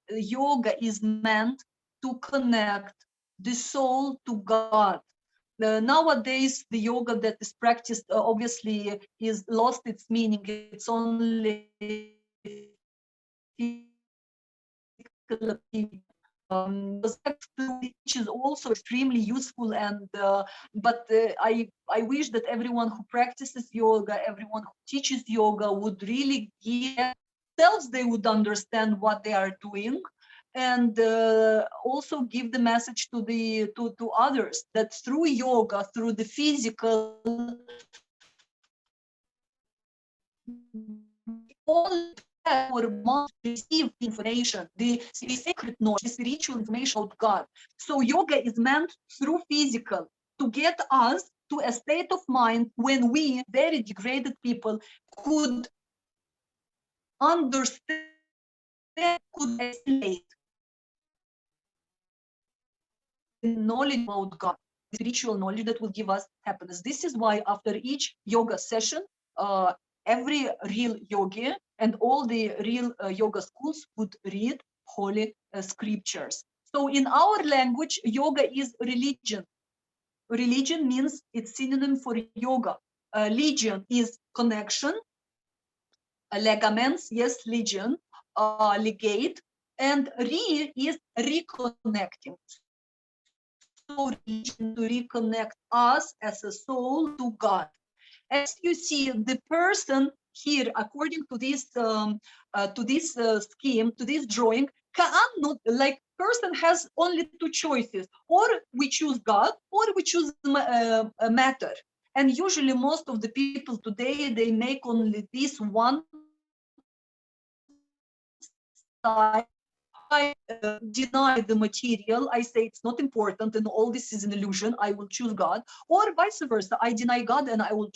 is meant to connect the soul to God. Nowadays, the yoga that is practiced obviously is lost its meaning. It's only which is also extremely useful, and but I wish that everyone who practices yoga, everyone who teaches yoga would really give themselves, they would understand what they are doing, and also give the message to the to others that through yoga, through the physical, all our must receive information, the sacred knowledge, the spiritual information about God. So yoga is meant through physical to get us to a state of mind when we, very degraded people, could understand, could assimilate the knowledge about God, the spiritual knowledge that will give us happiness. This is why after each yoga session, every real yogi and all the real yoga schools would read holy scriptures. So in our language, yoga is religion. Religion means it's synonym for yoga. Legion is connection. Ligaments, yes, legion, legate, and is reconnecting. So religion to reconnect us as a soul to God. As you see, the person here, according to this scheme, to this drawing, cannot, like, person has only two choices: or we choose God, or we choose matter. And usually, most of the people today, they make only this one side. I deny the material, I say it's not important and all this is an illusion, I will choose God, or vice versa, I deny God and I will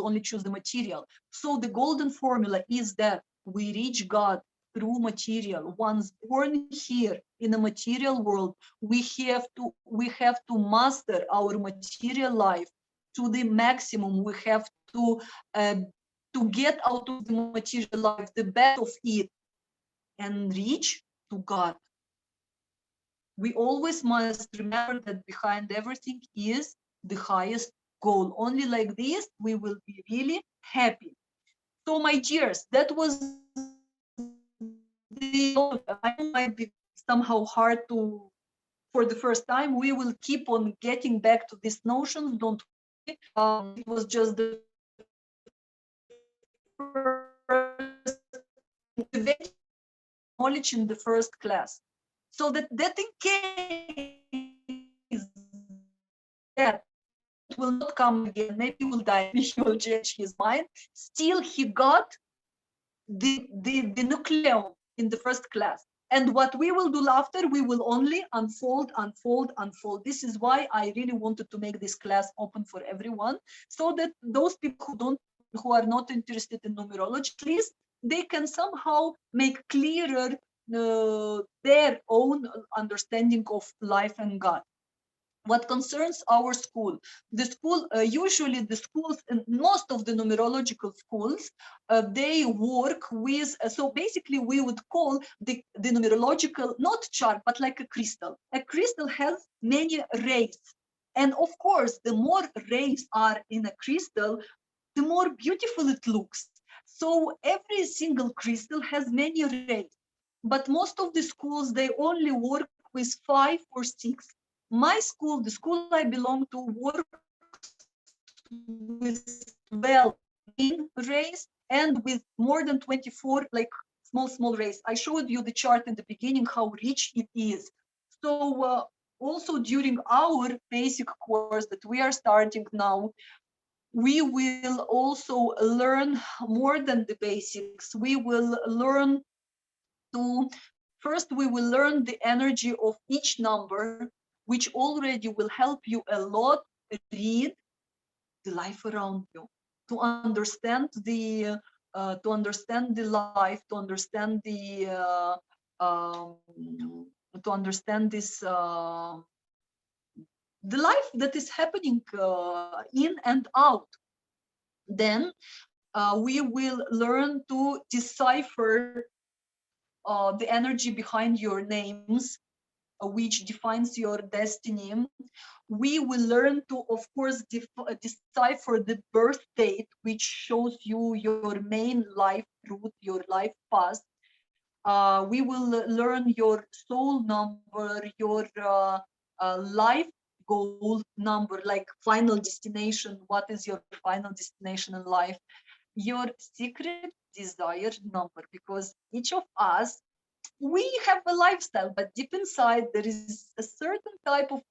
only choose the material. So the golden formula is that we reach God through material. Once born here in a material world, we have to master our material life to the maximum. We have to get out of the material life the best of it and reach to God. We always must remember that behind everything is the highest goal. Only like this we will be really happy. So my dears, that was I might be somehow hard to for the first time. We will keep on getting back to these notions. Don't worry. It was just the first knowledge in the first class. So that in case that will not come again, maybe he will die, maybe he will change his mind, still he got the nucleum in the first class. And what we will do after, we will only unfold. This is why I really wanted to make this class open for everyone, so that those people who are not interested in numerology, at least they can somehow make clearer their own understanding of life and God. What concerns our school, the school, usually the schools, and most of the numerological schools, they work with, so basically we would call the numerological, not chart, but like a crystal. A crystal has many rays. And of course, the more rays are in a crystal, the more beautiful it looks. So every single crystal has many rays. But most of the schools, they only work with 5 or 6. My school, the school I belong to, works with 12 main rays and with more than 24 like small rays. I showed you the chart in the beginning, how rich it is. So also during our basic course that we are starting now, we will also learn more than the basics. We will learn First, we will learn the energy of each number, which already will help you a lot read the life around you, to understand the life, to understand um, this the life that is happening in and out. Then we will learn to decipher the energy behind your names, which defines your destiny. We will learn to, of course, decipher the birth date, which shows you your main life route, your life path. We will learn your soul number, your life goal number, like final destination. What is your final destination in life? Your secret desire number, because each of us, we have a lifestyle, but deep inside there is a certain type of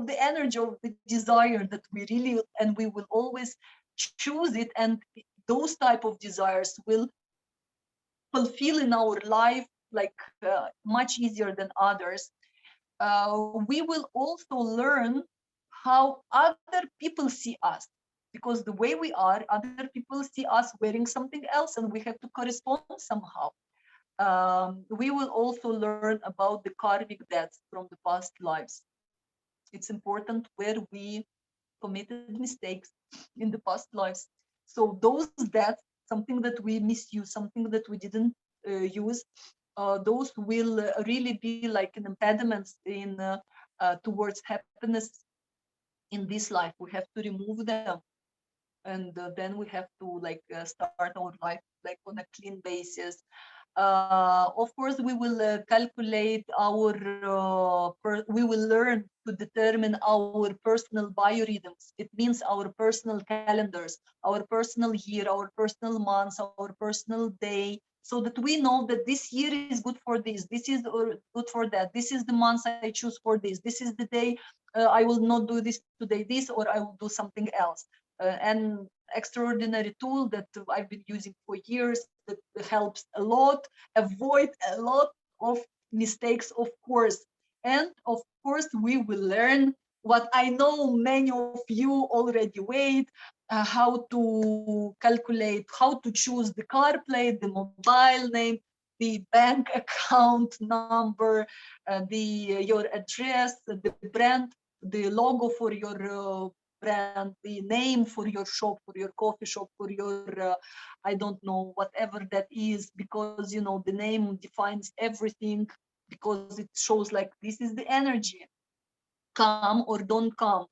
the energy of the desire that we really, and we will always choose it, and those type of desires will fulfill in our life like much easier than others. We will also learn how other people see us, because the way we are, other people see us wearing something else, and we have to correspond somehow. We will also learn about the karmic debts from the past lives. It's important where we committed mistakes in the past lives. So those debts, something that we misuse, something that we didn't use, those will really be like an impediment in towards happiness in this life. We have to remove them, and then we have to like start our life like on a clean basis. Of course, we will calculate our, we will learn to determine our personal biorhythms. It means our personal calendars, our personal year, our personal months, our personal day, so that we know that this year is good for this is good for that, this is the month I choose for this is the day I will not do this today, this, or I will do something else. And extraordinary tool that I've been using for years that helps a lot, avoid a lot of mistakes, of course. And of course, we will learn what I know many of you already wait, how to calculate, how to choose the car plate, the mobile name, the bank account number, your address, the brand, the logo for your brand, the name for your shop, for your coffee shop, for your, I don't know, whatever that is, because, you know, the name defines everything, because it shows like this is the energy, come or don't come.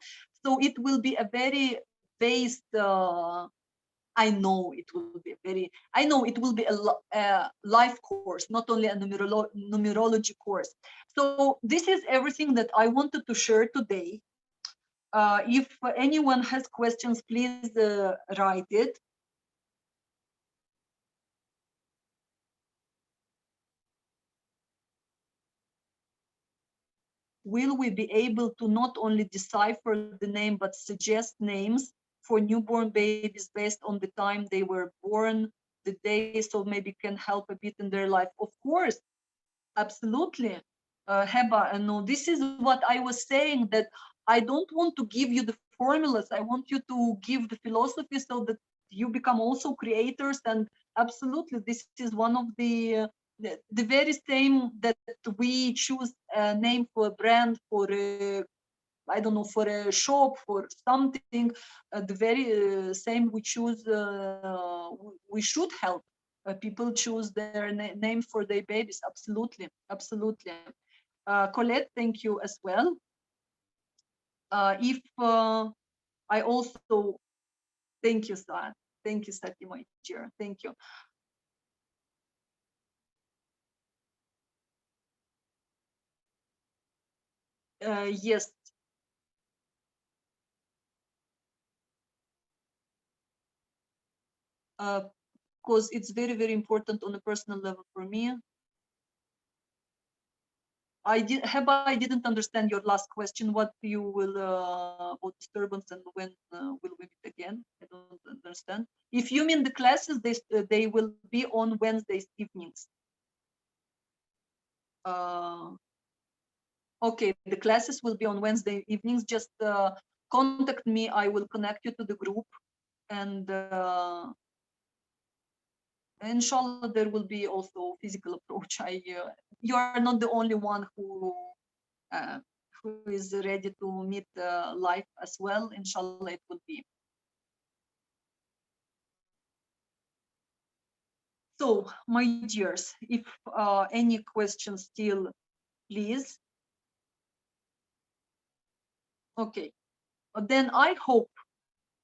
So it will be a very based, I know it will be I know it will be a life course, not only a numerology course. So this is everything that I wanted to share today. If anyone has questions, please write it. Will we be able to not only decipher the name, but suggest names for newborn babies based on the time they were born, the day, so maybe can help a bit in their life? Of course, absolutely. Heba, no, this is what I was saying, that I don't want to give you the formulas. I want you to give the philosophy so that you become also creators. And absolutely, this is one of the very same that we choose a name for a brand, for a, I don't know, for a shop, for something, the very same we choose, we should help people choose their names for their babies. Absolutely, absolutely. Colette, thank you as well. If I also, thank you, Sat. Thank you, Sati, my dear. Thank you. Yes. Because it's very, very important on a personal level for me. I didn't understand your last question. What you will about disturbance and when will we meet again? I don't understand. If you mean the classes, they will be on Wednesdays evenings. Okay, the classes will be on Wednesday evenings. Just contact me. I will connect you to the group, and inshallah there will be also physical approach. You are not the only one uh, who is ready to meet live as well. Inshallah, it will be. So, my dears, if any questions still, please. Okay, then I hope.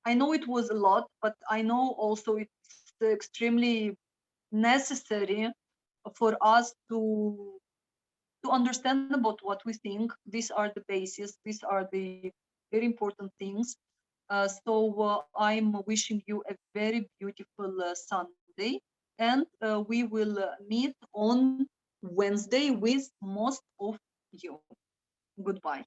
I know it was a lot, but I know also it's extremely necessary for us to understand about what we think. These are the bases. These are the very important things. So I'm wishing you a very beautiful Sunday, and we will meet on Wednesday with most of you. Goodbye.